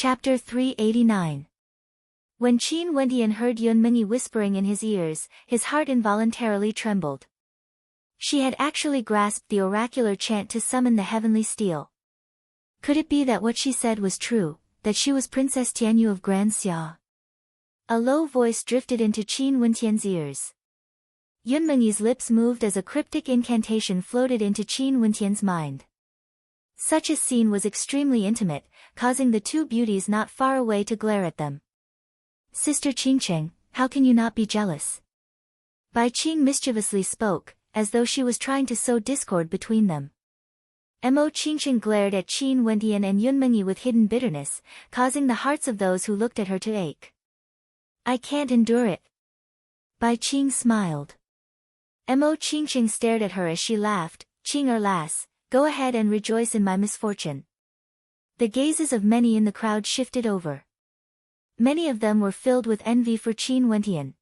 Chapter 389. When Qin Wendian heard Yunmengyi whispering in his ears, his heart involuntarily trembled. She had actually grasped the oracular chant to summon the heavenly steel. Could it be that what she said was true, that she was Princess Tianyu of Grand Xia? A low voice drifted into Qin Wendian's ears. Yunmengyi's lips moved as a cryptic incantation floated into Qin Wendian's mind. Such a scene was extremely intimate, causing the two beauties not far away to glare at them. "Sister Qingcheng, how can you not be jealous?" Bai Qing mischievously spoke, as though she was trying to sow discord between them. Mo Qingcheng glared at Qin Wendian and Yunmengyi with hidden bitterness, causing the hearts of those who looked at her to ache. "I can't endure it." Bai Qing smiled. Mo Qingcheng stared at her as she laughed. "Qing lass, go ahead and rejoice in my misfortune." The gazes of many in the crowd shifted over. Many of them were filled with envy for Qin Wendian.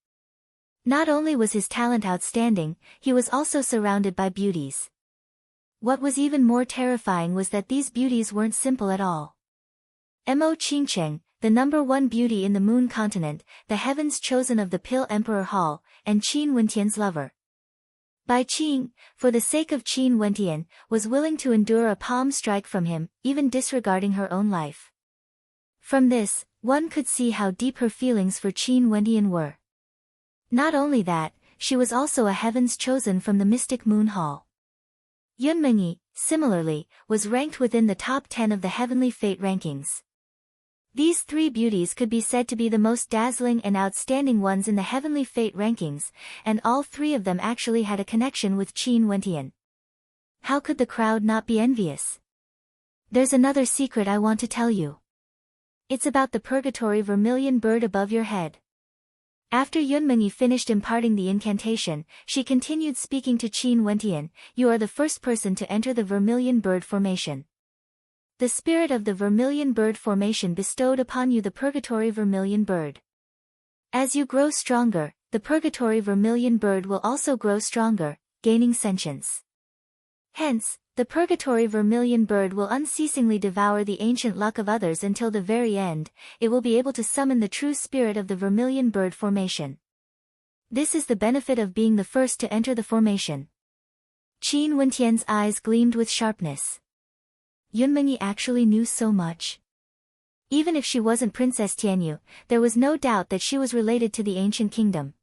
Not only was his talent outstanding, he was also surrounded by beauties. What was even more terrifying was that these beauties weren't simple at all. Mo Qingcheng, the #1 beauty in the Moon Continent, the heavens chosen of the Pill Emperor Hall, and Qin Wendian's lover. Bai Qing, for the sake of Qin Wendian, was willing to endure a palm strike from him, even disregarding her own life. From this, one could see how deep her feelings for Qin Wendian were. Not only that, she was also a heavens chosen from the mystic Moon Hall. Yunmengyi, similarly, was ranked within the top 10 of the heavenly fate rankings. These three beauties could be said to be the most dazzling and outstanding ones in the heavenly fate rankings, and all three of them actually had a connection with Qin Wendian. How could the crowd not be envious? "There's another secret I want to tell you. It's about the purgatory vermilion bird above your head." After Yunmengyi finished imparting the incantation, she continued speaking to Qin Wendian. "You are the first person to enter the vermilion bird formation. The spirit of the vermilion bird formation bestowed upon you the purgatory vermilion bird. As you grow stronger, the purgatory vermilion bird will also grow stronger, gaining sentience. Hence, the purgatory vermilion bird will unceasingly devour the ancient luck of others until the very end. It will be able to summon the true spirit of the vermilion bird formation. This is the benefit of being the first to enter the formation." Qin Wendian's eyes gleamed with sharpness. Yunmengyi actually knew so much. Even if she wasn't Princess Tianyu, there was no doubt that she was related to the ancient kingdom.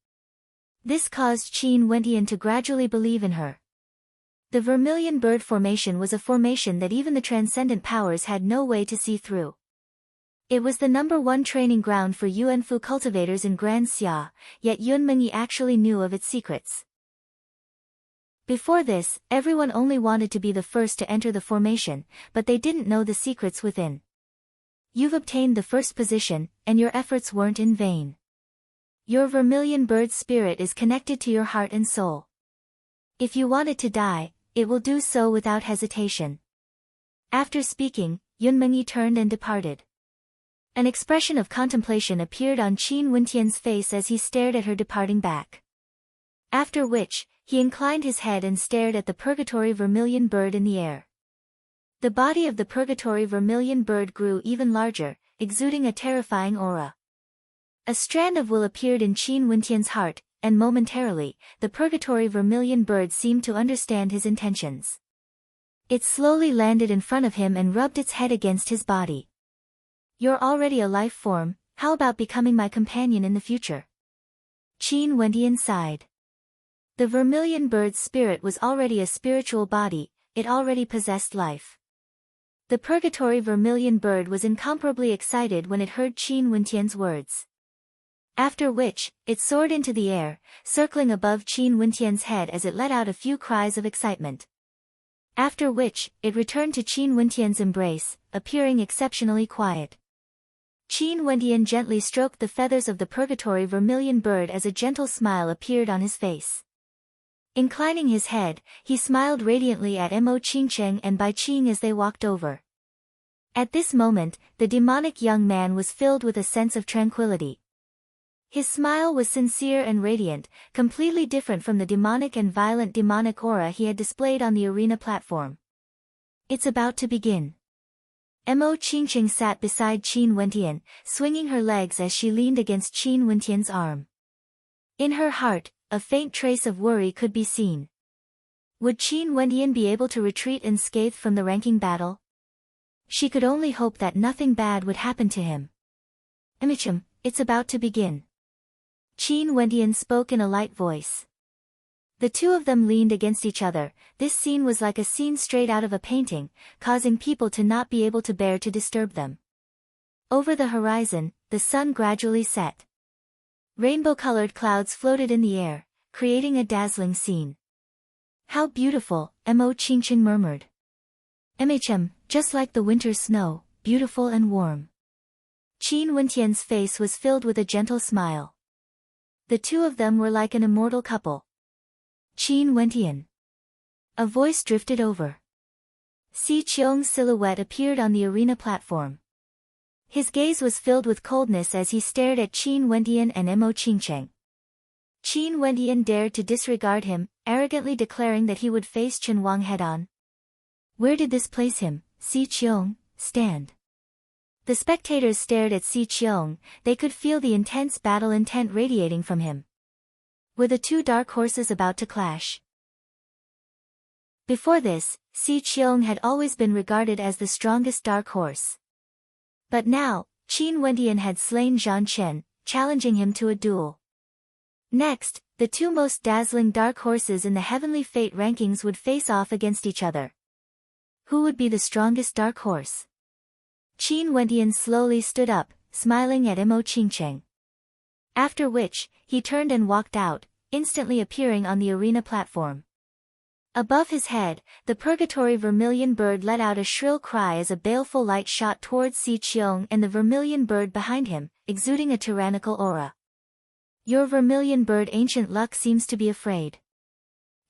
This caused Qin Wendian to gradually believe in her. The vermilion bird formation was a formation that even the transcendent powers had no way to see through. It was the #1 training ground for Yuanfu cultivators in Grand Xia, yet Yunmengyi actually knew of its secrets. Before this, everyone only wanted to be the first to enter the formation, but they didn't know the secrets within. You've obtained the first position, and your efforts weren't in vain. Your vermilion bird spirit is connected to your heart and soul. If you want it to die, it will do so without hesitation. After speaking, Yunmengyi turned and departed. An expression of contemplation appeared on Qin Wendian's face as he stared at her departing back. After which, he inclined his head and stared at the purgatory vermilion bird in the air. The body of the purgatory vermilion bird grew even larger, exuding a terrifying aura. A strand of will appeared in Qin Wendian's heart, and momentarily, the purgatory vermilion bird seemed to understand his intentions. It slowly landed in front of him and rubbed its head against his body. "You're already a life form, how about becoming my companion in the future?" Qin Wendian sighed. The vermilion bird's spirit was already a spiritual body, it already possessed life. The purgatory vermilion bird was incomparably excited when it heard Qin Wendian's words. After which, it soared into the air, circling above Qin Wendian's head as it let out a few cries of excitement. After which, it returned to Qin Wendian's embrace, appearing exceptionally quiet. Qin Wendian gently stroked the feathers of the purgatory vermilion bird as a gentle smile appeared on his face. Inclining his head, he smiled radiantly at Mo Qingcheng and Bai Qing as they walked over. At this moment, the demonic young man was filled with a sense of tranquility. His smile was sincere and radiant, completely different from the demonic and violent demonic aura he had displayed on the arena platform. "It's about to begin." Mo Qingqing sat beside Qin Wentian, swinging her legs as she leaned against Qin Wentian's arm. In her heart, a faint trace of worry could be seen. Would Qin Wentian be able to retreat unscathed from the ranking battle? She could only hope that nothing bad would happen to him. Emichum, it's about to begin. Qin Wentian spoke in a light voice. The two of them leaned against each other. This scene was like a scene straight out of a painting, causing people to not be able to bear to disturb them. Over the horizon, the sun gradually set. Rainbow-colored clouds floated in the air, creating a dazzling scene. How beautiful, Mo Qingqing murmured. MHM, just like the winter snow, beautiful and warm. Qin Wentian's face was filled with a gentle smile. The two of them were like an immortal couple. Qin Wentian. A voice drifted over. Si Qiong's silhouette appeared on the arena platform. His gaze was filled with coldness as he stared at Qin Wentian and Mo Qingqing. Qin Wentian dared to disregard him, arrogantly declaring that he would face Chen Wang head-on. Where did this place him? Si Qiong, stand. The spectators stared at Si Qiong. They could feel the intense battle intent radiating from him. Were the two dark horses about to clash? Before this, Si Qiong had always been regarded as the strongest dark horse. But now, Qin Wentian had slain Zhang Chen, challenging him to a duel. Next, the two most dazzling dark horses in the heavenly fate rankings would face off against each other. Who would be the strongest dark horse? Qin Wentian slowly stood up, smiling at Mo Qingqing. After which, he turned and walked out, instantly appearing on the arena platform. Above his head, the purgatory vermilion bird let out a shrill cry as a baleful light shot towards Si Qiong and the vermilion bird behind him, exuding a tyrannical aura. Your vermilion bird ancient luck seems to be afraid.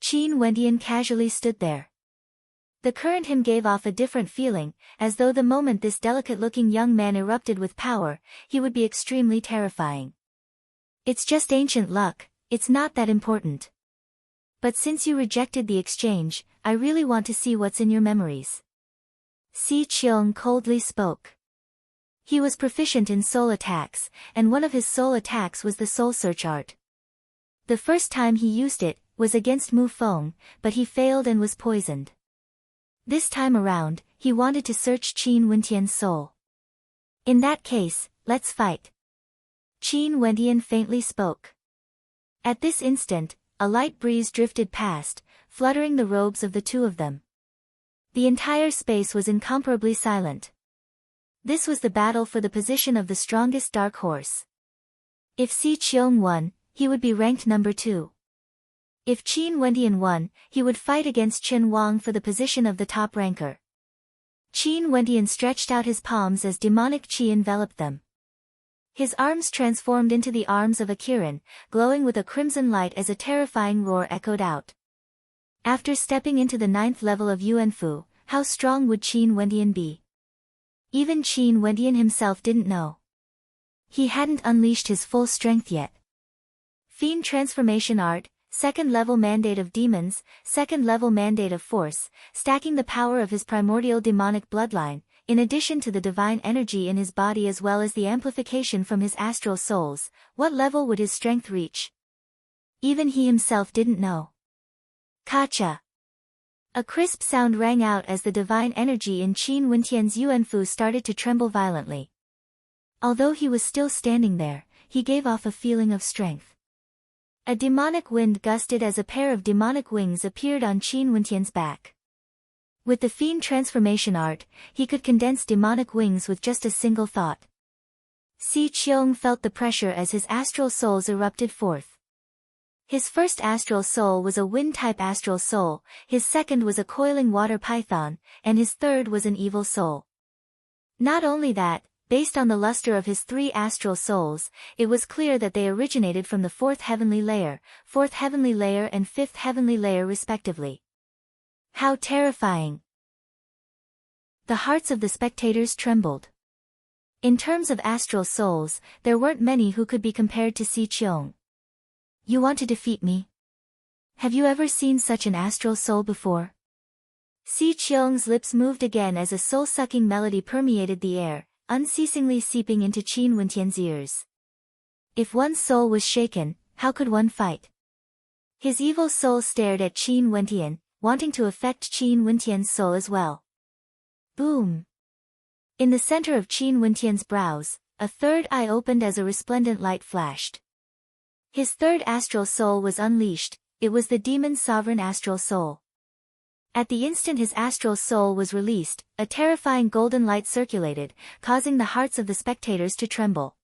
Qin Wentian casually stood there. The current him gave off a different feeling, as though the moment this delicate-looking young man erupted with power, he would be extremely terrifying. It's just ancient luck, it's not that important. But since you rejected the exchange, I really want to see what's in your memories. Si Qiong coldly spoke. He was proficient in soul attacks, and one of his soul attacks was the soul search art. The first time he used it was against Mu Feng, but he failed and was poisoned. This time around, he wanted to search Qin Wentian's soul. In that case, let's fight. Qin Wentian faintly spoke. At this instant, a light breeze drifted past, fluttering the robes of the two of them. The entire space was incomparably silent. This was the battle for the position of the strongest dark horse. If Si Qiong won, he would be ranked number 2. If Qin Wentian won, he would fight against Chen Wang for the position of the top ranker. Qin Wentian stretched out his palms as demonic qi enveloped them. His arms transformed into the arms of a Kirin, glowing with a crimson light as a terrifying roar echoed out. After stepping into the 9th level of Yuanfu, how strong would Qin Wentian be? Even Qin Wentian himself didn't know. He hadn't unleashed his full strength yet. Fiend Transformation Art, 2nd level Mandate of Demons, 2nd level Mandate of Force, stacking the power of his primordial demonic bloodline, in addition to the divine energy in his body as well as the amplification from his astral souls. What level would his strength reach? Even he himself didn't know. Kacha! A crisp sound rang out as the divine energy in Qin Wentian's Yuanfu started to tremble violently. Although he was still standing there, he gave off a feeling of strength. A demonic wind gusted as a pair of demonic wings appeared on Qin Wentian's back. With the Fiend Transformation Art, he could condense demonic wings with just a single thought. Si Qiong felt the pressure as his astral souls erupted forth. His first astral soul was a wind-type astral soul, his second was a coiling water python, and his third was an evil soul. Not only that, based on the luster of his 3 astral souls, it was clear that they originated from the 4th heavenly layer, 4th heavenly layer and 5th heavenly layer respectively. How terrifying! The hearts of the spectators trembled. In terms of astral souls, there weren't many who could be compared to Si Qiong. You want to defeat me? Have you ever seen such an astral soul before? Si Qiong's lips moved again as a soul-sucking melody permeated the air, unceasingly seeping into Qin Wentian's ears. If one's soul was shaken, how could one fight? His evil soul stared at Qin Wentian, wanting to affect Qin Wentian's soul as well. Boom! In the center of Qin Wentian's brows, a third eye opened as a resplendent light flashed. His third astral soul was unleashed. It was the demon's sovereign astral soul. At the instant his astral soul was released, a terrifying golden light circulated, causing the hearts of the spectators to tremble.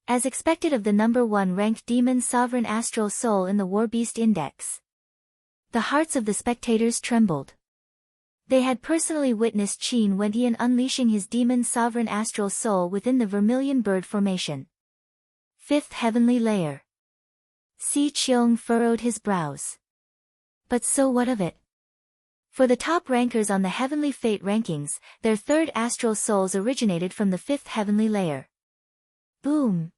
As expected of the number 1 ranked demon's sovereign astral soul in the War Beast Index. The hearts of the spectators trembled. They had personally witnessed Qin Wentian unleashing his demon's sovereign astral soul within the Vermilion Bird Formation. 5th Heavenly Layer. Si Qiong furrowed his brows. But so what of it? For the top rankers on the Heavenly Fate rankings, their third astral souls originated from the 5th Heavenly Layer. Boom!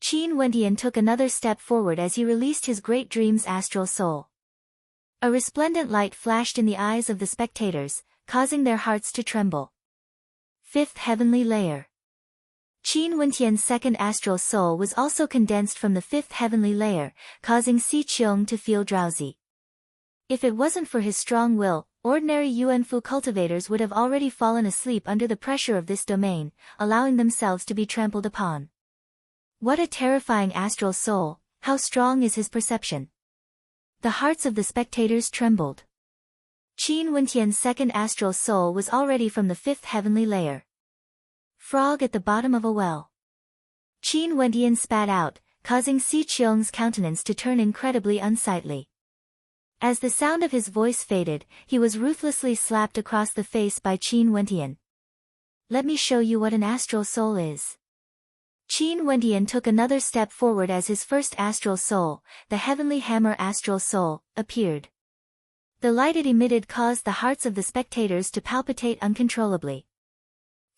Qin Wentian took another step forward as he released his Great Dream's astral soul. A resplendent light flashed in the eyes of the spectators, causing their hearts to tremble. 5th Heavenly Layer. Qin Wentian's second astral soul was also condensed from the 5th Heavenly Layer, causing Si Qiong to feel drowsy. If it wasn't for his strong will, ordinary Yuanfu cultivators would have already fallen asleep under the pressure of this domain, allowing themselves to be trampled upon. What a terrifying astral soul, how strong is his perception? The hearts of the spectators trembled. Qin Wentian's second astral soul was already from the 5th Heavenly Layer. Frog at the bottom of a well. Qin Wentian spat out, causing Si Qiong's countenance to turn incredibly unsightly. As the sound of his voice faded, he was ruthlessly slapped across the face by Qin Wentian. Let me show you what an astral soul is. Qin Wentian took another step forward as his first astral soul, the Heavenly Hammer astral soul, appeared. The light it emitted caused the hearts of the spectators to palpitate uncontrollably.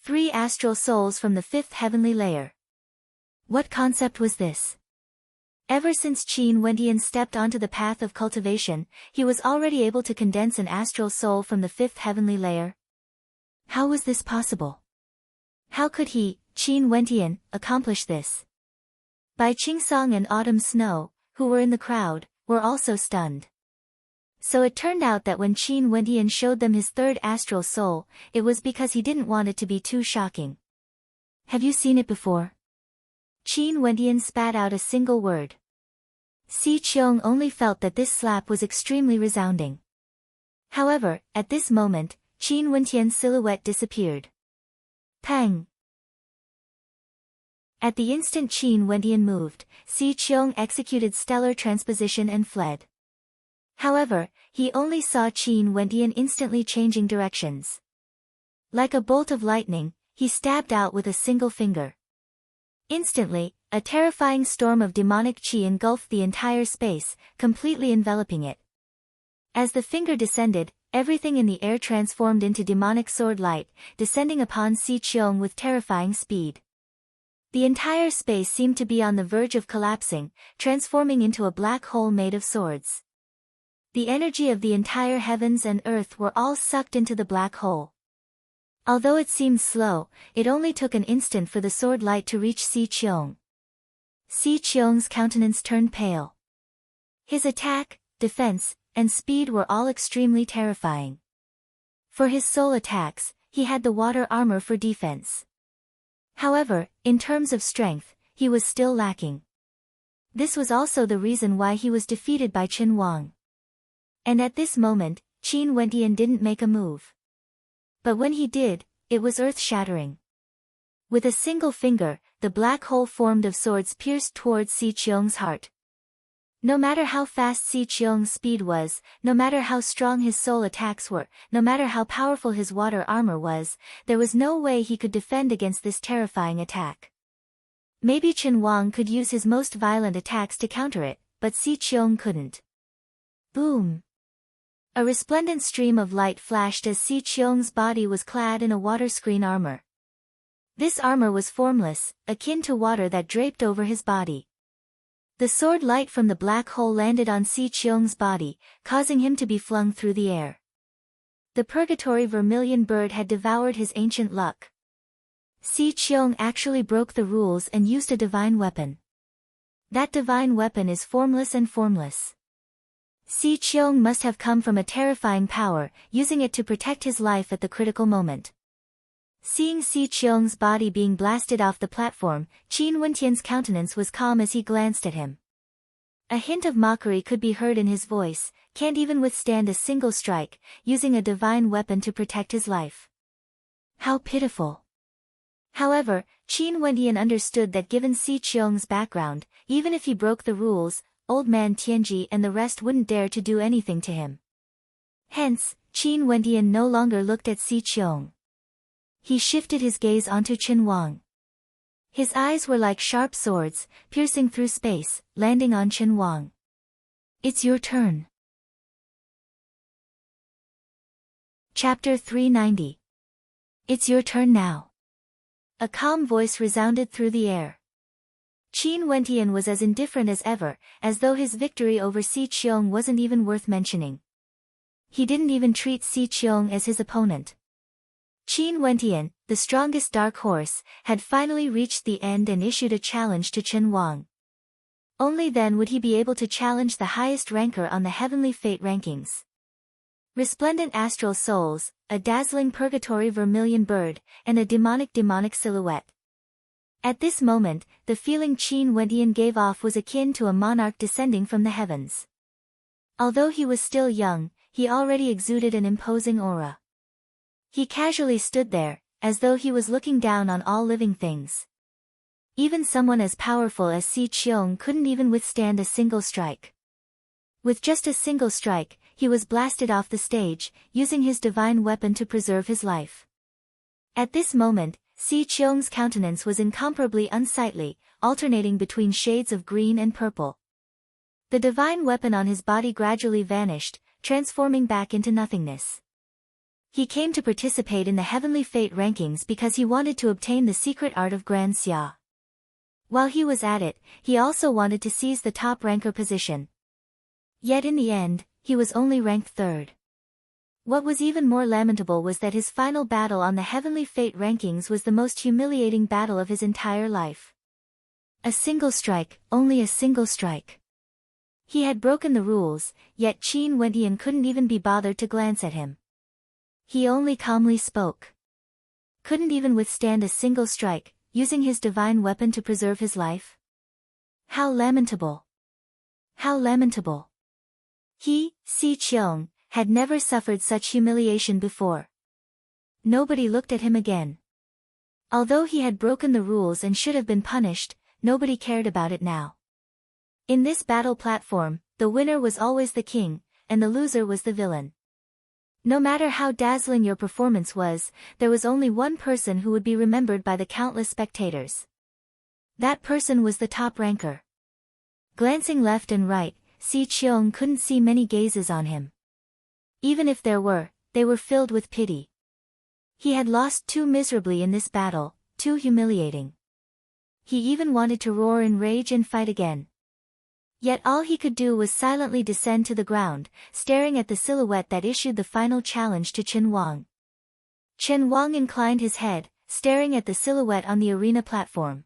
3 astral souls from the 5th Heavenly Layer. What concept was this? Ever since Qin Wentian stepped onto the path of cultivation, he was already able to condense an astral soul from the 5th Heavenly Layer. How was this possible? How could he, Qin Wentian, accomplish this? Bai Qingsong and Autumn Snow, who were in the crowd, were also stunned. So it turned out that when Qin Wentian showed them his third astral soul, it was because he didn't want it to be too shocking. Have you seen it before? Qin Wentian spat out a single word. Si Qiong only felt that this slap was extremely resounding. However, at this moment, Qin Wentian's silhouette disappeared. Pang! At the instant Qin Wentian moved, Si Qiong executed stellar transposition and fled. However, he only saw Qin Wentian instantly changing directions. Like a bolt of lightning, he stabbed out with a single finger. Instantly, a terrifying storm of demonic qi engulfed the entire space, completely enveloping it. As the finger descended, everything in the air transformed into demonic sword light, descending upon Si Qiong with terrifying speed. The entire space seemed to be on the verge of collapsing, transforming into a black hole made of swords. The energy of the entire heavens and earth were all sucked into the black hole. Although it seemed slow, it only took an instant for the sword light to reach Si Qiong. Si Qiong's countenance turned pale. His attack, defense, and speed were all extremely terrifying. For his soul attacks, he had the water armor for defense. However, in terms of strength, he was still lacking. This was also the reason why he was defeated by Chen Wang. And at this moment, Qin Wentian didn't make a move. But when he did, it was earth-shattering. With a single finger, the black hole formed of swords pierced towards Si Qiong's heart. No matter how fast Si Qiong's speed was, no matter how strong his soul attacks were, no matter how powerful his water armor was, there was no way he could defend against this terrifying attack. Maybe Chen Wang could use his most violent attacks to counter it, but Si Qiong couldn't. Boom! A resplendent stream of light flashed as Si Qiong's body was clad in a water screen armor. This armor was formless, akin to water that draped over his body. The sword light from the black hole landed on Si Qiong's body, causing him to be flung through the air. The purgatory vermilion bird had devoured his ancient luck. Si Cheong actually broke the rules and used a divine weapon. That divine weapon is formless and formless. Si Cheong must have come from a terrifying power, using it to protect his life at the critical moment. Seeing Si Cheong's body being blasted off the platform, Qin Wentian's countenance was calm as he glanced at him. A hint of mockery could be heard in his voice, can't even withstand a single strike, using a divine weapon to protect his life. How pitiful. However, Qin Wentian understood that given Si Cheong's background, even if he broke the rules, Old Man Tianji and the rest wouldn't dare to do anything to him. Hence, Qin Wentian no longer looked at Si Cheong. He shifted his gaze onto Qin Wang. His eyes were like sharp swords, piercing through space, landing on Qin Wang. It's your turn. Chapter 390. It's your turn now. A calm voice resounded through the air. Qin Wentian was as indifferent as ever, as though his victory over Si Cheong wasn't even worth mentioning. He didn't even treat Si Cheong as his opponent. Qin Wentian, the strongest dark horse, had finally reached the end and issued a challenge to Qin Wang. Only then would he be able to challenge the highest ranker on the heavenly fate rankings. Resplendent astral souls, a dazzling purgatory vermilion bird, and a demonic silhouette. At this moment, the feeling Qin Wentian gave off was akin to a monarch descending from the heavens. Although he was still young, he already exuded an imposing aura. He casually stood there, as though he was looking down on all living things. Even someone as powerful as Si Cheong couldn't even withstand a single strike. With just a single strike, he was blasted off the stage, using his divine weapon to preserve his life. At this moment, Si Cheong's countenance was incomparably unsightly, alternating between shades of green and purple. The divine weapon on his body gradually vanished, transforming back into nothingness. He came to participate in the heavenly fate rankings because he wanted to obtain the secret art of Grand Xia. While he was at it, he also wanted to seize the top ranker position. Yet in the end, he was only ranked third. What was even more lamentable was that his final battle on the heavenly fate rankings was the most humiliating battle of his entire life. A single strike, only a single strike. He had broken the rules, yet Qin Wentian couldn't even be bothered to glance at him. He only calmly spoke. Couldn't even withstand a single strike, using his divine weapon to preserve his life? How lamentable! How lamentable! He, Si Cheong, had never suffered such humiliation before. Nobody looked at him again. Although he had broken the rules and should have been punished, nobody cared about it now. In this battle platform, the winner was always the king, and the loser was the villain. No matter how dazzling your performance was, there was only one person who would be remembered by the countless spectators. That person was the top ranker. Glancing left and right, Si Cheong couldn't see many gazes on him. Even if there were, they were filled with pity. He had lost too miserably in this battle, too humiliating. He even wanted to roar in rage and fight again. Yet all he could do was silently descend to the ground, staring at the silhouette that issued the final challenge to Qin Wang. Qin Wang inclined his head, staring at the silhouette on the arena platform.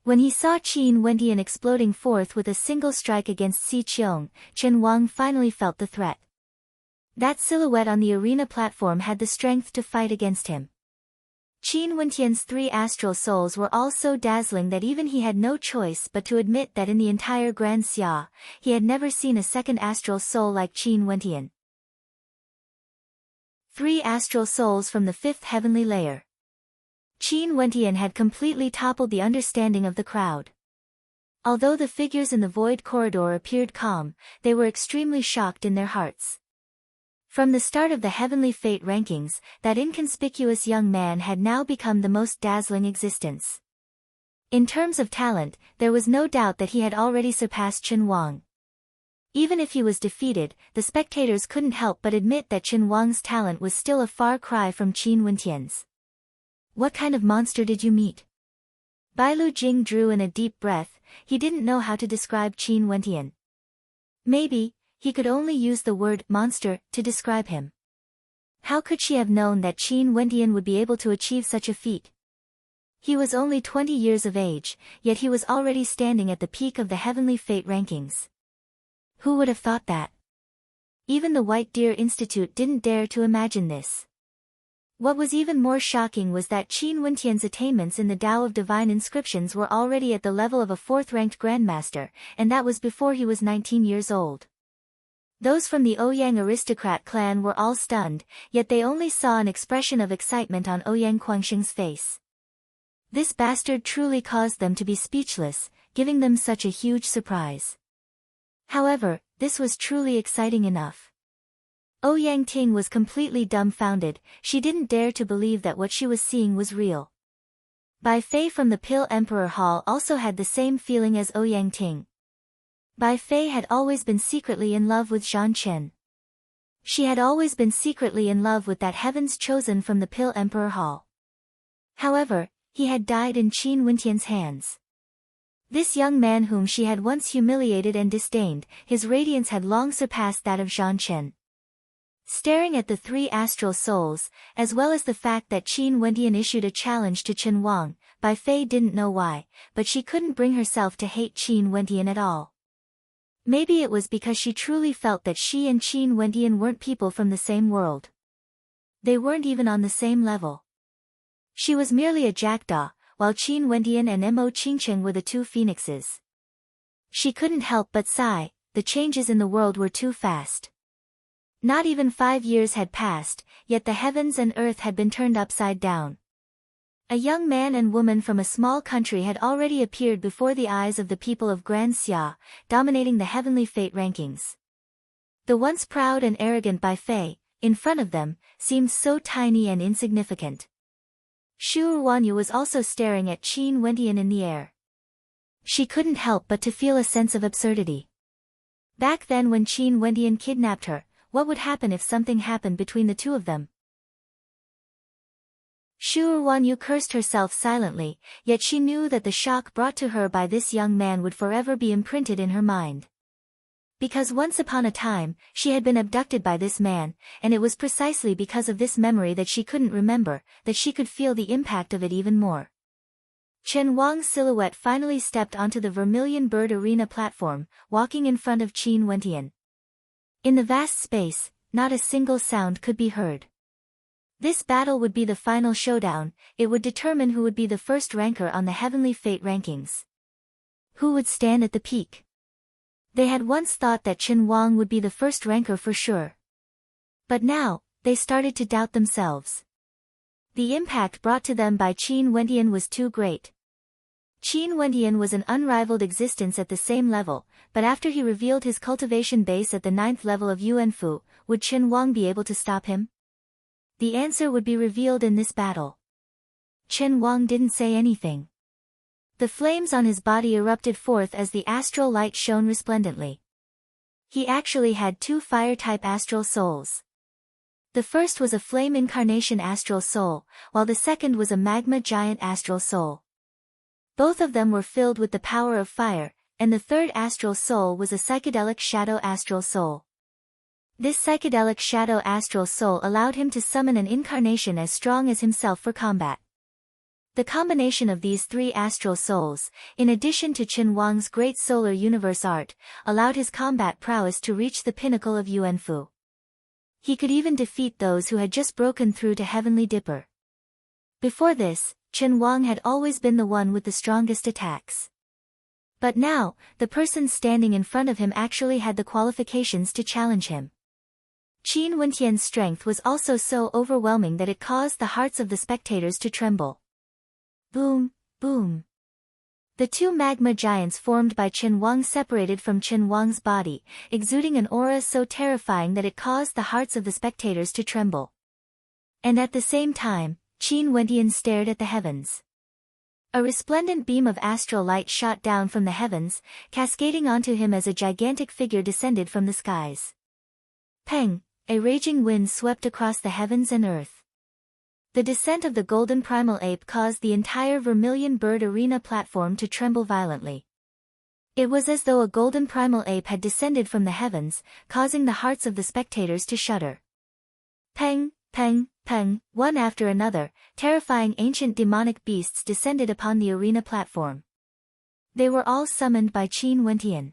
When he saw Qin Wentian exploding forth with a single strike against Si Cheong, Qin Wang finally felt the threat. That silhouette on the arena platform had the strength to fight against him. Qin Wentian's 3 astral souls were all so dazzling that even he had no choice but to admit that in the entire Grand Xia, he had never seen a second astral soul like Qin Wentian. 3 astral souls from the 5th heavenly layer. Qin Wentian had completely toppled the understanding of the crowd. Although the figures in the void corridor appeared calm, they were extremely shocked in their hearts. From the start of the heavenly fate rankings, that inconspicuous young man had now become the most dazzling existence. In terms of talent, there was no doubt that he had already surpassed Qin Wang. Even if he was defeated, the spectators couldn't help but admit that Qin Wang's talent was still a far cry from Qin Wentian's. What kind of monster did you meet? Bailu Jing drew in a deep breath. He didn't know how to describe Qin Wentian. Maybe he could only use the word monster to describe him. How could she have known that Qin Wendian would be able to achieve such a feat? He was only 20 years of age, yet he was already standing at the peak of the heavenly fate rankings. Who would have thought that? Even the White Deer Institute didn't dare to imagine this. What was even more shocking was that Qin Wendian's attainments in the Tao of Divine Inscriptions were already at the level of a 4th-ranked Grandmaster, and that was before he was 19 years old. Those from the Ouyang aristocrat clan were all stunned, yet they only saw an expression of excitement on Ouyang Guangxing's face. This bastard truly caused them to be speechless, giving them such a huge surprise. However, this was truly exciting enough. Ouyang Ting was completely dumbfounded. She didn't dare to believe that what she was seeing was real. Bai Fei from the Pill Emperor Hall also had the same feeling as Ouyang Ting. Bai Fei had always been secretly in love with Zhan Chen. She had always been secretly in love with that heavens chosen from the Pill Emperor Hall. However, he had died in Qin Wendian's hands. This young man whom she had once humiliated and disdained, his radiance had long surpassed that of Zhan Chen. Staring at the 3 astral souls, as well as the fact that Qin Wendian issued a challenge to Chen Wang, Bai Fei didn't know why, but she couldn't bring herself to hate Qin Wendian at all. Maybe it was because she truly felt that she and Qin Wendian weren't people from the same world. They weren't even on the same level. She was merely a jackdaw, while Qin Wendian and Mo Qingcheng were the 2 phoenixes. She couldn't help but sigh. The changes in the world were too fast. Not even 5 years had passed, yet the heavens and earth had been turned upside down. A young man and woman from a small country had already appeared before the eyes of the people of Grand Xia, dominating the heavenly fate rankings. The once proud and arrogant Bai Fei, in front of them, seemed so tiny and insignificant. Shu Wanyu was also staring at Qin Wendian in the air. She couldn't help but to feel a sense of absurdity. Back then when Qin Wendian kidnapped her, what would happen if something happened between the 2 of them? Shu Wanyu cursed herself silently, yet she knew that the shock brought to her by this young man would forever be imprinted in her mind. Because once upon a time, she had been abducted by this man, and it was precisely because of this memory that she couldn't remember, that she could feel the impact of it even more. Chen Wang's silhouette finally stepped onto the Vermilion Bird Arena platform, walking in front of Qin Wendian. In the vast space, not a single sound could be heard. This battle would be the final showdown. It would determine who would be the first ranker on the heavenly fate rankings. Who would stand at the peak? They had once thought that Chen Wang would be the first ranker for sure. But now, they started to doubt themselves. The impact brought to them by Qin Wendian was too great. Qin Wendian was an unrivaled existence at the same level, but after he revealed his cultivation base at the 9th level of Yuanfu, would Chen Wang be able to stop him? The answer would be revealed in this battle. Chen Wang didn't say anything. The flames on his body erupted forth as the astral light shone resplendently. He actually had 2 fire-type astral souls. The first was a flame incarnation astral soul, while the second was a magma giant astral soul. Both of them were filled with the power of fire, and the third astral soul was a psychedelic shadow astral soul. This psychedelic shadow astral soul allowed him to summon an incarnation as strong as himself for combat. The combination of these 3 astral souls, in addition to Chen Wang's great solar universe art, allowed his combat prowess to reach the pinnacle of Yuanfu. He could even defeat those who had just broken through to Heavenly Dipper. Before this, Chen Wang had always been the one with the strongest attacks. But now, the person standing in front of him actually had the qualifications to challenge him. Qin Wendian's strength was also so overwhelming that it caused the hearts of the spectators to tremble. Boom, boom. The 2 magma giants formed by Chen Wang separated from Chen Wang's body, exuding an aura so terrifying that it caused the hearts of the spectators to tremble. And at the same time, Qin Wendian stared at the heavens. A resplendent beam of astral light shot down from the heavens, cascading onto him as a gigantic figure descended from the skies. Peng, a raging wind swept across the heavens and earth. The descent of the golden primal ape caused the entire Vermilion Bird Arena platform to tremble violently. It was as though a golden primal ape had descended from the heavens, causing the hearts of the spectators to shudder. Peng, peng, peng, one after another, terrifying ancient demonic beasts descended upon the arena platform. They were all summoned by Qin Wentian.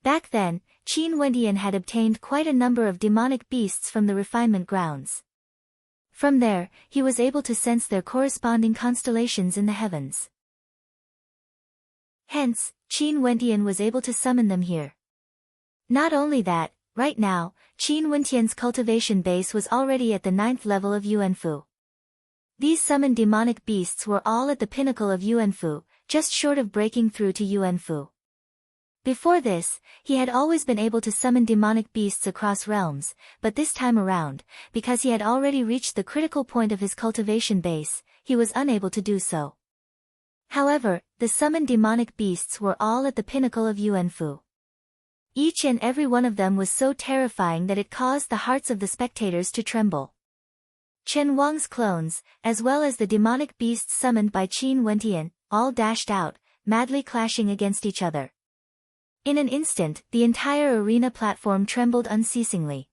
Back then, Qin Wentian had obtained quite a number of demonic beasts from the refinement grounds. From there, he was able to sense their corresponding constellations in the heavens. Hence, Qin Wentian was able to summon them here. Not only that, right now, Qin Wentian's cultivation base was already at the 9th level of Yuanfu. These summoned demonic beasts were all at the pinnacle of Yuanfu, just short of breaking through to Yuanfu. Before this, he had always been able to summon demonic beasts across realms, but this time around, because he had already reached the critical point of his cultivation base, he was unable to do so. However, the summoned demonic beasts were all at the pinnacle of Yuanfu. Each and every one of them was so terrifying that it caused the hearts of the spectators to tremble. Chen Wang's clones, as well as the demonic beasts summoned by Qin Wentian, all dashed out, madly clashing against each other. In an instant, the entire arena platform trembled unceasingly.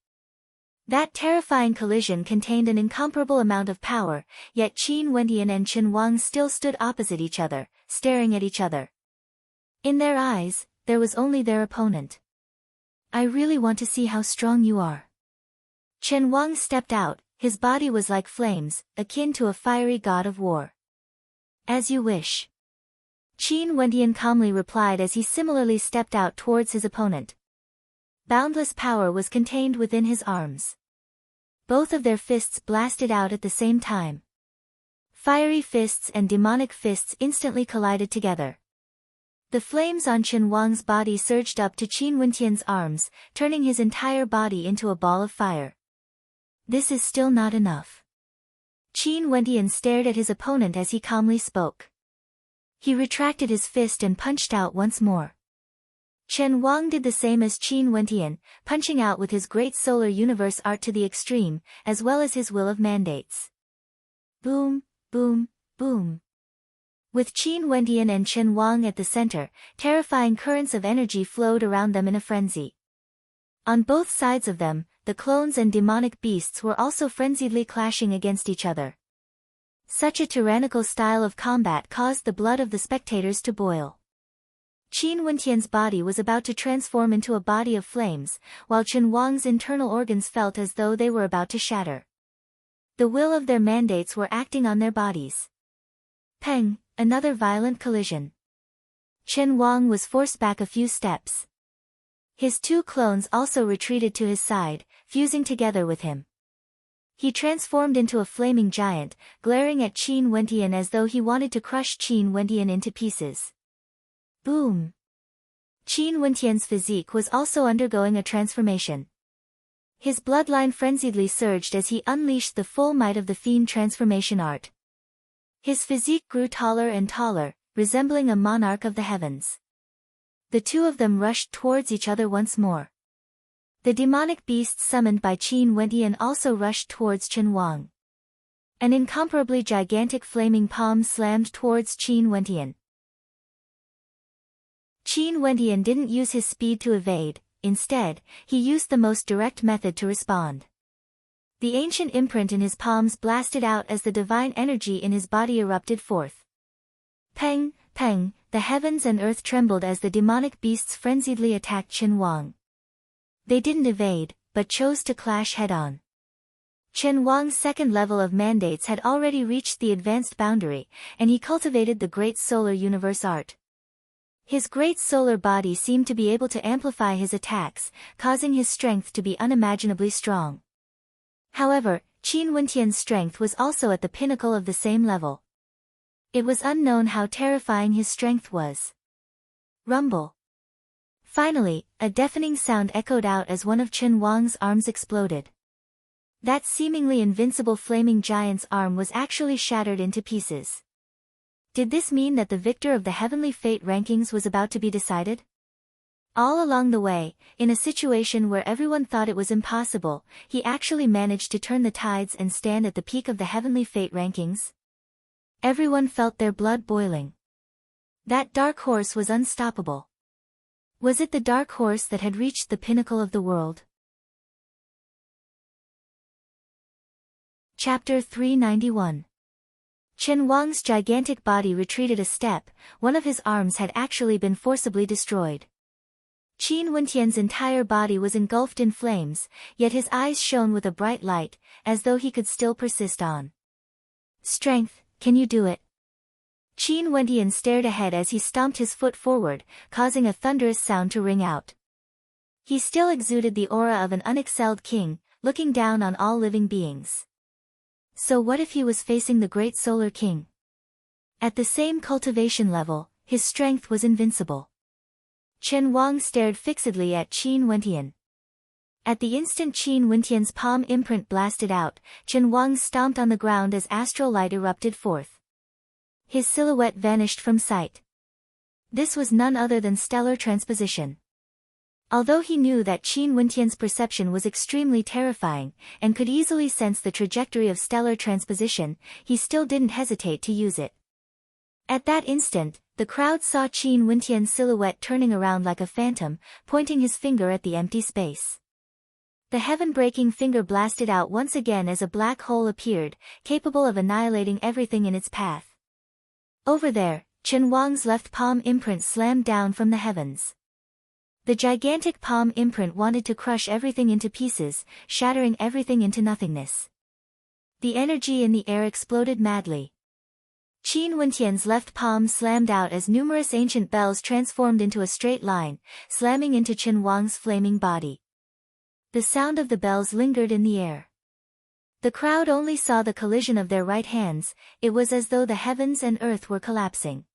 That terrifying collision contained an incomparable amount of power, yet Qin Wentian and Chen Wang still stood opposite each other, staring at each other. In their eyes, there was only their opponent. I really want to see how strong you are. Chen Wang stepped out, his body was like flames, akin to a fiery god of war. As you wish. Qin Wentian calmly replied as he similarly stepped out towards his opponent. Boundless power was contained within his arms. Both of their fists blasted out at the same time. Fiery fists and demonic fists instantly collided together. The flames on Chen Wang's body surged up to Qin Wentian's arms, turning his entire body into a ball of fire. This is still not enough. Qin Wentian stared at his opponent as he calmly spoke. He retracted his fist and punched out once more. Chen Wang did the same as Qin Wentian, punching out with his great solar universe art to the extreme, as well as his will of mandates. Boom, boom, boom. With Qin Wentian and Chen Wang at the center, terrifying currents of energy flowed around them in a frenzy. On both sides of them, the clones and demonic beasts were also frenziedly clashing against each other. Such a tyrannical style of combat caused the blood of the spectators to boil. Qin Wentian's body was about to transform into a body of flames, while Chen Wang's internal organs felt as though they were about to shatter. The will of their mandates were acting on their bodies. Peng, another violent collision. Chen Wang was forced back a few steps. His two clones also retreated to his side, fusing together with him. He transformed into a flaming giant, glaring at Qin Wentian as though he wanted to crush Qin Wentian into pieces. Boom! Qin Wentian's physique was also undergoing a transformation. His bloodline frenziedly surged as he unleashed the full might of the fiend transformation art. His physique grew taller and taller, resembling a monarch of the heavens. The two of them rushed towards each other once more. The demonic beasts summoned by Qin Wentian also rushed towards Chen Wang. An incomparably gigantic flaming palm slammed towards Qin Wentian. Qin Wentian didn't use his speed to evade, instead, he used the most direct method to respond. The ancient imprint in his palms blasted out as the divine energy in his body erupted forth. Peng, peng, the heavens and earth trembled as the demonic beasts frenziedly attacked Chen Wang. They didn't evade, but chose to clash head-on. Chen Wang's second level of mandates had already reached the advanced boundary, and he cultivated the great solar universe art. His great solar body seemed to be able to amplify his attacks, causing his strength to be unimaginably strong. However, Qin Wentian's strength was also at the pinnacle of the same level. It was unknown how terrifying his strength was. Rumble. Finally, a deafening sound echoed out as one of Chen Wang's arms exploded. That seemingly invincible flaming giant's arm was actually shattered into pieces. Did this mean that the victor of the Heavenly Fate rankings was about to be decided? All along the way, in a situation where everyone thought it was impossible, he actually managed to turn the tides and stand at the peak of the Heavenly Fate rankings. Everyone felt their blood boiling. That dark horse was unstoppable. Was it the dark horse that had reached the pinnacle of the world? Chapter 391. Chen Wang's gigantic body retreated a step, one of his arms had actually been forcibly destroyed. Qin Wentian's entire body was engulfed in flames, yet his eyes shone with a bright light, as though he could still persist on. Strength, can you do it? Qin Wentian stared ahead as he stomped his foot forward, causing a thunderous sound to ring out. He still exuded the aura of an unexcelled king, looking down on all living beings. So what if he was facing the great solar king? At the same cultivation level, his strength was invincible. Chen Wang stared fixedly at Qin Wentian. At the instant Qin Wentian's palm imprint blasted out, Chen Wang stomped on the ground as astral light erupted forth. His silhouette vanished from sight. This was none other than stellar transposition. Although he knew that Qin Wentian's perception was extremely terrifying, and could easily sense the trajectory of stellar transposition, he still didn't hesitate to use it. At that instant, the crowd saw Qin Wentian's silhouette turning around like a phantom, pointing his finger at the empty space. The heaven-breaking finger blasted out once again as a black hole appeared, capable of annihilating everything in its path. Over there, Chen Wang's left palm imprint slammed down from the heavens. The gigantic palm imprint wanted to crush everything into pieces, shattering everything into nothingness. The energy in the air exploded madly. Qin Wentian's left palm slammed out as numerous ancient bells transformed into a straight line, slamming into Chen Wang's flaming body. The sound of the bells lingered in the air. The crowd only saw the collision of their right hands, it was as though the heavens and earth were collapsing.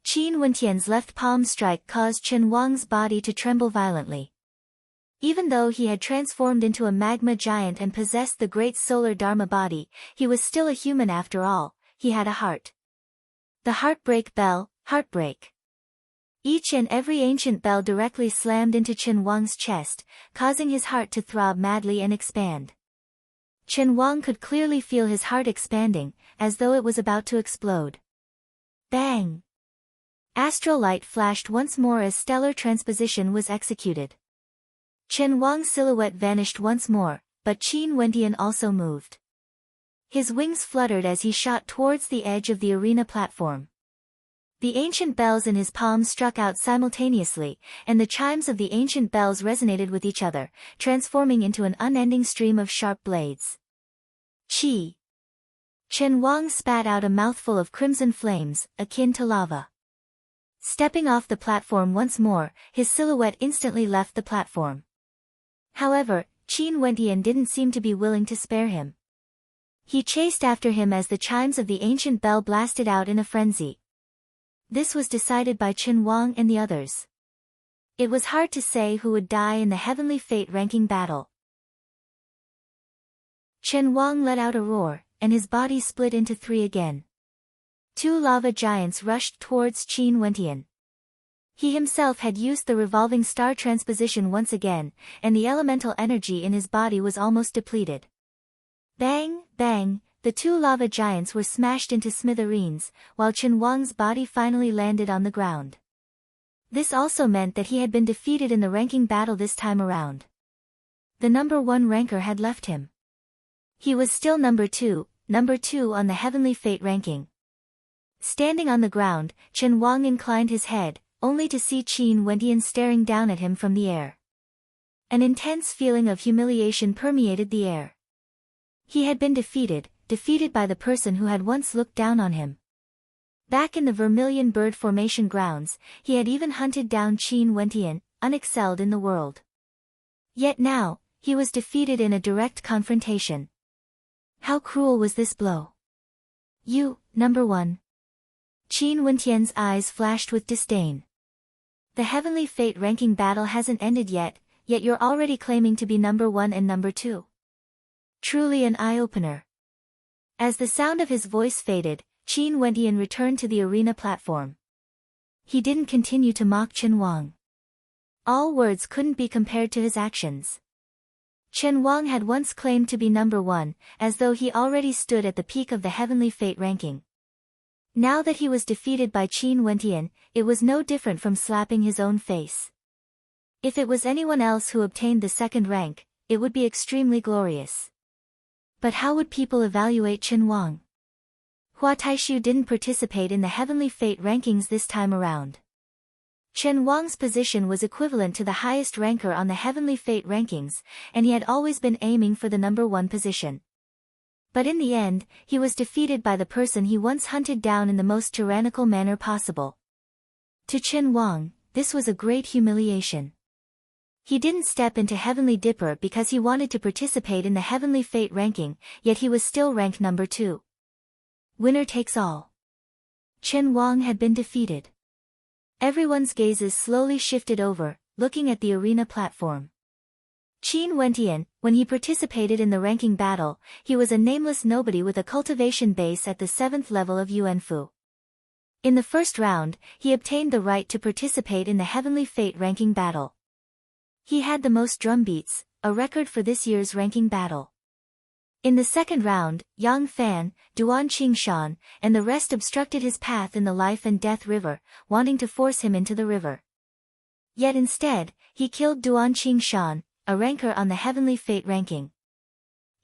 Qin Wentian's left palm strike caused Chen Wang's body to tremble violently. Even though he had transformed into a magma giant and possessed the great solar Dharma body, he was still a human after all, he had a heart. The heartbreak bell, heartbreak. Each and every ancient bell directly slammed into Chen Wang's chest, causing his heart to throb madly and expand. Chen Wang could clearly feel his heart expanding, as though it was about to explode. Bang! Astral light flashed once more as stellar transposition was executed. Chen Wang's silhouette vanished once more, but Qin Wentian also moved. His wings fluttered as he shot towards the edge of the arena platform. The ancient bells in his palms struck out simultaneously, and the chimes of the ancient bells resonated with each other, transforming into an unending stream of sharp blades. Chi! Chen Wang spat out a mouthful of crimson flames, akin to lava. Stepping off the platform once more, his silhouette instantly left the platform. However, Qin Wentian didn't seem to be willing to spare him. He chased after him as the chimes of the ancient bell blasted out in a frenzy. This was decided by Chen Wang and the others. It was hard to say who would die in the heavenly fate ranking battle. Chen Wang let out a roar, and his body split into three again. Two lava giants rushed towards Qin Wentian. He himself had used the revolving star transposition once again, and the elemental energy in his body was almost depleted. Bang, bang, the two lava giants were smashed into smithereens, while Chen Wang's body finally landed on the ground. This also meant that he had been defeated in the ranking battle this time around. The number 1 ranker had left him. He was still number 2 on the heavenly fate ranking. Standing on the ground, Chen Wang inclined his head, only to see Qin Wentian staring down at him from the air. An intense feeling of humiliation permeated the air. He had been defeated by the person who had once looked down on him. Back in the Vermilion Bird Formation grounds, he had even hunted down Qin Wentian, unexcelled in the world. Yet now, he was defeated in a direct confrontation. How cruel was this blow? You, number 1. Qin Wentian's eyes flashed with disdain. The heavenly fate ranking battle hasn't ended yet you're already claiming to be number 1 and number 2. Truly an eye-opener. As the sound of his voice faded, Qin Wentian returned to the arena platform. He didn't continue to mock Chen Wang. All words couldn't be compared to his actions. Chen Wang had once claimed to be number 1, as though he already stood at the peak of the heavenly fate ranking. Now that he was defeated by Qin Wentian, it was no different from slapping his own face. If it was anyone else who obtained the second rank, it would be extremely glorious. But how would people evaluate Chen Wang? Hua Taishu didn't participate in the Heavenly Fate rankings this time around. Chen Wang's position was equivalent to the highest ranker on the Heavenly Fate rankings, and he had always been aiming for the number 1 position. But in the end, he was defeated by the person he once hunted down in the most tyrannical manner possible. To Chen Wang, this was a great humiliation. He didn't step into Heavenly Dipper because he wanted to participate in the Heavenly Fate ranking, yet he was still ranked number 2. Winner takes all. Chen Wang had been defeated. Everyone's gazes slowly shifted over, looking at the arena platform. Qin Wentian, when he participated in the ranking battle, he was a nameless nobody with a cultivation base at the 7th level of Yuanfu. In the first round, he obtained the right to participate in the Heavenly Fate ranking battle. He had the most drum beats, a record for this year's ranking battle. In the second round, Yang Fan, Duan Qingshan, and the rest obstructed his path in the life and death river, wanting to force him into the river. Yet instead, he killed Duan Qingshan, a ranker on the Heavenly Fate ranking.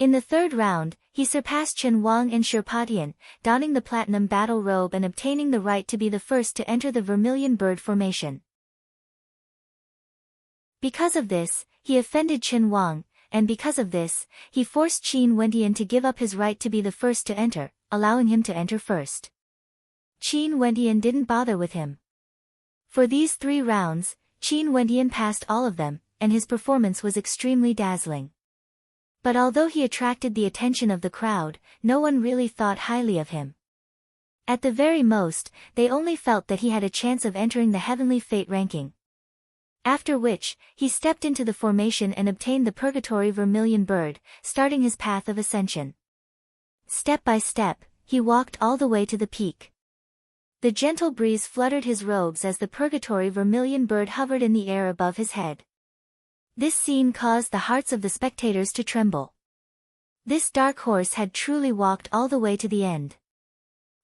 In the third round, he surpassed Chen Wang and Sherpatian, donning the platinum battle robe and obtaining the right to be the first to enter the Vermilion Bird formation. Because of this, he offended Chen Wang, and because of this, he forced Qin Wentian to give up his right to be the first to enter, allowing him to enter first. Qin Wentian didn't bother with him. For these 3 rounds, Qin Wentian passed all of them, and his performance was extremely dazzling. But although he attracted the attention of the crowd, no one really thought highly of him. At the very most, they only felt that he had a chance of entering the Heavenly Fate ranking. After which, he stepped into the formation and obtained the Purgatory Vermilion Bird, starting his path of ascension. Step by step, he walked all the way to the peak. The gentle breeze fluttered his robes as the Purgatory Vermilion Bird hovered in the air above his head. This scene caused the hearts of the spectators to tremble. This dark horse had truly walked all the way to the end.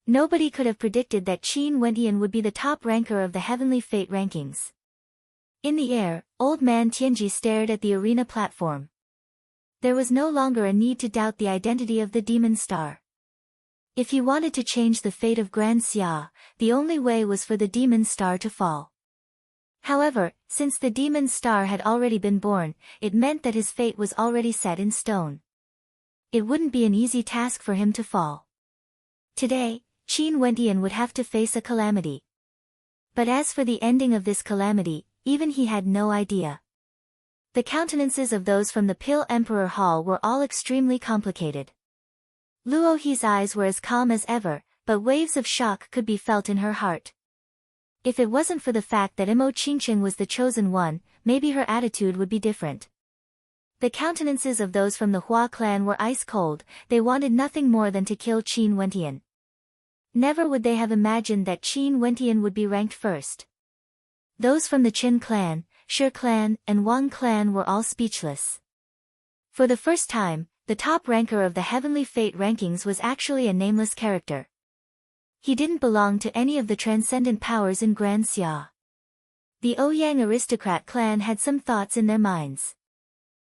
Nobody could have predicted that Qin Wentian would be the top ranker of the Heavenly Fate rankings. In the air, old man Tianji stared at the arena platform. There was no longer a need to doubt the identity of the demon star. If he wanted to change the fate of Grand Xia, the only way was for the demon star to fall. However, since the demon star had already been born, it meant that his fate was already set in stone. It wouldn't be an easy task for him to fall. Today, Qin Wentian would have to face a calamity. But as for the ending of this calamity, even he had no idea. The countenances of those from the Pill Emperor Hall were all extremely complicated. Luo He's eyes were as calm as ever, but waves of shock could be felt in her heart. If it wasn't for the fact that Imo Qingqing was the chosen one, maybe her attitude would be different. The countenances of those from the Hua clan were ice cold, they wanted nothing more than to kill Qin Wentian. Never would they have imagined that Qin Wentian would be ranked first. Those from the Qin clan, Shi clan, and Wang clan were all speechless. For the first time, the top ranker of the Heavenly Fate rankings was actually a nameless character. He didn't belong to any of the transcendent powers in Grand Xia. The Ouyang aristocrat clan had some thoughts in their minds.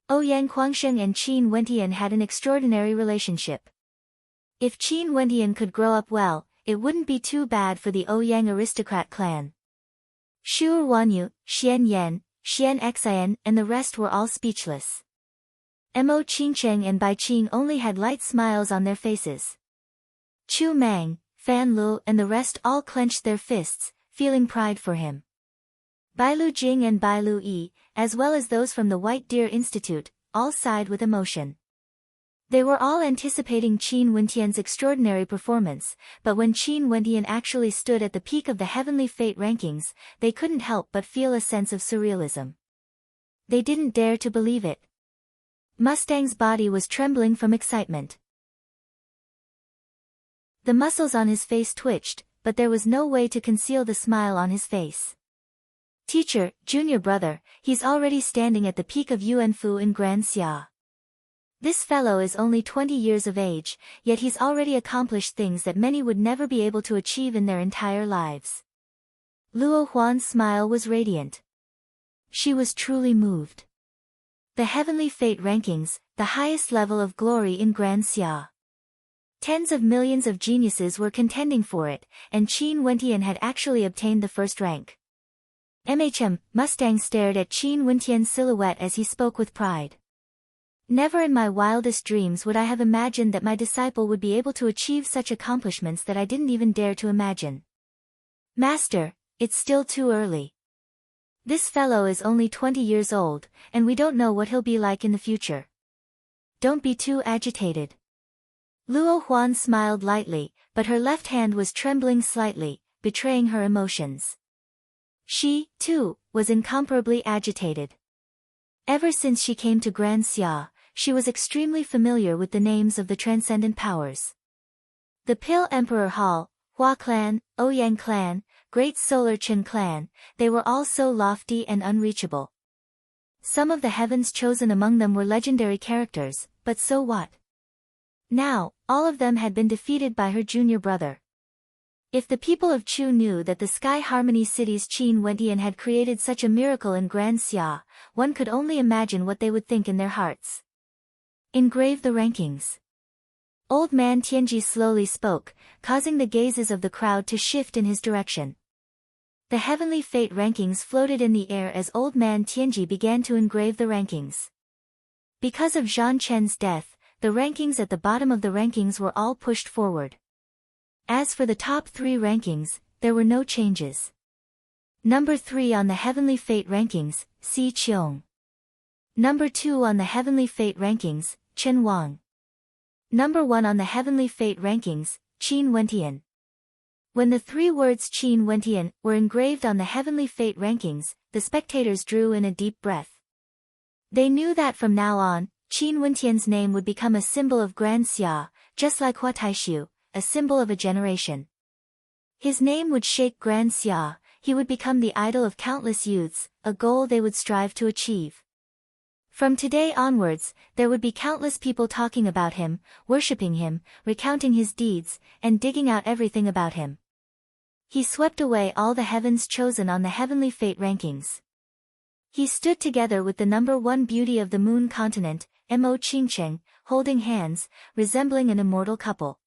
Ouyang Huangsheng and Qin Wentian had an extraordinary relationship. If Qin Wentian could grow up well, it wouldn't be too bad for the Ouyang aristocrat clan. Shu Wanyu, Xian Yan, Xian Xian, and the rest were all speechless. Mo Qingcheng and Bai Qing only had light smiles on their faces. Chu Mang, Fan Lu and the rest all clenched their fists, feeling pride for him. Bai Lu Jing and Bai Lu Yi, as well as those from the White Deer Institute, all sighed with emotion. They were all anticipating Qin Wentian's extraordinary performance, but when Qin Wentian actually stood at the peak of the Heavenly Fate rankings, they couldn't help but feel a sense of surrealism. They didn't dare to believe it. Mustang's body was trembling from excitement. The muscles on his face twitched, but there was no way to conceal the smile on his face. Teacher, junior brother, he's already standing at the peak of Yuanfu in Grand Xia. This fellow is only 20 years of age, yet he's already accomplished things that many would never be able to achieve in their entire lives. Luo Huan's smile was radiant. She was truly moved. The Heavenly Fate rankings, the highest level of glory in Grand Xia. Tens of millions of geniuses were contending for it, and Qin Wentian had actually obtained the first rank. Mustang stared at Qin Wentian's silhouette as he spoke with pride. Never in my wildest dreams would I have imagined that my disciple would be able to achieve such accomplishments that I didn't even dare to imagine. Master, it's still too early. This fellow is only 20 years old, and we don't know what he'll be like in the future. Don't be too agitated. Luo Huan smiled lightly, but her left hand was trembling slightly, betraying her emotions. She, too, was incomparably agitated. Ever since she came to Grand Xia, she was extremely familiar with the names of the transcendent powers. The Pale Emperor Hall, Hua Clan, Ouyang Clan, Great Solar Chen Clan, they were all so lofty and unreachable. Some of the heavens chosen among them were legendary characters, but so what? Now, all of them had been defeated by her junior brother. If the people of Chu knew that the Sky Harmony City's Qin Wentian had created such a miracle in Grand Xia, one could only imagine what they would think in their hearts. Engrave the rankings. Old man Tianji slowly spoke, causing the gazes of the crowd to shift in his direction. The heavenly fate rankings floated in the air as old man Tianji began to engrave the rankings. Because of Zhang Chen's death, the rankings at the bottom of the rankings were all pushed forward. As for the top 3 rankings, there were no changes. Number 3 on the Heavenly Fate rankings, Si Qiong. Number 2 on the Heavenly Fate rankings, Chen Wang. Number 1 on the Heavenly Fate rankings, Qin Wentian. When the 3 words Qin Wentian were engraved on the Heavenly Fate rankings, the spectators drew in a deep breath. They knew that from now on, Qin Wentian's name would become a symbol of Grand Xia, just like Hua Taishu, a symbol of a generation. His name would shake Grand Xia, he would become the idol of countless youths, a goal they would strive to achieve. From today onwards, there would be countless people talking about him, worshipping him, recounting his deeds, and digging out everything about him. He swept away all the heavens chosen on the Heavenly Fate rankings. He stood together with the number 1 beauty of the Moon continent, Mo Qingcheng, holding hands, resembling an immortal couple.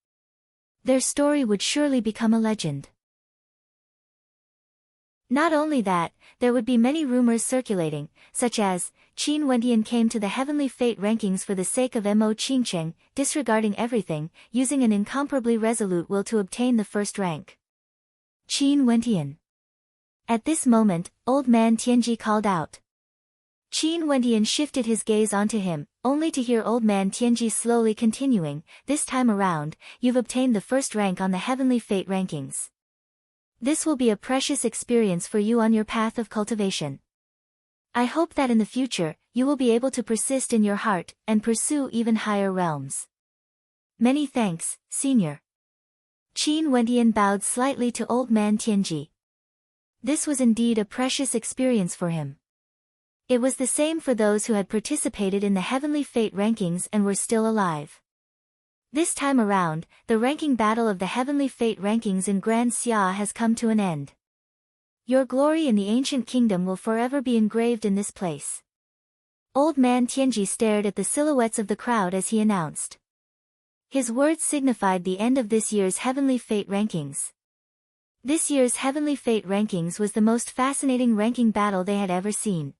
Their story would surely become a legend. Not only that, there would be many rumors circulating, such as, Qin Wentian came to the Heavenly Fate rankings for the sake of Mo Qingcheng, disregarding everything, using an incomparably resolute will to obtain the first rank. Qin Wentian. At this moment, old man Tianji called out. Qin Wentian shifted his gaze onto him, only to hear old man Tianji slowly continuing, this time around, you've obtained the first rank on the Heavenly Fate rankings. This will be a precious experience for you on your path of cultivation. I hope that in the future, you will be able to persist in your heart, and pursue even higher realms. Many thanks, Senior. Qin Wentian bowed slightly to old man Tianji. This was indeed a precious experience for him. It was the same for those who had participated in the Heavenly Fate rankings and were still alive. This time around, the ranking battle of the Heavenly Fate rankings in Grand Xia has come to an end. Your glory in the ancient kingdom will forever be engraved in this place. Old man Tianji stared at the silhouettes of the crowd as he announced. His words signified the end of this year's Heavenly Fate rankings. This year's Heavenly Fate rankings was the most fascinating ranking battle they had ever seen.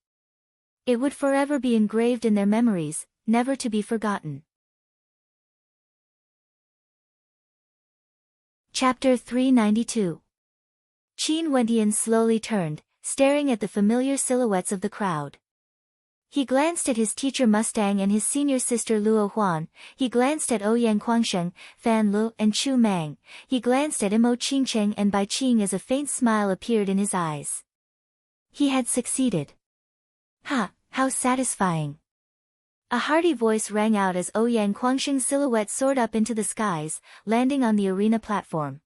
It would forever be engraved in their memories, never to be forgotten. Chapter 392. Qin Wentian slowly turned, staring at the familiar silhouettes of the crowd. He glanced at his teacher Mustang and his senior sister Luo Huan, he glanced at Ouyang Guangsheng, Fan Lu and Chu Mang, he glanced at Mo Qingcheng and Bai Qing as a faint smile appeared in his eyes. He had succeeded. Ha, how satisfying. A hearty voice rang out as Ouyang Guangsheng's silhouette soared up into the skies, landing on the arena platform.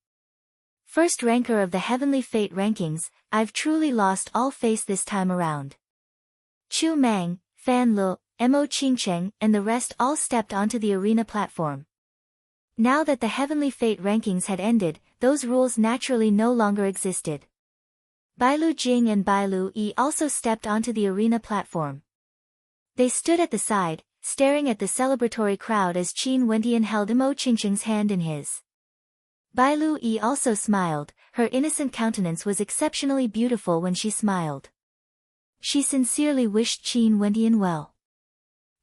First ranker of the Heavenly Fate rankings, I've truly lost all faith this time around. Chu Mang, Fan Lu, Mo Qingcheng and the rest all stepped onto the arena platform. Now that the Heavenly Fate rankings had ended, those rules naturally no longer existed. Bailu Jing and Bailu Yi also stepped onto the arena platform. They stood at the side, staring at the celebratory crowd as Qin Wentian held Mo Qingqing's hand in his. Bai Lu Yi also smiled. Her innocent countenance was exceptionally beautiful when she smiled. She sincerely wished Qin Wentian well.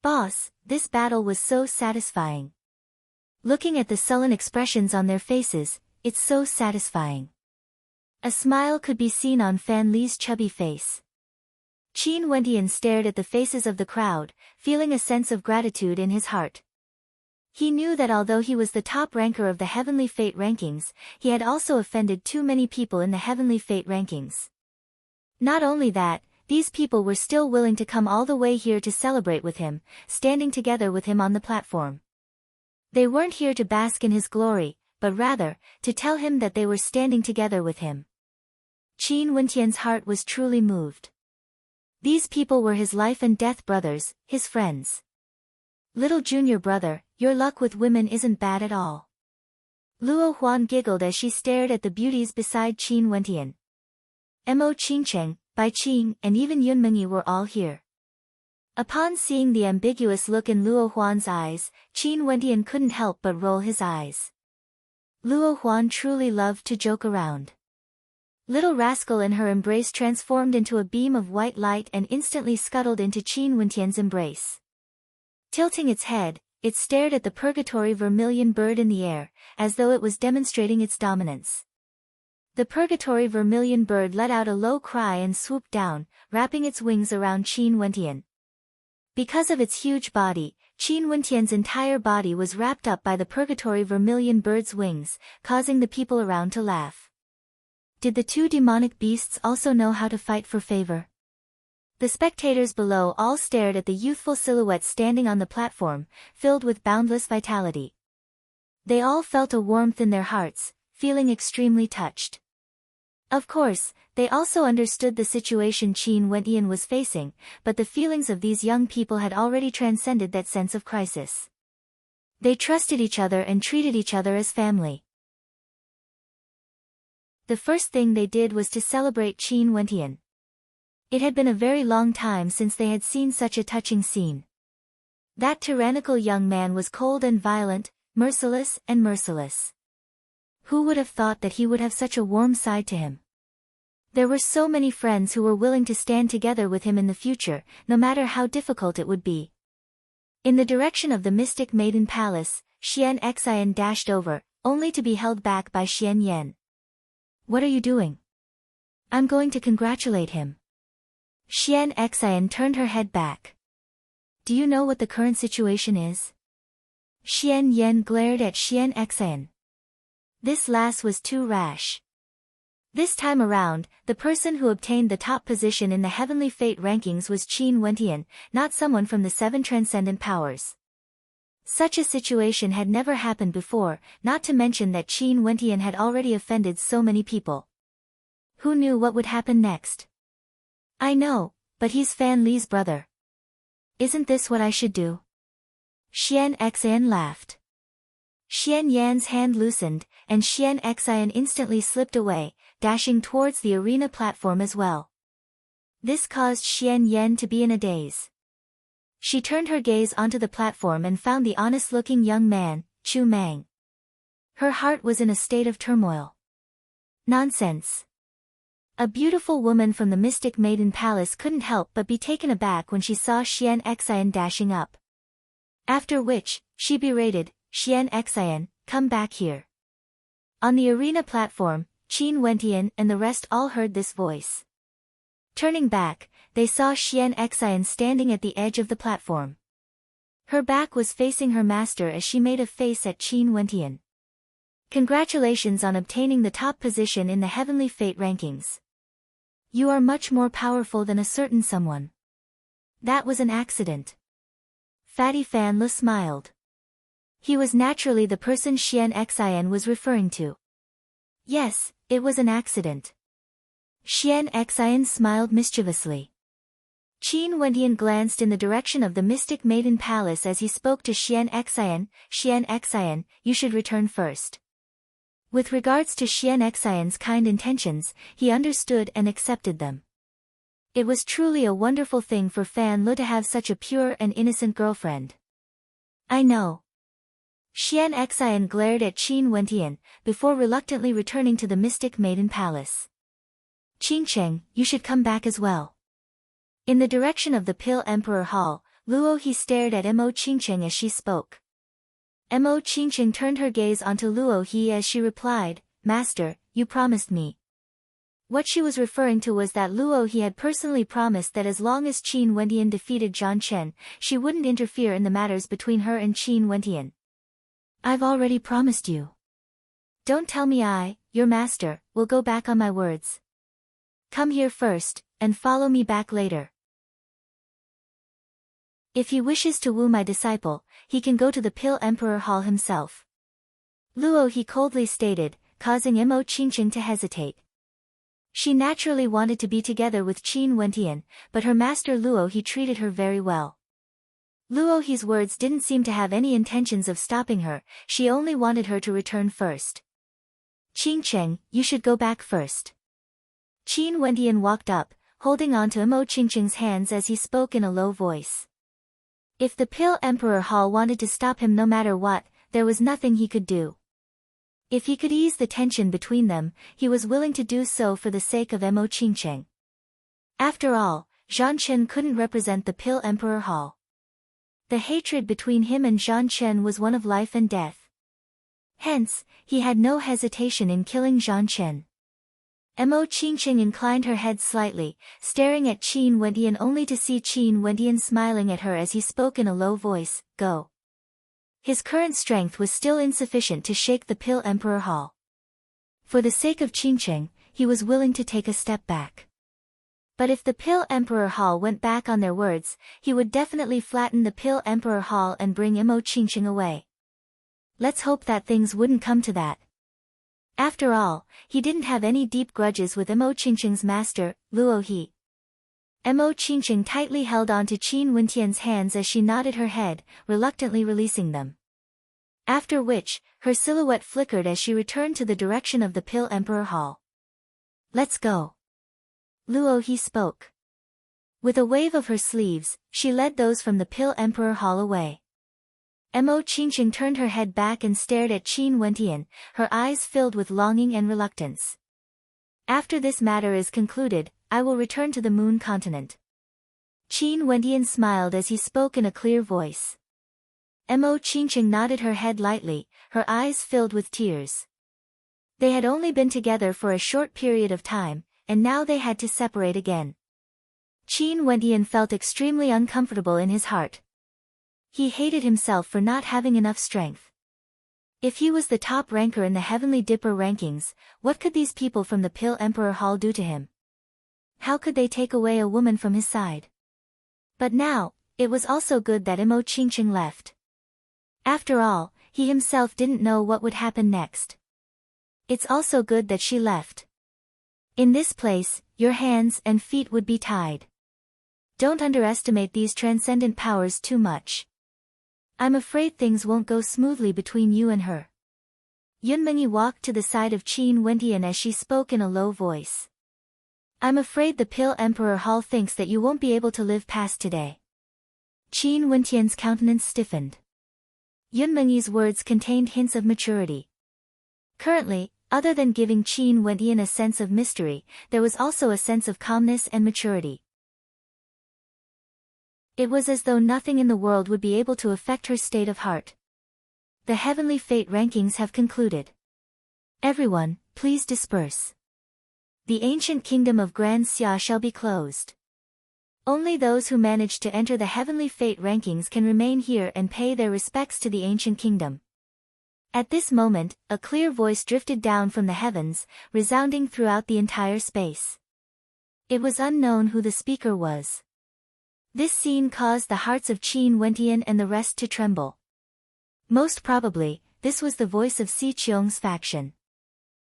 Boss, this battle was so satisfying. Looking at the sullen expressions on their faces, it's so satisfying. A smile could be seen on Fan Li's chubby face. Qin Wentian stared at the faces of the crowd, feeling a sense of gratitude in his heart. He knew that although he was the top ranker of the Heavenly Fate rankings, he had also offended too many people in the Heavenly Fate rankings. Not only that, these people were still willing to come all the way here to celebrate with him, standing together with him on the platform. They weren't here to bask in his glory, but rather, to tell him that they were standing together with him. Qin Wentian's heart was truly moved. These people were his life and death brothers, his friends. Little junior brother, your luck with women isn't bad at all. Luo Huan giggled as she stared at the beauties beside Qin Wentian. Mo Qingcheng, Bai Qing, and even Yun Mengyi were all here. Upon seeing the ambiguous look in Luo Huan's eyes, Qin Wentian couldn't help but roll his eyes. Luo Huan truly loved to joke around. Little rascal in her embrace transformed into a beam of white light and instantly scuttled into Qin Wentian's embrace. Tilting its head, it stared at the purgatory vermilion bird in the air, as though it was demonstrating its dominance. The purgatory vermilion bird let out a low cry and swooped down, wrapping its wings around Qin Wentian. Because of its huge body, Qin Wentian's entire body was wrapped up by the purgatory vermilion bird's wings, causing the people around to laugh. Did the two demonic beasts also know how to fight for favor? The spectators below all stared at the youthful silhouette standing on the platform, filled with boundless vitality. They all felt a warmth in their hearts, feeling extremely touched. Of course, they also understood the situation Qin Wentian was facing, but the feelings of these young people had already transcended that sense of crisis. They trusted each other and treated each other as family. The first thing they did was to celebrate Qin Wentian. It had been a very long time since they had seen such a touching scene. That tyrannical young man was cold and violent, merciless and merciless. Who would have thought that he would have such a warm side to him? There were so many friends who were willing to stand together with him in the future, no matter how difficult it would be. In the direction of the Mystic Maiden Palace, Xian Xian dashed over, only to be held back by Xian Yan. What are you doing? I'm going to congratulate him. Xian Xian turned her head back. Do you know what the current situation is? Xian Yan glared at Xian Xian. This lass was too rash. This time around, the person who obtained the top position in the Heavenly Fate rankings was Qin Wentian, not someone from the 7 transcendent powers. Such a situation had never happened before, not to mention that Qin Wentian had already offended so many people. Who knew what would happen next? I know, but he's Fan Li's brother. Isn't this what I should do? Xian Xian laughed. Xian Yan's hand loosened, and Xian Xian instantly slipped away, dashing towards the arena platform as well. This caused Xian Yan to be in a daze. She turned her gaze onto the platform and found the honest-looking young man, Chu Mang. Her heart was in a state of turmoil. Nonsense. A beautiful woman from the Mystic Maiden Palace couldn't help but be taken aback when she saw Xian Xian dashing up. After which, she berated, Xian Xian, come back here. On the arena platform, Qin Wentian and the rest all heard this voice. Turning back, they saw Xian Xian standing at the edge of the platform. Her back was facing her master as she made a face at Qin Wentian. Congratulations on obtaining the top position in the Heavenly Fate rankings. You are much more powerful than a certain someone. That was an accident. Fatty Fan Le smiled. He was naturally the person Xian Xian was referring to. Yes, it was an accident. Xian Xian smiled mischievously. Qin Wentian glanced in the direction of the Mystic Maiden Palace as he spoke to Xian Xian, you should return first. With regards to Xian Xian's kind intentions, he understood and accepted them. It was truly a wonderful thing for Fan Lu to have such a pure and innocent girlfriend. I know. Xian Xian glared at Qin Wentian, before reluctantly returning to the Mystic Maiden Palace. Qin Cheng, you should come back as well. In the direction of the Pill Emperor Hall, Luo He stared at Mo Qingcheng as she spoke. Mo Qingcheng turned her gaze onto Luo He as she replied, Master, you promised me. What she was referring to was that Luo He had personally promised that as long as Qin Wentian defeated Zhang Chen, she wouldn't interfere in the matters between her and Qin Wentian. I've already promised you. Don't tell me your master, will go back on my words. Come here first, and follow me back later. If he wishes to woo my disciple, he can go to the Pill Emperor Hall himself. Luo He coldly stated, causing Mo Qingcheng to hesitate. She naturally wanted to be together with Qin Wentian, but her master Luo He treated her very well. Luo He's words didn't seem to have any intentions of stopping her, she only wanted her to return first. Qingcheng, you should go back first. Qin Wentian walked up, holding on to Mo Qingcheng's hands as he spoke in a low voice. If the Pill Emperor Hall wanted to stop him no matter what, there was nothing he could do. If he could ease the tension between them, he was willing to do so for the sake of Mo Qingcheng. After all, Zhang Chen couldn't represent the Pill Emperor Hall. The hatred between him and Zhang Chen was one of life and death. Hence, he had no hesitation in killing Zhang Chen. Mo Qingcheng inclined her head slightly, staring at Qin Wentian only to see Qin Wentian smiling at her as he spoke in a low voice, Go. His current strength was still insufficient to shake the Pill Emperor Hall. For the sake of Qingcheng, he was willing to take a step back. But if the Pill Emperor Hall went back on their words, he would definitely flatten the Pill Emperor Hall and bring Mo Qingcheng away. Let's hope that things wouldn't come to that. After all, he didn't have any deep grudges with Mo Qingcheng's master, Luo He. Mo Qingcheng tightly held on to Qin Wentian's hands as she nodded her head, reluctantly releasing them. After which, her silhouette flickered as she returned to the direction of the Pill Emperor Hall. Let's go. Luo He spoke. With a wave of her sleeves, she led those from the Pill Emperor Hall away. Mo Qingcheng turned her head back and stared at Qin Wentian, her eyes filled with longing and reluctance. After this matter is concluded, I will return to the Moon Continent. Qin Wentian smiled as he spoke in a clear voice. Mo Qingcheng nodded her head lightly, her eyes filled with tears. They had only been together for a short period of time, and now they had to separate again. Qin Wentian felt extremely uncomfortable in his heart. He hated himself for not having enough strength. If he was the top ranker in the Heavenly Dipper rankings, what could these people from the Pill Emperor Hall do to him? How could they take away a woman from his side? But now, it was also good that Mo Qingcheng left. After all, he himself didn't know what would happen next. It's also good that she left. In this place, your hands and feet would be tied. Don't underestimate these transcendent powers too much. I'm afraid things won't go smoothly between you and her. Yunmengyi walked to the side of Qin Wentian as she spoke in a low voice. I'm afraid the Pill Emperor Hall thinks that you won't be able to live past today. Qin Wentian's countenance stiffened. Yunmengyi's words contained hints of maturity. Currently, other than giving Qin Wentian a sense of mystery, there was also a sense of calmness and maturity. It was as though nothing in the world would be able to affect her state of heart. The Heavenly Fate rankings have concluded. Everyone, please disperse. The ancient kingdom of Grand Xia shall be closed. Only those who manage to enter the Heavenly Fate rankings can remain here and pay their respects to the ancient kingdom. At this moment, a clear voice drifted down from the heavens, resounding throughout the entire space. It was unknown who the speaker was. This scene caused the hearts of Qin Wentian and the rest to tremble. Most probably, this was the voice of Si Qiong's faction.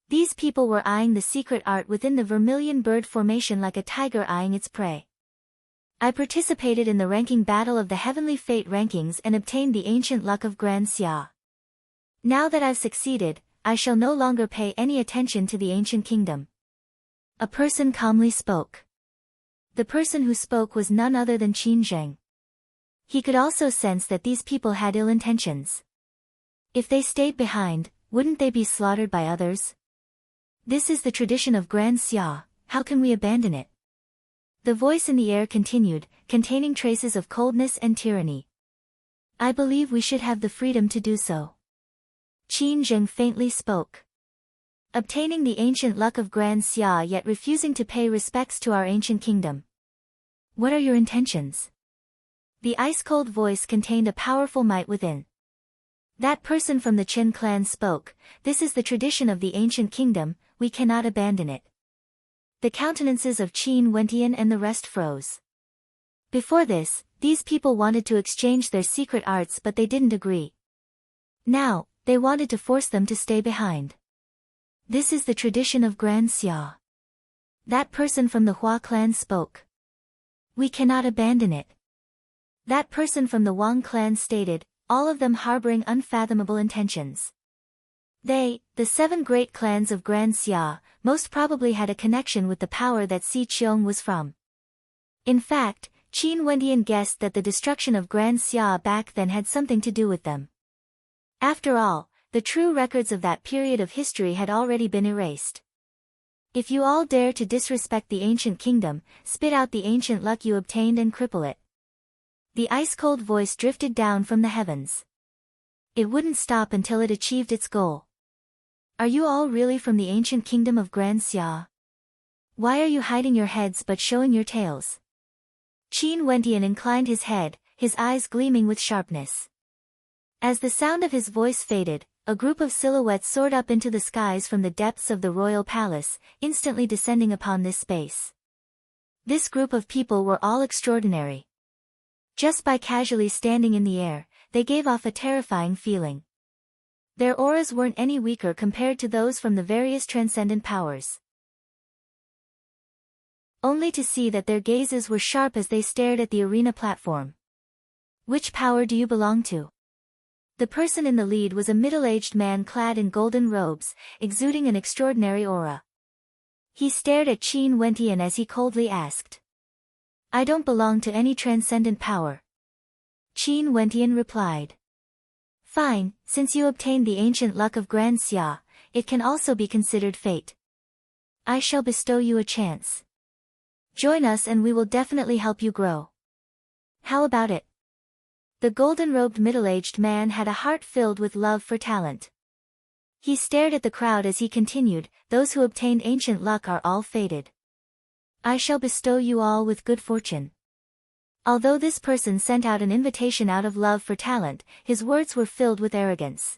These people were eyeing the secret art within the vermilion bird formation like a tiger eyeing its prey. I participated in the ranking battle of the Heavenly Fate rankings and obtained the ancient luck of Grand Xia. Now that I've succeeded, I shall no longer pay any attention to the ancient kingdom. A person calmly spoke. The person who spoke was none other than Qin Zheng. He could also sense that these people had ill intentions. If they stayed behind, wouldn't they be slaughtered by others? This is the tradition of Grand Xia, how can we abandon it? The voice in the air continued, containing traces of coldness and tyranny. I believe we should have the freedom to do so. Qin Zheng faintly spoke. Obtaining the ancient luck of Grand Xia yet refusing to pay respects to our ancient kingdom. What are your intentions? The ice-cold voice contained a powerful might within. That person from the Qin clan spoke, this is the tradition of the ancient kingdom, we cannot abandon it. The countenances of Qin Wentian and the rest froze. Before this, these people wanted to exchange their secret arts but they didn't agree. Now, they wanted to force them to stay behind. This is the tradition of Grand Xia. That person from the Hua clan spoke. We cannot abandon it. That person from the Wang clan stated, all of them harboring unfathomable intentions. They, the 7 great clans of Grand Xia, most probably had a connection with the power that Si Qiong was from. In fact, Qin Wendian guessed that the destruction of Grand Xia back then had something to do with them. After all, the true records of that period of history had already been erased. If you all dare to disrespect the ancient kingdom, spit out the ancient luck you obtained and cripple it. The ice-cold voice drifted down from the heavens. It wouldn't stop until it achieved its goal. Are you all really from the ancient kingdom of Grand Xia? Why are you hiding your heads but showing your tails? Qin Wentian inclined his head, his eyes gleaming with sharpness. As the sound of his voice faded, a group of silhouettes soared up into the skies from the depths of the royal palace, instantly descending upon this space. This group of people were all extraordinary. Just by casually standing in the air, they gave off a terrifying feeling. Their auras weren't any weaker compared to those from the various transcendent powers. Only to see that their gazes were sharp as they stared at the arena platform. Which power do you belong to? The person in the lead was a middle-aged man clad in golden robes, exuding an extraordinary aura. He stared at Qin Wentian as he coldly asked. I don't belong to any transcendent power. Qin Wentian replied. Fine, since you obtained the ancient luck of Grand Xia, it can also be considered fate. I shall bestow you a chance. Join us and we will definitely help you grow. How about it? The golden-robed middle-aged man had a heart filled with love for talent. He stared at the crowd as he continued, those who obtained ancient luck are all fated. I shall bestow you all with good fortune. Although this person sent out an invitation out of love for talent, his words were filled with arrogance.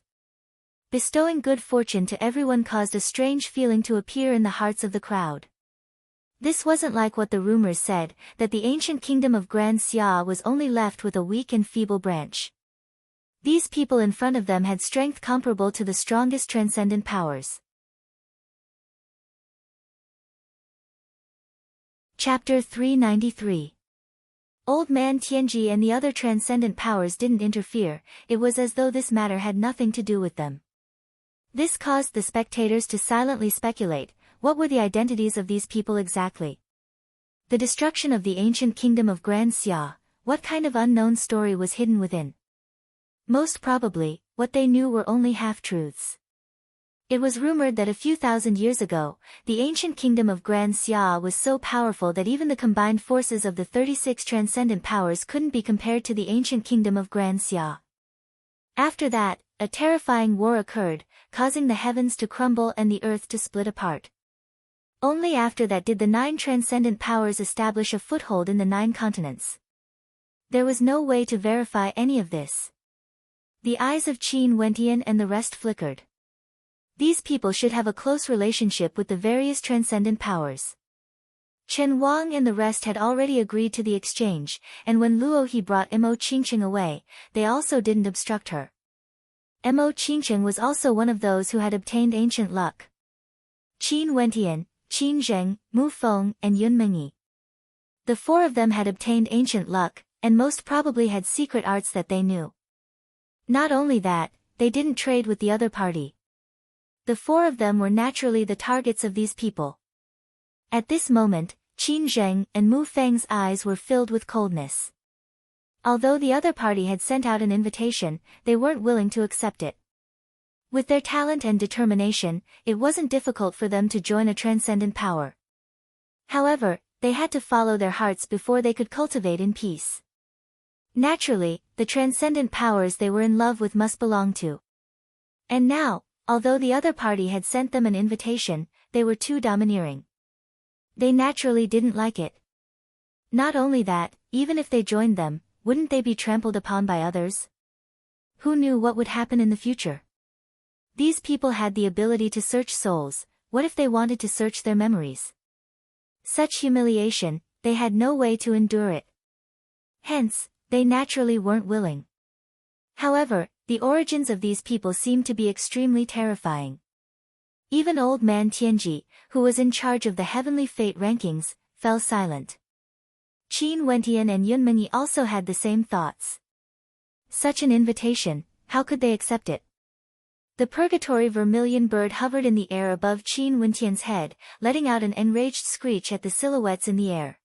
Bestowing good fortune to everyone caused a strange feeling to appear in the hearts of the crowd. This wasn't like what the rumors said, that the ancient kingdom of Grand Xia was only left with a weak and feeble branch. These people in front of them had strength comparable to the strongest transcendent powers. Chapter 393. Old Man Tianji and the other transcendent powers didn't interfere, it was as though this matter had nothing to do with them. This caused the spectators to silently speculate, what were the identities of these people exactly? The destruction of the ancient kingdom of Grand Xia, what kind of unknown story was hidden within? Most probably, what they knew were only half-truths. It was rumored that a few thousand years ago, the ancient kingdom of Grand Xia was so powerful that even the combined forces of the 36 transcendent powers couldn't be compared to the ancient kingdom of Grand Xia. After that, a terrifying war occurred, causing the heavens to crumble and the earth to split apart. Only after that did the 9 transcendent powers establish a foothold in the 9 continents. There was no way to verify any of this. The eyes of Qin Wentian and the rest flickered. These people should have a close relationship with the various transcendent powers. Chen Wang and the rest had already agreed to the exchange, and when Luo He brought Mo Qingqing away, they also didn't obstruct her. Mo Qingqing was also one of those who had obtained ancient luck. Qin Wentian, Qin Zheng, Mu Feng, and Yun Mengyi. The 4 of them had obtained ancient luck, and most probably had secret arts that they knew. Not only that, they didn't trade with the other party. The 4 of them were naturally the targets of these people. At this moment, Qin Zheng and Mu Feng's eyes were filled with coldness. Although the other party had sent out an invitation, they weren't willing to accept it. With their talent and determination, it wasn't difficult for them to join a transcendent power. However, they had to follow their hearts before they could cultivate in peace. Naturally, the transcendent powers they were in love with must belong to. And now, although the other party had sent them an invitation, they were too domineering. They naturally didn't like it. Not only that, even if they joined them, wouldn't they be trampled upon by others? Who knew what would happen in the future? These people had the ability to search souls. What if they wanted to search their memories? Such humiliation, they had no way to endure it. Hence, they naturally weren't willing. However, the origins of these people seemed to be extremely terrifying. Even old man Tianji, who was in charge of the heavenly fate rankings, fell silent. Qin Wentian and Yun Mengyi also had the same thoughts. Such an invitation, how could they accept it? The purgatory vermilion bird hovered in the air above Qin Wentian's head, letting out an enraged screech at the silhouettes in the air.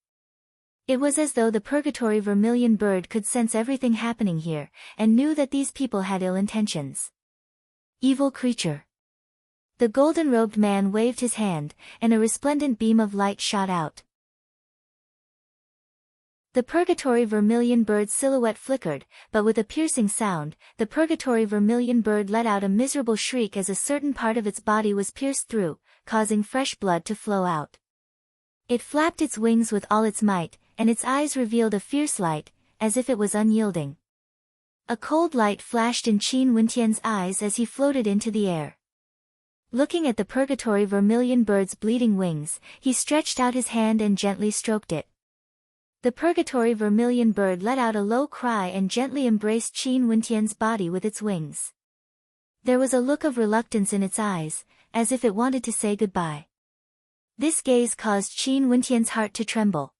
It was as though the purgatory vermilion bird could sense everything happening here, and knew that these people had ill intentions. Evil creature. The golden-robed man waved his hand, and a resplendent beam of light shot out. The purgatory vermilion bird's silhouette flickered, but with a piercing sound, the purgatory vermilion bird let out a miserable shriek as a certain part of its body was pierced through, causing fresh blood to flow out. It flapped its wings with all its might, and its eyes revealed a fierce light, as if it was unyielding. A cold light flashed in Qin Wentian's eyes as he floated into the air. Looking at the purgatory vermilion bird's bleeding wings, he stretched out his hand and gently stroked it. The purgatory vermilion bird let out a low cry and gently embraced Qin Wentian's body with its wings. There was a look of reluctance in its eyes, as if it wanted to say goodbye. This gaze caused Qin Wentian's heart to tremble.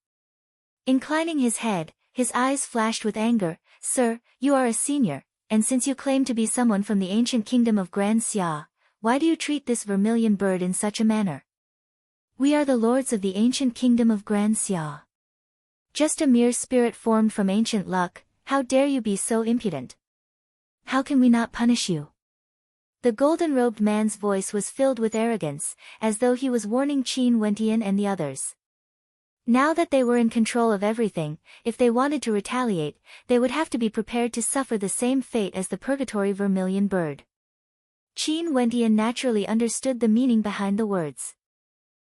Inclining his head, his eyes flashed with anger. "Sir, you are a senior, and since you claim to be someone from the ancient kingdom of Grand Xia, why do you treat this vermilion bird in such a manner? We are the lords of the ancient kingdom of Grand Xia. Just a mere spirit formed from ancient luck, how dare you be so impudent? How can we not punish you?" The golden-robed man's voice was filled with arrogance, as though he was warning Qin Wentian and the others. Now that they were in control of everything, if they wanted to retaliate, they would have to be prepared to suffer the same fate as the purgatory vermilion bird. Qin Wentian naturally understood the meaning behind the words.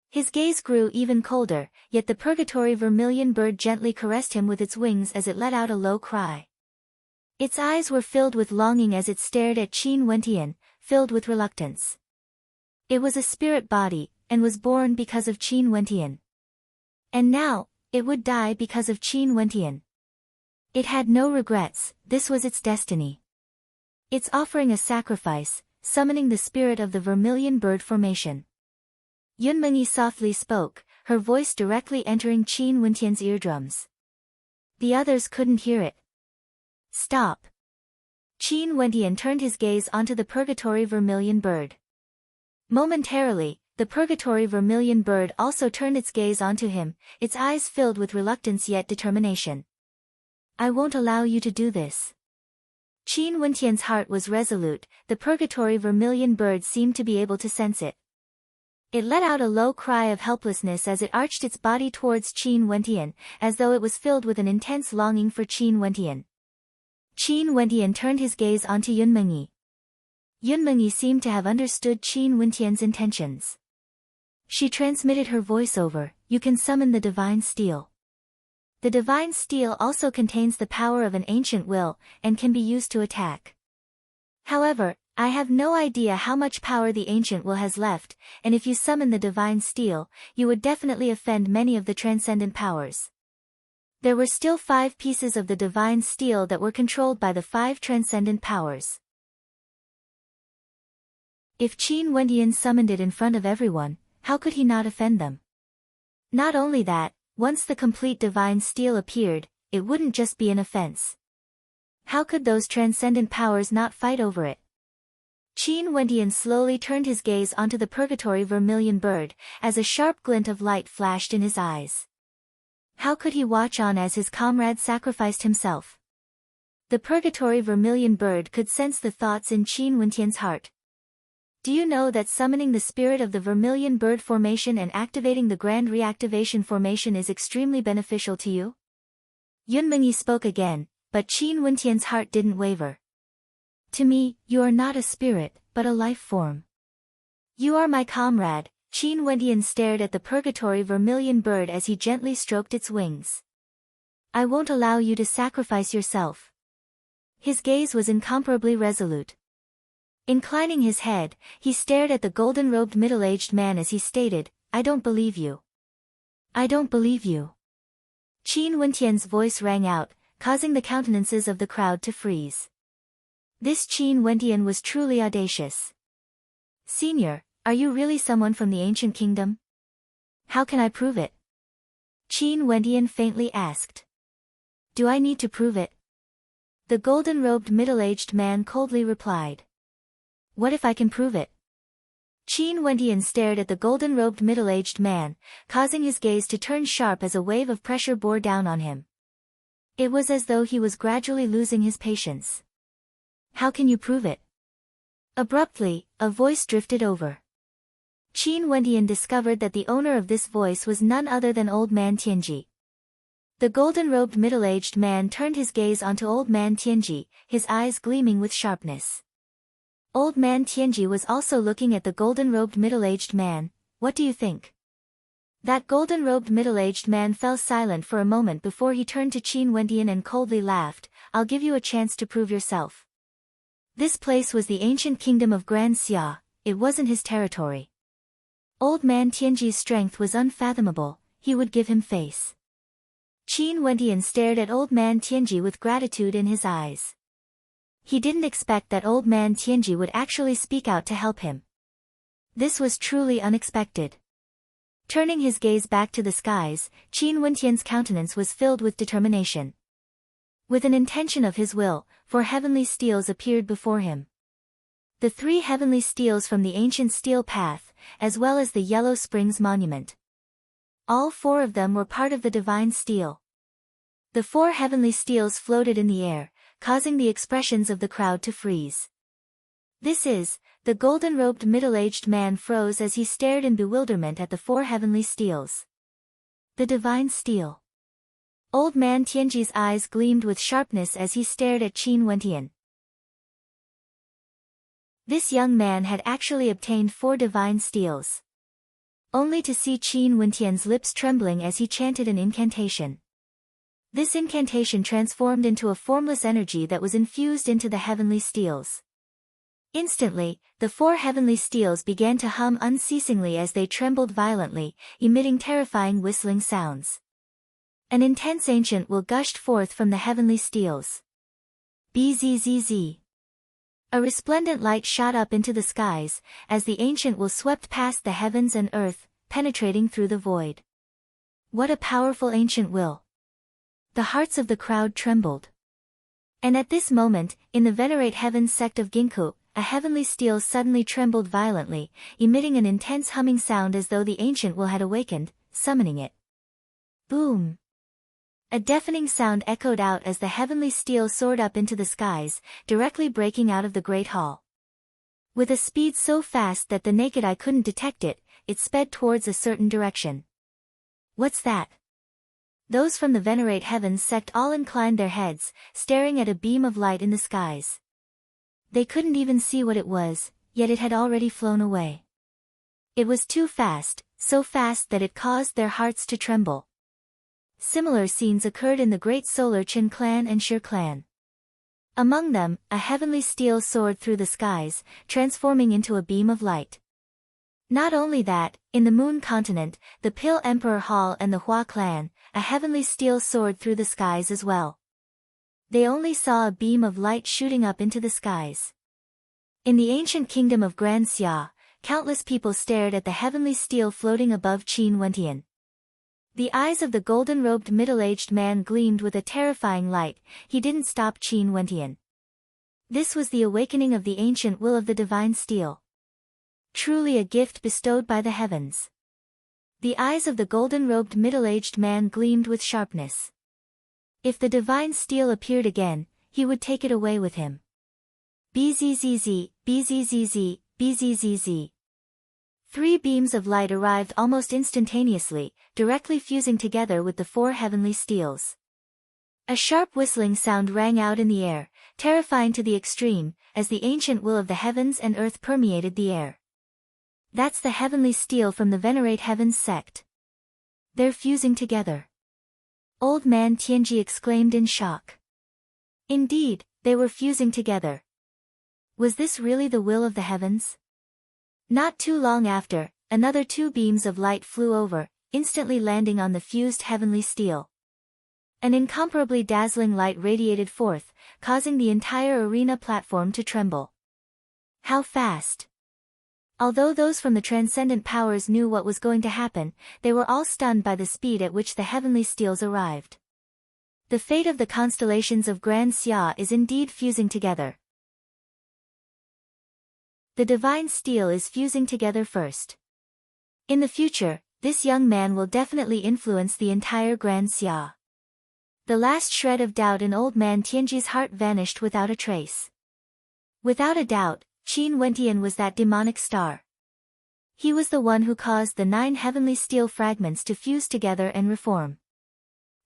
His gaze grew even colder, yet the purgatory vermilion bird gently caressed him with its wings as it let out a low cry. Its eyes were filled with longing as it stared at Qin Wentian, filled with reluctance. It was a spirit body, and was born because of Qin Wentian. And now, it would die because of Qin Wentian. It had no regrets, this was its destiny. It's offering a sacrifice, summoning the spirit of the vermilion bird formation. Yun Mengyi softly spoke, her voice directly entering Qin Wentian's eardrums. The others couldn't hear it. "Stop." Qin Wentian turned his gaze onto the purgatory vermilion bird. Momentarily, the purgatory vermilion bird also turned its gaze onto him, its eyes filled with reluctance yet determination. "I won't allow you to do this." Qin Wentian's heart was resolute, the purgatory vermilion bird seemed to be able to sense it. It let out a low cry of helplessness as it arched its body towards Qin Wentian, as though it was filled with an intense longing for Qin Wentian. Qin Wentian turned his gaze onto Yun Mengyi. Yun Mengyi seemed to have understood Qin Wentian's intentions. She transmitted her voice over, "You can summon the divine steel." The divine steel also contains the power of an ancient will, and can be used to attack. However, I have no idea how much power the ancient will has left, and if you summon the divine steel, you would definitely offend many of the transcendent powers. There were still 5 pieces of the divine steel that were controlled by the 5 transcendent powers. If Qin Wentian summoned it in front of everyone, how could he not offend them? Not only that, once the complete divine steel appeared, it wouldn't just be an offense. How could those transcendent powers not fight over it? Qin Wentian slowly turned his gaze onto the purgatory vermilion bird, as a sharp glint of light flashed in his eyes. How could he watch on as his comrade sacrificed himself? The purgatory vermilion bird could sense the thoughts in Qin Wentian's heart. Do you know that summoning the spirit of the vermilion bird formation and activating the grand reactivation formation is extremely beneficial to you? Yun Mengyi spoke again, but Qin Wentian's heart didn't waver. To me, you are not a spirit, but a life form. You are my comrade. Qin Wentian stared at the purgatory vermilion bird as he gently stroked its wings. I won't allow you to sacrifice yourself. His gaze was incomparably resolute. Inclining his head, he stared at the golden-robed middle-aged man as he stated, I don't believe you. I don't believe you. Qin Wentian's voice rang out, causing the countenances of the crowd to freeze. This Qin Wentian was truly audacious. Senior, are you really someone from the ancient kingdom? How can I prove it? Qin Wentian faintly asked. Do I need to prove it? The golden-robed middle-aged man coldly replied. What if I can prove it? Qin Wentian stared at the golden-robed middle-aged man, causing his gaze to turn sharp as a wave of pressure bore down on him. It was as though he was gradually losing his patience. How can you prove it? Abruptly, a voice drifted over. Qin Wentian discovered that the owner of this voice was none other than Old Man Tianji. The golden-robed middle-aged man turned his gaze onto Old Man Tianji, his eyes gleaming with sharpness. Old Man Tianji was also looking at the golden-robed middle-aged man. What do you think? That golden-robed middle-aged man fell silent for a moment before he turned to Qin Wentian and coldly laughed. I'll give you a chance to prove yourself. This place was the ancient kingdom of Grand Xia, it wasn't his territory. Old Man Tianji's strength was unfathomable, he would give him face. Qin Wentian stared at Old Man Tianji with gratitude in his eyes. He didn't expect that Old Man Tianji would actually speak out to help him. This was truly unexpected. Turning his gaze back to the skies, Qin Wentian's countenance was filled with determination. With an intention of his will, 4 heavenly steels appeared before him. The 3 heavenly steels from the ancient steel path, as well as the Yellow Springs monument. All 4 of them were part of the divine steel. The 4 heavenly steels floated in the air, causing the expressions of the crowd to freeze. This is, the golden-robed middle-aged man froze as he stared in bewilderment at the 4 heavenly steels. The divine steel. Old Man Tianji's eyes gleamed with sharpness as he stared at Qin Wentian. This young man had actually obtained 4 divine steels. Only to see Qin Wentian's lips trembling as he chanted an incantation. This incantation transformed into a formless energy that was infused into the heavenly steels. Instantly, the 4 heavenly steels began to hum unceasingly as they trembled violently, emitting terrifying whistling sounds. An intense ancient will gushed forth from the heavenly steels. Bzzz. A resplendent light shot up into the skies, as the ancient will swept past the heavens and earth, penetrating through the void. What a powerful ancient will! The hearts of the crowd trembled. And at this moment, in the Venerate Heavens sect of Ginkgo, a heavenly steel suddenly trembled violently, emitting an intense humming sound as though the ancient will had awakened, summoning it. Boom! A deafening sound echoed out as the heavenly steel soared up into the skies, directly breaking out of the great hall. With a speed so fast that the naked eye couldn't detect it, it sped towards a certain direction. What's that? Those from the Venerate Heavens sect all inclined their heads, staring at a beam of light in the skies. They couldn't even see what it was, yet it had already flown away. It was too fast, so fast that it caused their hearts to tremble. Similar scenes occurred in the great Solar Chen clan and Shir clan. Among them, a heavenly steel soared through the skies, transforming into a beam of light. Not only that, in the Moon continent, the Pil Emperor Hall and the Hua clan, a heavenly steel soared through the skies as well. They only saw a beam of light shooting up into the skies. In the ancient kingdom of Grand Xia, countless people stared at the heavenly steel floating above Qin Wentian. The eyes of the golden-robed middle-aged man gleamed with a terrifying light. He didn't stop Qin Wentian. This was the awakening of the ancient will of the divine steel. Truly a gift bestowed by the heavens. The eyes of the golden-robed middle-aged man gleamed with sharpness. If the divine steel appeared again, he would take it away with him. Bzzz, bzzz, bzzz. 3 beams of light arrived almost instantaneously, directly fusing together with the 4 heavenly steels. A sharp whistling sound rang out in the air, terrifying to the extreme, as the ancient will of the heavens and earth permeated the air. That's the heavenly steel from the Venerate Heavens sect. They're fusing together. Old man Tianji exclaimed in shock. Indeed, they were fusing together. Was this really the will of the heavens? Not too long after, another 2 beams of light flew over, instantly landing on the fused heavenly steel. An incomparably dazzling light radiated forth, causing the entire arena platform to tremble. How fast! Although those from the transcendent powers knew what was going to happen, they were all stunned by the speed at which the heavenly steels arrived. The fate of the constellations of Grand Xia is indeed fusing together. The divine steel is fusing together first. In the future, this young man will definitely influence the entire Grand Xia. The last shred of doubt in old man Tianji's heart vanished without a trace. Without a doubt, Qin Wentian was that demonic star. He was the one who caused the 9 heavenly steel fragments to fuse together and reform.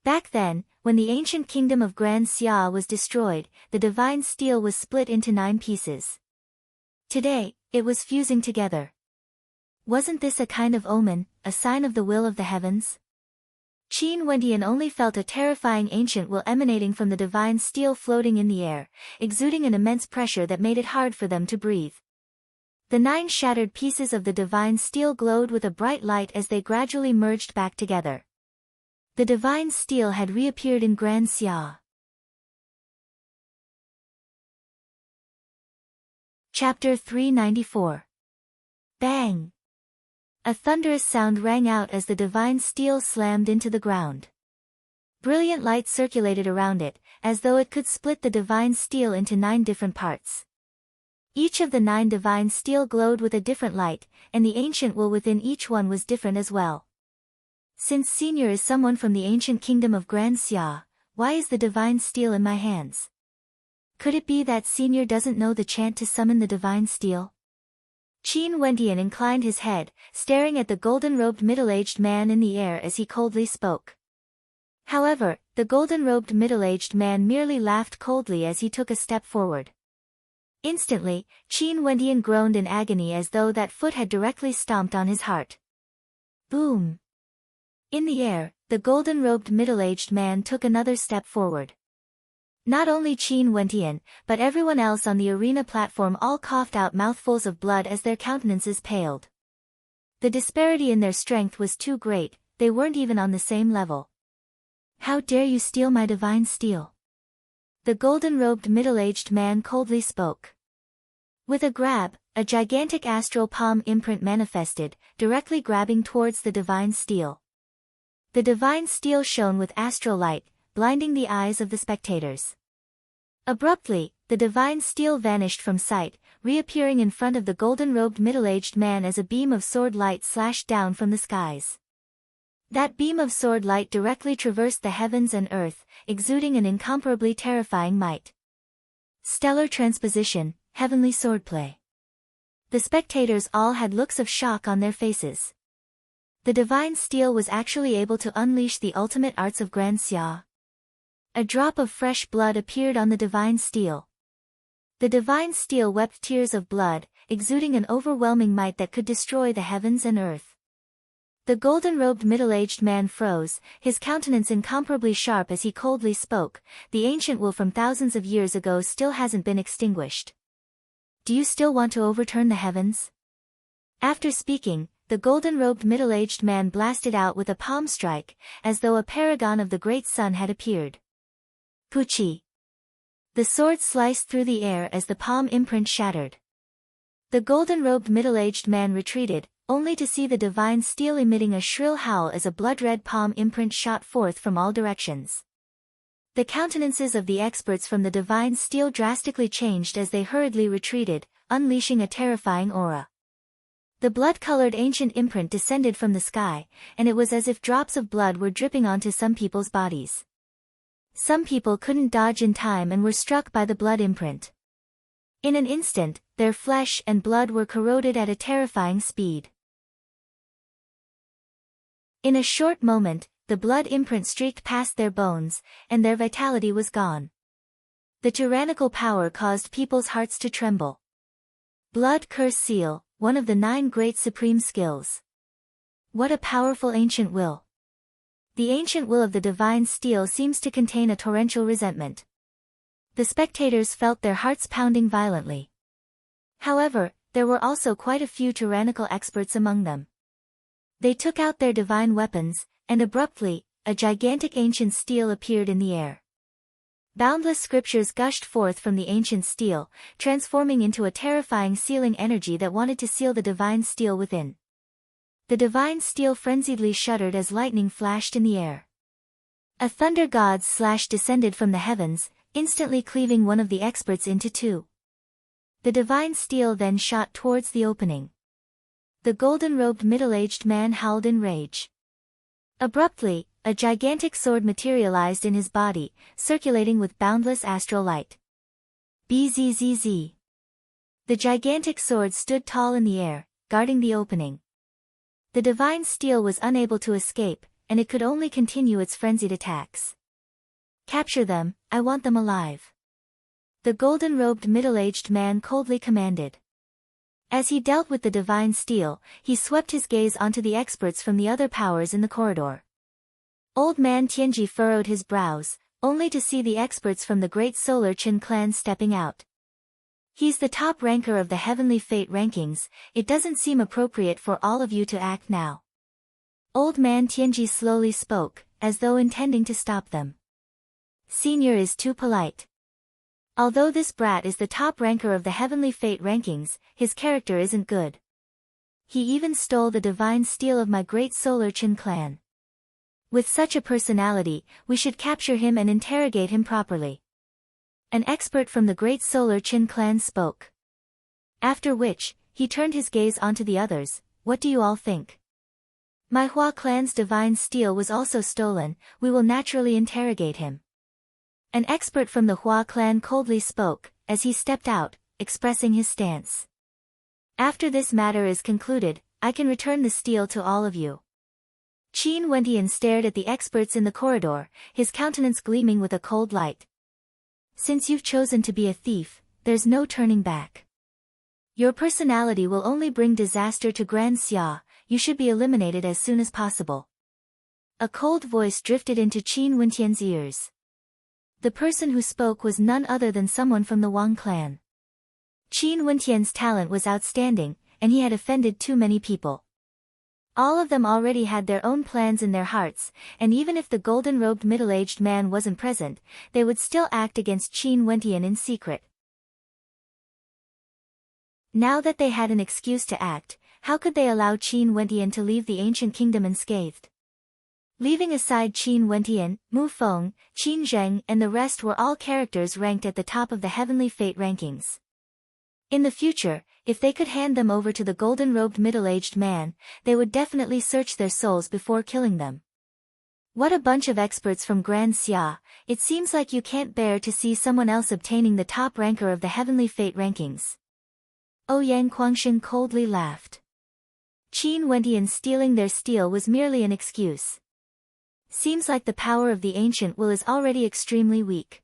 Back then, when the ancient kingdom of Grand Xia was destroyed, the divine steel was split into 9 pieces. Today, it was fusing together. Wasn't this a kind of omen, a sign of the will of the heavens? Qin Wentian only felt a terrifying ancient will emanating from the divine steel floating in the air, exuding an immense pressure that made it hard for them to breathe. The 9 shattered pieces of the divine steel glowed with a bright light as they gradually merged back together. The divine steel had reappeared in Grand Xia. Chapter 394. Bang! A thunderous sound rang out as the divine steel slammed into the ground. Brilliant light circulated around it, as though it could split the divine steel into 9 different parts. Each of the 9 divine steel glowed with a different light, and the ancient will within each one was different as well. Since Senior is someone from the ancient kingdom of Grand Xia, why is the divine steel in my hands? Could it be that Senior doesn't know the chant to summon the divine steel? Qin Wentian inclined his head, staring at the golden-robed middle-aged man in the air as he coldly spoke. However, the golden-robed middle-aged man merely laughed coldly as he took a step forward. Instantly, Qin Wentian groaned in agony as though that foot had directly stomped on his heart. Boom! In the air, the golden-robed middle-aged man took another step forward. Not only Qin Wentian, but everyone else on the arena platform all coughed out mouthfuls of blood as their countenances paled. The disparity in their strength was too great, they weren't even on the same level. How dare you steal my divine steel? The golden-robed middle-aged man coldly spoke. With a grab, a gigantic astral palm imprint manifested, directly grabbing towards the divine steel. The divine steel shone with astral light, blinding the eyes of the spectators. Abruptly, the divine steel vanished from sight, reappearing in front of the golden-robed middle-aged man as a beam of sword light slashed down from the skies. That beam of sword light directly traversed the heavens and earth, exuding an incomparably terrifying might. Stellar transposition, heavenly swordplay. The spectators all had looks of shock on their faces. The divine steel was actually able to unleash the ultimate arts of Grand Xia. A drop of fresh blood appeared on the divine steel. The divine steel wept tears of blood, exuding an overwhelming might that could destroy the heavens and earth. The golden-robed middle-aged man froze, his countenance incomparably sharp as he coldly spoke, "The ancient will from thousands of years ago still hasn't been extinguished. Do you still want to overturn the heavens?" After speaking, the golden-robed middle-aged man blasted out with a palm strike, as though a paragon of the great sun had appeared. Puchi! The sword sliced through the air as the palm imprint shattered. The golden-robed middle-aged man retreated, only to see the divine steel emitting a shrill howl as a blood-red palm imprint shot forth from all directions. The countenances of the experts from the divine steel drastically changed as they hurriedly retreated, unleashing a terrifying aura. The blood-colored ancient imprint descended from the sky, and it was as if drops of blood were dripping onto some people's bodies. Some people couldn't dodge in time and were struck by the blood imprint. In an instant, their flesh and blood were corroded at a terrifying speed. In a short moment, the blood imprint streaked past their bones, and their vitality was gone. The tyrannical power caused people's hearts to tremble. Blood Curse Seal, one of the 9 great supreme skills. What a powerful ancient will. The ancient will of the divine steel seems to contain a torrential resentment. The spectators felt their hearts pounding violently. However, there were also quite a few tyrannical experts among them. They took out their divine weapons, and abruptly, a gigantic ancient steel appeared in the air. Boundless scriptures gushed forth from the ancient steel, transforming into a terrifying sealing energy that wanted to seal the divine steel within. The divine steel frenziedly shuddered as lightning flashed in the air. A thunder god's slash descended from the heavens, instantly cleaving one of the experts into 2. The divine steel then shot towards the opening. The golden-robed middle-aged man howled in rage. Abruptly, a gigantic sword materialized in his body, circulating with boundless astral light. Bzzz. The gigantic sword stood tall in the air, guarding the opening. The divine steel was unable to escape, and it could only continue its frenzied attacks. Capture them, I want them alive. The golden-robed middle-aged man coldly commanded. As he dealt with the divine steel, he swept his gaze onto the experts from the other powers in the corridor. Old man Tianji furrowed his brows, only to see the experts from the Great Solar Qin clan stepping out. He's the top ranker of the Heavenly Fate rankings, it doesn't seem appropriate for all of you to act now. Old man Tianji slowly spoke, as though intending to stop them. Senior is too polite. Although this brat is the top ranker of the Heavenly Fate rankings, his character isn't good. He even stole the divine steel of my Great Solar Qin clan. With such a personality, we should capture him and interrogate him properly. An expert from the Great Solar Qin clan spoke. After which, he turned his gaze onto the others. What do you all think? My Hua clan's divine steel was also stolen, we will naturally interrogate him. An expert from the Hua clan coldly spoke, as he stepped out, expressing his stance. After this matter is concluded, I can return the steel to all of you. Qin Wentian stared at the experts in the corridor, his countenance gleaming with a cold light. Since you've chosen to be a thief, there's no turning back. Your personality will only bring disaster to Grand Xia, you should be eliminated as soon as possible. A cold voice drifted into Qin Wentian's ears. The person who spoke was none other than someone from the Wang clan. Qin Wentian's talent was outstanding, and he had offended too many people. All of them already had their own plans in their hearts, and even if the golden-robed middle-aged man wasn't present, they would still act against Qin Wentian in secret. Now that they had an excuse to act, how could they allow Qin Wentian to leave the ancient kingdom unscathed? Leaving aside Qin Wentian, Mu Feng, Qin Zheng and the rest were all characters ranked at the top of the Heavenly Fate rankings. In the future, if they could hand them over to the golden-robed middle-aged man, they would definitely search their souls before killing them. What a bunch of experts from Grand Xia, it seems like you can't bear to see someone else obtaining the top ranker of the Heavenly Fate rankings. Ouyang Guangxin coldly laughed. Qin Wentian stealing their steel was merely an excuse. Seems like the power of the ancient will is already extremely weak.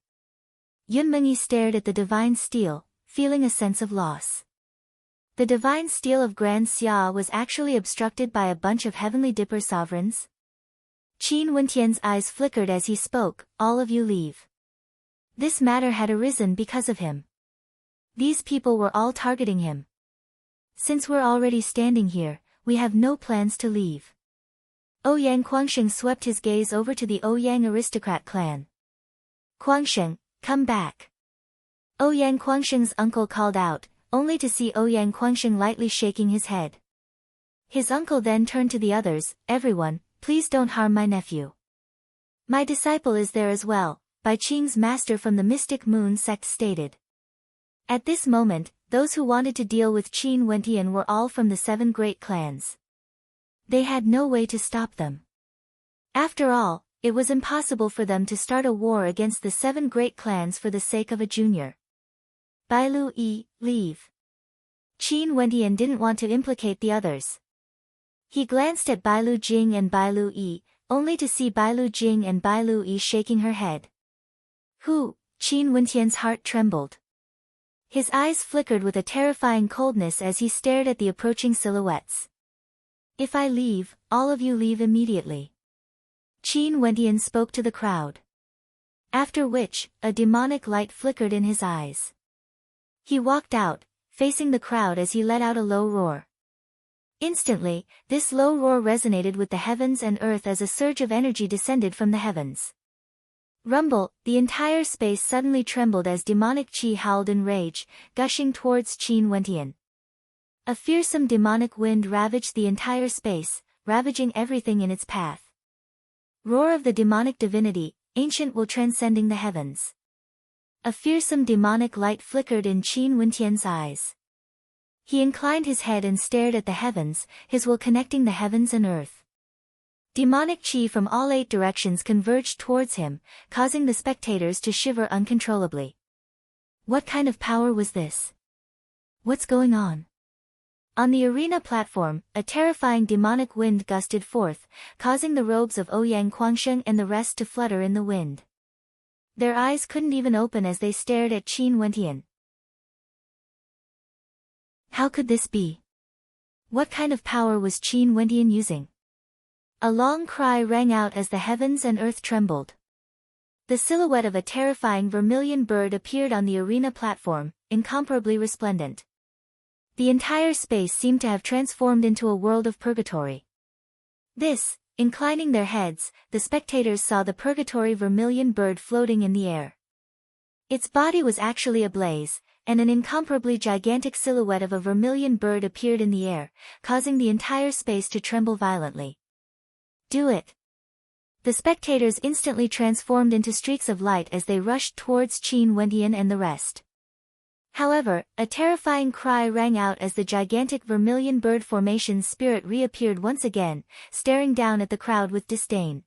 Yunmengyi stared at the divine steel, feeling a sense of loss. The divine steel of Grand Xia was actually obstructed by a bunch of heavenly dipper sovereigns. Qin Wentian's eyes flickered as he spoke, all of you leave. This matter had arisen because of him. These people were all targeting him. Since we're already standing here, we have no plans to leave. Ouyang Guangxin swept his gaze over to the Ouyang aristocrat clan. Guangxin, come back. Ouyang Guangxin's uncle called out, only to see Ouyang Guangxin lightly shaking his head. His uncle then turned to the others, everyone, please don't harm my nephew. My disciple is there as well, Bai Qing's master from the Mystic Moon sect stated. At this moment, those who wanted to deal with Qin Wentian were all from the 7 great clans. They had no way to stop them. After all, it was impossible for them to start a war against the 7 great clans for the sake of a junior. Bailu Yi, leave. Qin Wentian didn't want to implicate the others. He glanced at Bailu Jing and Bailu Yi, only to see Bailu Jing and Bailu Yi shaking her head. Who? Qin Wentian's heart trembled. His eyes flickered with a terrifying coldness as he stared at the approaching silhouettes. If I leave, all of you leave immediately. Qin Wentian spoke to the crowd. After which, a demonic light flickered in his eyes. He walked out, facing the crowd as he let out a low roar. Instantly, this low roar resonated with the heavens and earth as a surge of energy descended from the heavens. Rumble, the entire space suddenly trembled as demonic chi howled in rage, gushing towards Qin Wentian. A fearsome demonic wind ravaged the entire space, ravaging everything in its path. Roar of the demonic divinity, ancient will transcending the heavens. A fearsome demonic light flickered in Qin Wentian's eyes. He inclined his head and stared at the heavens, his will connecting the heavens and earth. Demonic chi from all 8 directions converged towards him, causing the spectators to shiver uncontrollably. What kind of power was this? What's going on? On the arena platform, a terrifying demonic wind gusted forth, causing the robes of Ouyang Guangsheng and the rest to flutter in the wind. Their eyes couldn't even open as they stared at Qin Wentian. How could this be? What kind of power was Qin Wentian using? A long cry rang out as the heavens and earth trembled. The silhouette of a terrifying vermilion bird appeared on the arena platform, incomparably resplendent. The entire space seemed to have transformed into a world of purgatory. Inclining their heads, the spectators saw the purgatory vermilion bird floating in the air. Its body was actually ablaze, and an incomparably gigantic silhouette of a vermilion bird appeared in the air, causing the entire space to tremble violently. Do it! The spectators instantly transformed into streaks of light as they rushed towards Qin Wentian and the rest. However, a terrifying cry rang out as the gigantic vermilion bird formation's spirit reappeared once again, staring down at the crowd with disdain.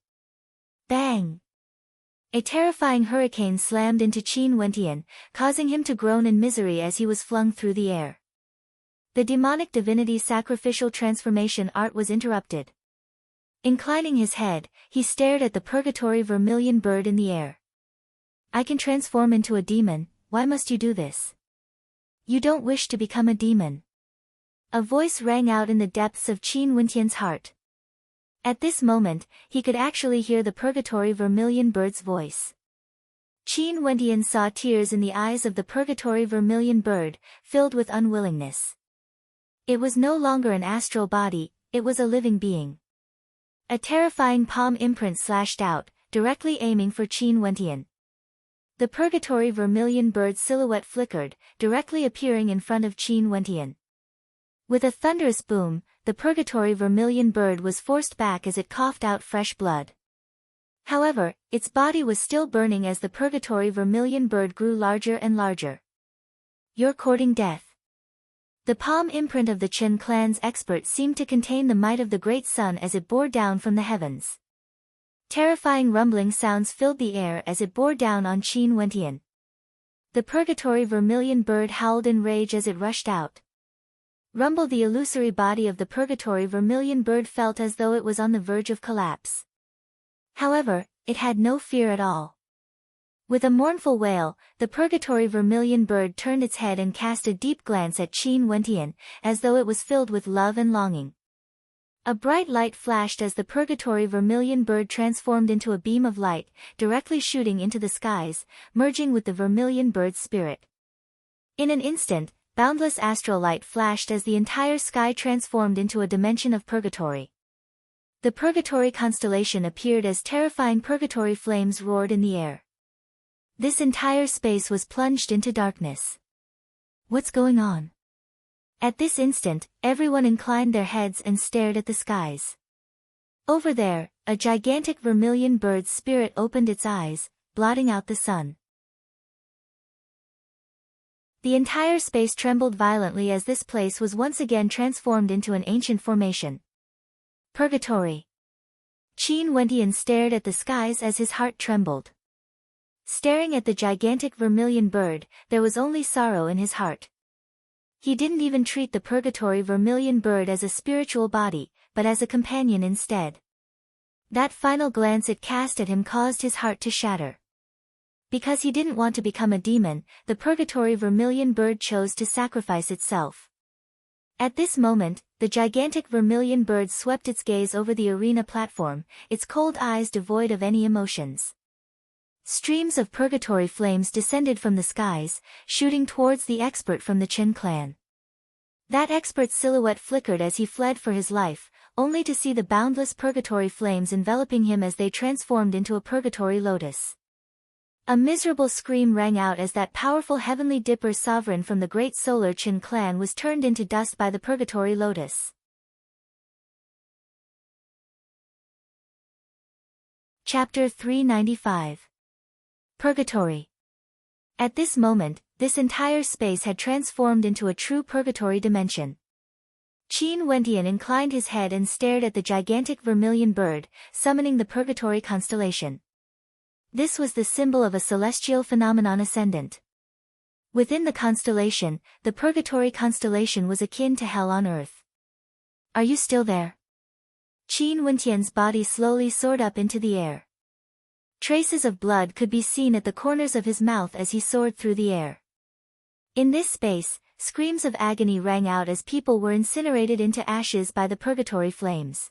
Bang! A terrifying hurricane slammed into Qin Wentian, causing him to groan in misery as he was flung through the air. The demonic divinity's sacrificial transformation art was interrupted. Inclining his head, he stared at the purgatory vermilion bird in the air. I can transform into a demon, why must you do this? You don't wish to become a demon. A voice rang out in the depths of Qin Wentian's heart. At this moment, he could actually hear the purgatory vermilion bird's voice. Qin Wentian saw tears in the eyes of the purgatory vermilion bird, filled with unwillingness. It was no longer an astral body, it was a living being. A terrifying palm imprint slashed out, directly aiming for Qin Wentian. The purgatory vermilion bird's silhouette flickered, directly appearing in front of Qin Wentian. With a thunderous boom, the purgatory vermilion bird was forced back as it coughed out fresh blood. However, its body was still burning as the purgatory vermilion bird grew larger and larger. You're courting death. The palm imprint of the Chen clan's expert seemed to contain the might of the great sun as it bore down from the heavens. Terrifying rumbling sounds filled the air as it bore down on Qin Wentian. The purgatory vermilion bird howled in rage as it rushed out. Rumble, the illusory body of the purgatory vermilion bird felt as though it was on the verge of collapse. However, it had no fear at all. With a mournful wail, the purgatory vermilion bird turned its head and cast a deep glance at Qin Wentian, as though it was filled with love and longing. A bright light flashed as the purgatory vermilion bird transformed into a beam of light, directly shooting into the skies, merging with the vermilion bird's spirit. In an instant, boundless astral light flashed as the entire sky transformed into a dimension of purgatory. The purgatory constellation appeared as terrifying purgatory flames roared in the air. This entire space was plunged into darkness. What's going on? At this instant, everyone inclined their heads and stared at the skies. Over there, a gigantic vermilion bird's spirit opened its eyes, blotting out the sun. The entire space trembled violently as this place was once again transformed into an ancient formation. Purgatory. Qin Wentian stared at the skies as his heart trembled. Staring at the gigantic vermilion bird, there was only sorrow in his heart. He didn't even treat the purgatory vermilion bird as a spiritual body, but as a companion instead. That final glance it cast at him caused his heart to shatter. Because he didn't want to become a demon, the purgatory vermilion bird chose to sacrifice itself. At this moment, the gigantic vermilion bird swept its gaze over the arena platform, its cold eyes devoid of any emotions. Streams of purgatory flames descended from the skies, shooting towards the expert from the Chen clan. That expert's silhouette flickered as he fled for his life, only to see the boundless purgatory flames enveloping him as they transformed into a purgatory lotus. A miserable scream rang out as that powerful heavenly dipper sovereign from the great solar Chen clan was turned into dust by the purgatory lotus. Chapter 395. Purgatory. At this moment, this entire space had transformed into a true purgatory dimension. Qin Wentian inclined his head and stared at the gigantic vermilion bird, summoning the purgatory constellation. This was the symbol of a celestial phenomenon ascendant. Within the constellation, the purgatory constellation was akin to hell on earth. Are you still there? Qin Wentian's body slowly soared up into the air. Traces of blood could be seen at the corners of his mouth as he soared through the air. In this space, screams of agony rang out as people were incinerated into ashes by the purgatory flames.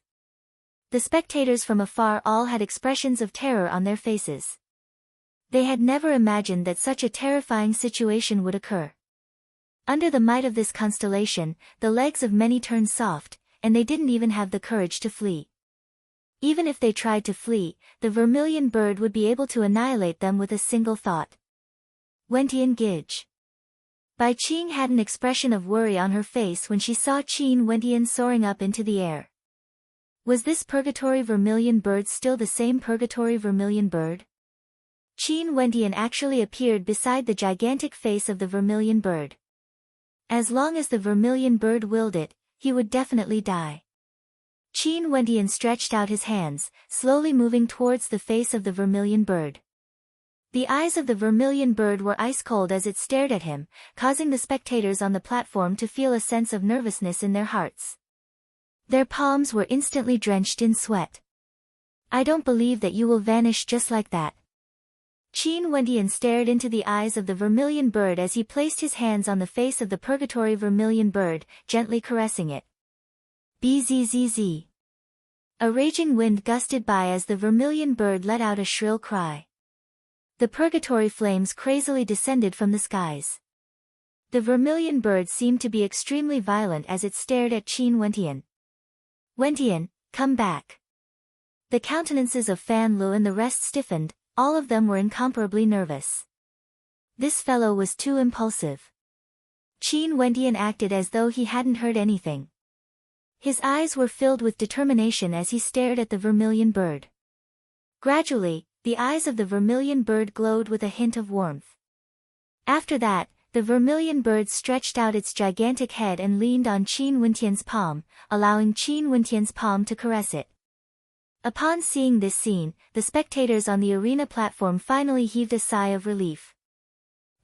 The spectators from afar all had expressions of terror on their faces. They had never imagined that such a terrifying situation would occur. Under the might of this constellation, the legs of many turned soft, and they didn't even have the courage to flee. Even if they tried to flee, the vermilion bird would be able to annihilate them with a single thought. Wentian Gij. Bai Qing had an expression of worry on her face when she saw Qin Wentian soaring up into the air. Was this purgatory vermilion bird still the same purgatory vermilion bird? Qin Wentian actually appeared beside the gigantic face of the vermilion bird. As long as the vermilion bird willed it, he would definitely die. Qin Wentian stretched out his hands, slowly moving towards the face of the vermilion bird. The eyes of the vermilion bird were ice-cold as it stared at him, causing the spectators on the platform to feel a sense of nervousness in their hearts. Their palms were instantly drenched in sweat. I don't believe that you will vanish just like that. Qin Wentian stared into the eyes of the vermilion bird as he placed his hands on the face of the purgatory vermilion bird, gently caressing it. Bzzz. A raging wind gusted by as the vermilion bird let out a shrill cry. The purgatory flames crazily descended from the skies. The vermilion bird seemed to be extremely violent as it stared at Qin Wentian. Wentian, come back. The countenances of Fan Lu and the rest stiffened, all of them were incomparably nervous. This fellow was too impulsive. Qin Wentian acted as though he hadn't heard anything. His eyes were filled with determination as he stared at the vermilion bird. Gradually, the eyes of the vermilion bird glowed with a hint of warmth. After that, the vermilion bird stretched out its gigantic head and leaned on Qin Wentian's palm, allowing Qin Wentian's palm to caress it. Upon seeing this scene, the spectators on the arena platform finally heaved a sigh of relief.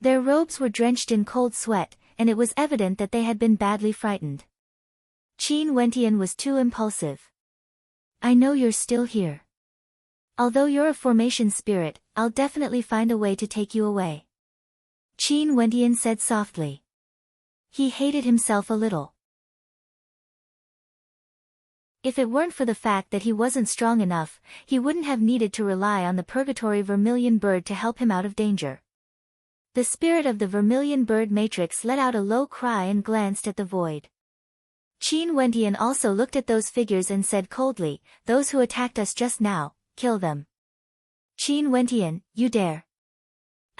Their robes were drenched in cold sweat, and it was evident that they had been badly frightened. Qin Wentian was too impulsive. I know you're still here. Although you're a formation spirit, I'll definitely find a way to take you away. Qin Wentian said softly. He hated himself a little. If it weren't for the fact that he wasn't strong enough, he wouldn't have needed to rely on the purgatory vermilion bird to help him out of danger. The spirit of the vermilion bird matrix let out a low cry and glanced at the void. Qin Wentian also looked at those figures and said coldly, those who attacked us just now, kill them. Qin Wentian, you dare.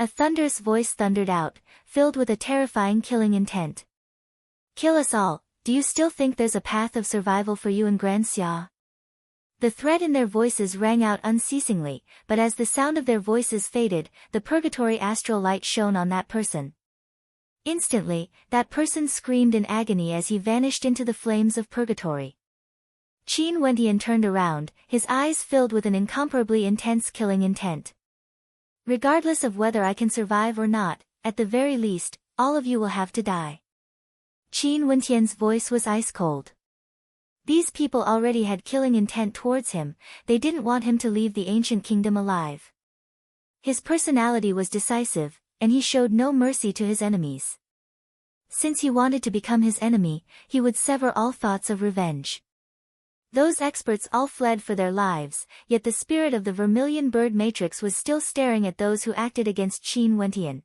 A thunderous voice thundered out, filled with a terrifying killing intent. Kill us all, do you still think there's a path of survival for you in Grand Xia? The threat in their voices rang out unceasingly, but as the sound of their voices faded, the purgatory astral light shone on that person. Instantly, that person screamed in agony as he vanished into the flames of purgatory. Qin Wentian turned around, his eyes filled with an incomparably intense killing intent. Regardless of whether I can survive or not, at the very least, all of you will have to die. Qin Wentian's voice was ice cold. These people already had killing intent towards him, they didn't want him to leave the ancient kingdom alive. His personality was decisive, and he showed no mercy to his enemies. Since he wanted to become his enemy, he would sever all thoughts of revenge. Those experts all fled for their lives, yet the spirit of the Vermilion Bird Matrix was still staring at those who acted against Qin Wentian.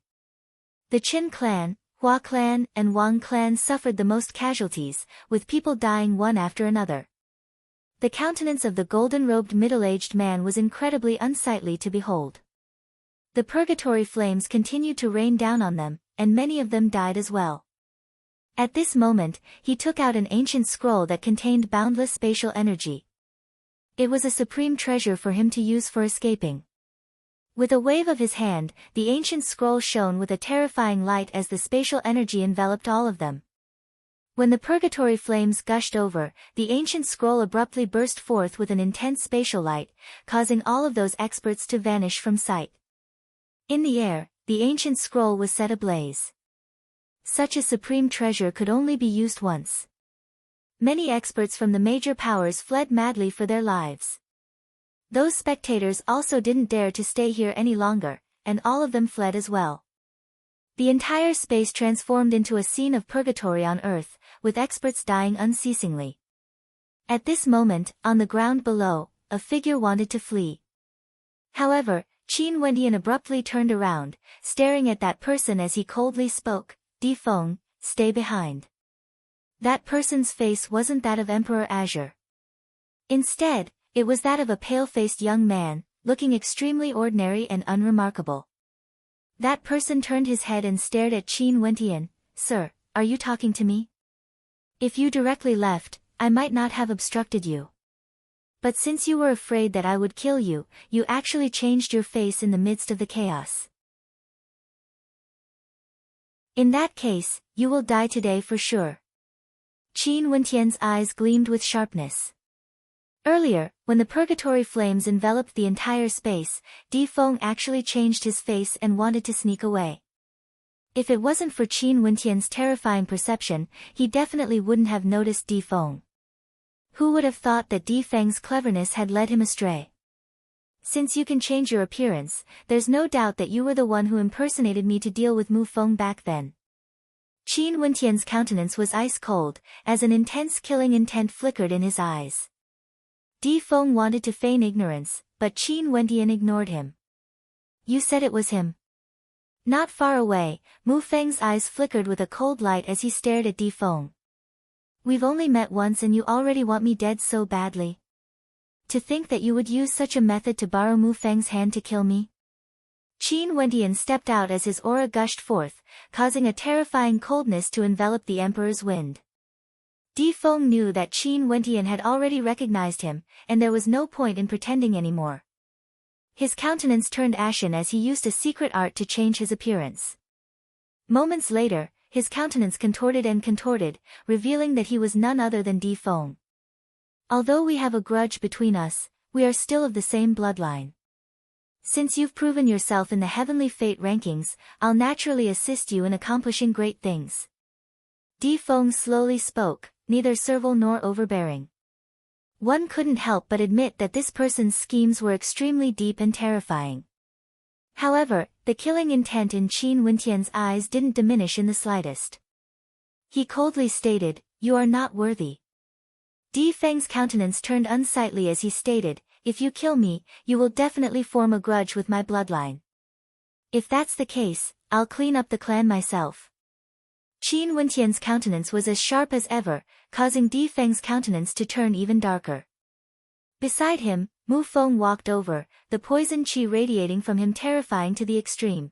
The Qin clan, Hua clan, and Wang clan suffered the most casualties, with people dying one after another. The countenance of the golden-robed middle-aged man was incredibly unsightly to behold. The purgatory flames continued to rain down on them, and many of them died as well. At this moment, he took out an ancient scroll that contained boundless spatial energy. It was a supreme treasure for him to use for escaping. With a wave of his hand, the ancient scroll shone with a terrifying light as the spatial energy enveloped all of them. When the purgatory flames gushed over, the ancient scroll abruptly burst forth with an intense spatial light, causing all of those experts to vanish from sight. In the air, the ancient scroll was set ablaze. Such a supreme treasure could only be used once. Many experts from the major powers fled madly for their lives. Those spectators also didn't dare to stay here any longer, and all of them fled as well. The entire space transformed into a scene of purgatory on Earth, with experts dying unceasingly. At this moment, on the ground below, a figure wanted to flee. However, Qin Wentian abruptly turned around, staring at that person as he coldly spoke, "Di Feng, stay behind." That person's face wasn't that of Emperor Azure. Instead, it was that of a pale-faced young man, looking extremely ordinary and unremarkable. That person turned his head and stared at Qin Wentian. "Sir, are you talking to me? If you directly left, I might not have obstructed you. But since you were afraid that I would kill you, you actually changed your face in the midst of the chaos. In that case, you will die today for sure." Qin Wentian's eyes gleamed with sharpness. Earlier, when the purgatory flames enveloped the entire space, Di Feng actually changed his face and wanted to sneak away. If it wasn't for Qin Wentian's terrifying perception, he definitely wouldn't have noticed Di Feng. Who would have thought that Di Feng's cleverness had led him astray? Since you can change your appearance, there's no doubt that you were the one who impersonated me to deal with Mu Feng back then. Qin Wentian's countenance was ice cold, as an intense killing intent flickered in his eyes. Di Feng wanted to feign ignorance, but Qin Wentian ignored him. "You said it was him." Not far away, Mu Feng's eyes flickered with a cold light as he stared at Di Feng. "We've only met once and you already want me dead so badly. To think that you would use such a method to borrow Mu Feng's hand to kill me?" Qin Wentian stepped out as his aura gushed forth, causing a terrifying coldness to envelop the Emperor's wind. Di Feng knew that Qin Wentian had already recognized him, and there was no point in pretending anymore. His countenance turned ashen as he used a secret art to change his appearance. Moments later, his countenance contorted and contorted, revealing that he was none other than Di Feng. "Although we have a grudge between us, we are still of the same bloodline. Since you've proven yourself in the heavenly fate rankings, I'll naturally assist you in accomplishing great things." Di Feng slowly spoke, neither servile nor overbearing. One couldn't help but admit that this person's schemes were extremely deep and terrifying. However, the killing intent in Qin Wentian's eyes didn't diminish in the slightest. He coldly stated, "You are not worthy." Di Feng's countenance turned unsightly as he stated, "If you kill me, you will definitely form a grudge with my bloodline. If that's the case, I'll clean up the clan myself." Qin Wentian's countenance was as sharp as ever, causing Di Feng's countenance to turn even darker. Beside him, Mu Feng walked over, the poison qi radiating from him terrifying to the extreme.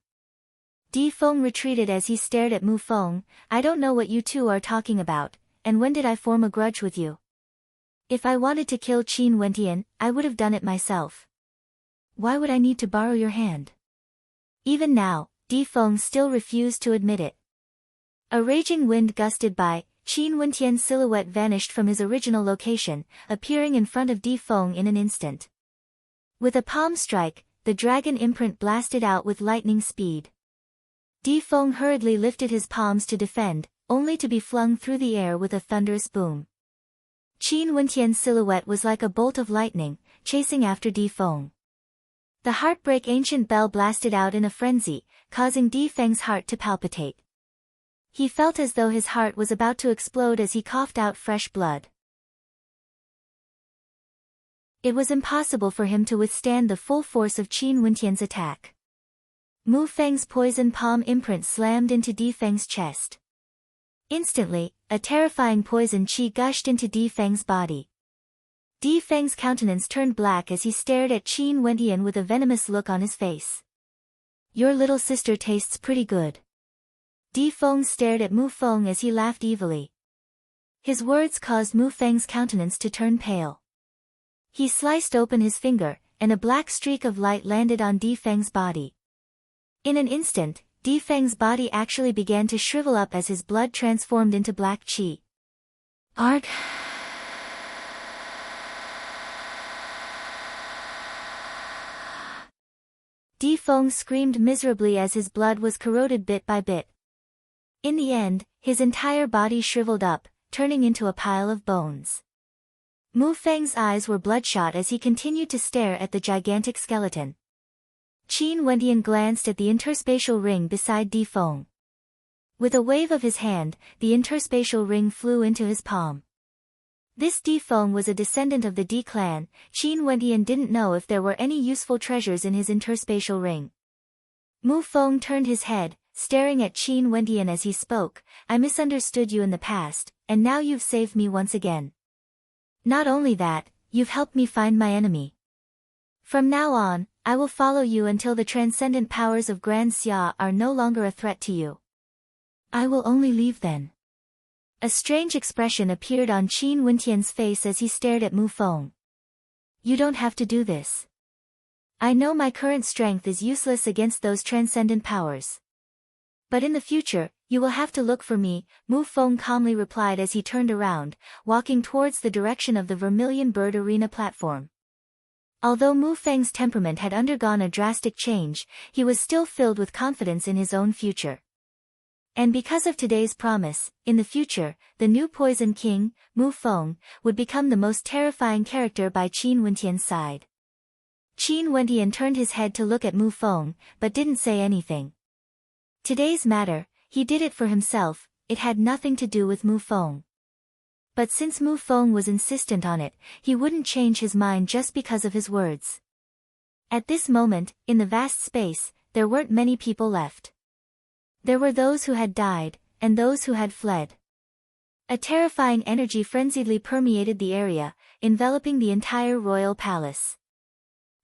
Di Feng retreated as he stared at Mu Feng. "I don't know what you two are talking about, and when did I form a grudge with you? If I wanted to kill Qin Wentian, I would have done it myself. Why would I need to borrow your hand?" Even now, Di Feng still refused to admit it. A raging wind gusted by, Qin Wentian's silhouette vanished from his original location, appearing in front of Di Feng in an instant. With a palm strike, the dragon imprint blasted out with lightning speed. Di Feng hurriedly lifted his palms to defend, only to be flung through the air with a thunderous boom. Qin Wentian's silhouette was like a bolt of lightning, chasing after Di Feng. The heartbreak ancient bell blasted out in a frenzy, causing Di Feng's heart to palpitate. He felt as though his heart was about to explode as he coughed out fresh blood. It was impossible for him to withstand the full force of Qin Wentian's attack. Mu Feng's poison palm imprint slammed into Di Feng's chest. Instantly, a terrifying poison qi gushed into Di Feng's body. Di Feng's countenance turned black as he stared at Qin Wentian with a venomous look on his face. "Your little sister tastes pretty good." Di Feng stared at Mu Feng as he laughed evilly. His words caused Mu Feng's countenance to turn pale. He sliced open his finger, and a black streak of light landed on Di Feng's body. In an instant, Di Feng's body actually began to shrivel up as his blood transformed into black qi. Arg! Di Feng screamed miserably as his blood was corroded bit by bit. In the end, his entire body shriveled up, turning into a pile of bones. Mu Feng's eyes were bloodshot as he continued to stare at the gigantic skeleton. Qin Wentian glanced at the interspatial ring beside Di Feng. With a wave of his hand, the interspatial ring flew into his palm. This Di Feng was a descendant of the Di clan. Qin Wentian didn't know if there were any useful treasures in his interspatial ring. Mu Feng turned his head, staring at Qin Wentian as he spoke. "I misunderstood you in the past, and now you've saved me once again. Not only that, you've helped me find my enemy. From now on, I will follow you until the transcendent powers of Grand Xia are no longer a threat to you." "I will only leave then." A strange expression appeared on Qin Wentian's face as he stared at Mu Feng. "You don't have to do this. I know my current strength is useless against those transcendent powers. But in the future, you will have to look for me," Mu Feng calmly replied as he turned around, walking towards the direction of the Vermilion Bird Arena platform. Although Mu Feng's temperament had undergone a drastic change, he was still filled with confidence in his own future. And because of today's promise, in the future, the new Poison King, Mu Feng, would become the most terrifying character by Qin Wentian's side. Qin Wentian turned his head to look at Mu Feng, but didn't say anything. Today's matter, he did it for himself, it had nothing to do with Mu Feng. But since Mu Feng was insistent on it, he wouldn't change his mind just because of his words. At this moment, in the vast space, there weren't many people left. There were those who had died, and those who had fled. A terrifying energy frenziedly permeated the area, enveloping the entire royal palace.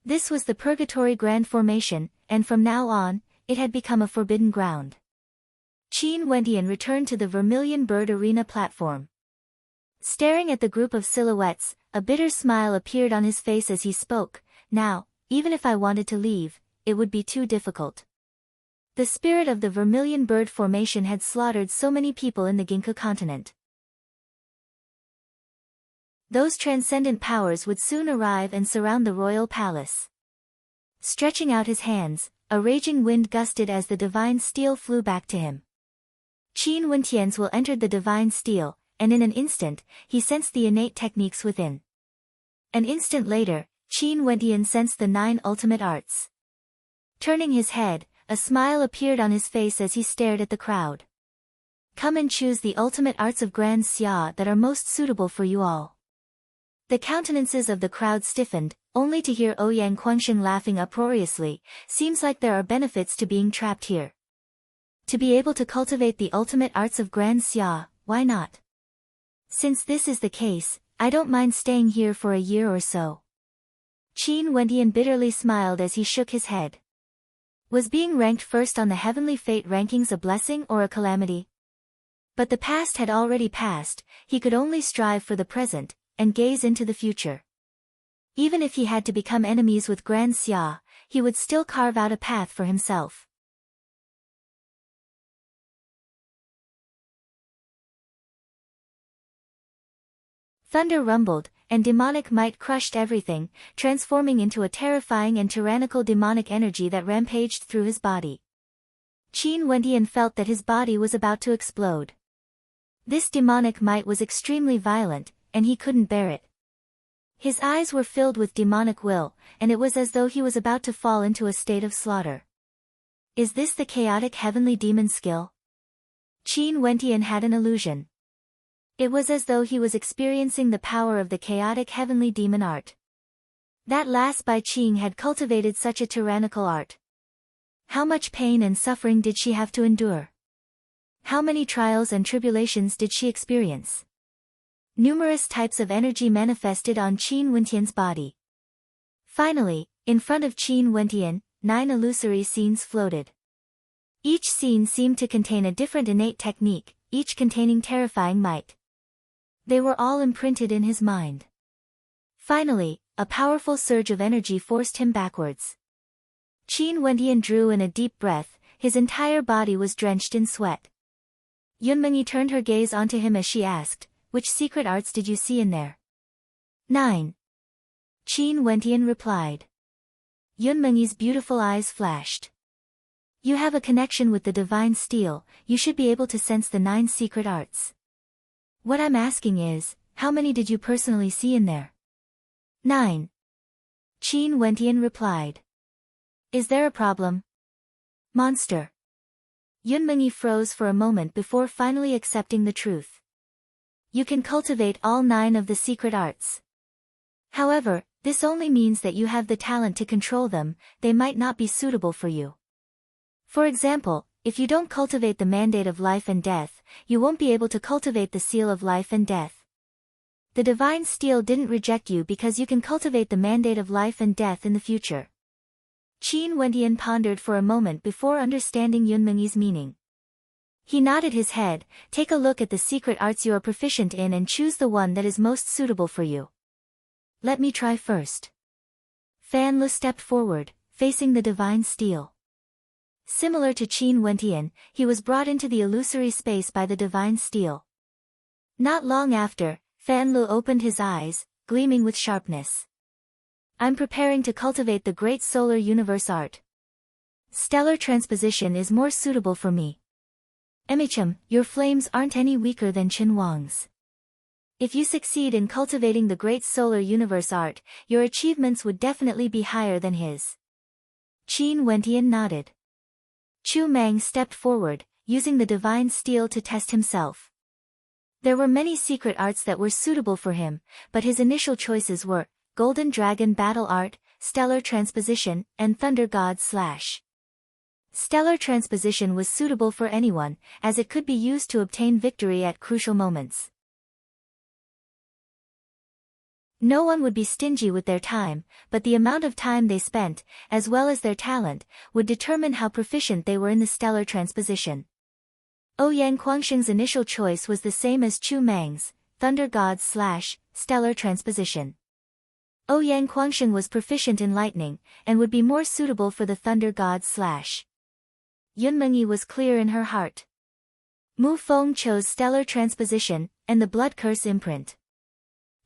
This was the Purgatory Grand Formation, and from now on, it had become a forbidden ground. Qin Wentian returned to the Vermilion Bird Arena platform. Staring at the group of silhouettes, a bitter smile appeared on his face as he spoke. "Now, even if I wanted to leave, it would be too difficult. The spirit of the Vermilion Bird Formation had slaughtered so many people in the Ginkgo continent. Those transcendent powers would soon arrive and surround the royal palace." Stretching out his hands, a raging wind gusted as the divine steel flew back to him. Qin Wentian's will entered the divine steel, and in an instant, he sensed the innate techniques within. An instant later, Qin Wentian sensed the 9 ultimate arts. Turning his head, a smile appeared on his face as he stared at the crowd. "Come and choose the ultimate arts of Grand Xia that are most suitable for you all." The countenances of the crowd stiffened, only to hear Ouyang Quanxing laughing uproariously. "Seems like there are benefits to being trapped here. To be able to cultivate the ultimate arts of Grand Xia, why not? Since this is the case, I don't mind staying here for a year or so." Qin Wentian bitterly smiled as he shook his head. Was being ranked first on the Heavenly Fate rankings a blessing or a calamity? But the past had already passed, he could only strive for the present, and gaze into the future. Even if he had to become enemies with Grand Xia, he would still carve out a path for himself. Thunder rumbled, and demonic might crushed everything, transforming into a terrifying and tyrannical demonic energy that rampaged through his body. Qin Wendian felt that his body was about to explode. This demonic might was extremely violent, and he couldn't bear it. His eyes were filled with demonic will, and it was as though he was about to fall into a state of slaughter. Is this the chaotic heavenly demon skill? Qin Wendian had an illusion. It was as though he was experiencing the power of the chaotic heavenly demon art. That last Bai Qing had cultivated such a tyrannical art. How much pain and suffering did she have to endure? How many trials and tribulations did she experience? Numerous types of energy manifested on Qin Wendian's body. Finally, in front of Qin Wendian, 9 illusory scenes floated. Each scene seemed to contain a different innate technique, each containing terrifying might. They were all imprinted in his mind. Finally, a powerful surge of energy forced him backwards. Qin Wendian drew in a deep breath, his entire body was drenched in sweat. Yunmengyi turned her gaze onto him as she asked, "Which secret arts did you see in there?" 9. Qin Wendian replied. Yunmengyi's beautiful eyes flashed. "You have a connection with the divine steel, you should be able to sense the 9 secret arts. What I'm asking is, how many did you personally see in there?" 9. Qin Wendian replied. "Is there a problem? Monster." Yunmengyi froze for a moment before finally accepting the truth. "You can cultivate all 9 of the secret arts. However, this only means that you have the talent to control them, they might not be suitable for you. For example, if you don't cultivate the mandate of life and death, you won't be able to cultivate the seal of life and death. The divine steel didn't reject you because you can cultivate the mandate of life and death in the future." Qin Wendian pondered for a moment before understanding Yunmengyi's meaning. He nodded his head. "Take a look at the secret arts you are proficient in and choose the one that is most suitable for you." "Let me try first." Fan Lu stepped forward, facing the divine steel. Similar to Qin Wendian, he was brought into the illusory space by the divine steel. Not long after, Fan Lu opened his eyes, gleaming with sharpness. "I'm preparing to cultivate the great solar universe art. Stellar transposition is more suitable for me. Emicham, your flames aren't any weaker than Qin Wang's. If you succeed in cultivating the great solar universe art, your achievements would definitely be higher than his." Qin Wendian nodded. Chu Mang stepped forward, using the divine steel to test himself. There were many secret arts that were suitable for him, but his initial choices were Golden Dragon Battle Art, Stellar Transposition, and Thunder God /. Stellar Transposition was suitable for anyone, as it could be used to obtain victory at crucial moments. No one would be stingy with their time, but the amount of time they spent, as well as their talent, would determine how proficient they were in the stellar transposition. Ouyang Guangxing's initial choice was the same as Chu Mang's, Thunder God / Stellar Transposition. Ouyang Guangxing was proficient in lightning, and would be more suitable for the Thunder God / Yunmengyi was clear in her heart. Mu Feng chose Stellar Transposition, and the Blood Curse imprint.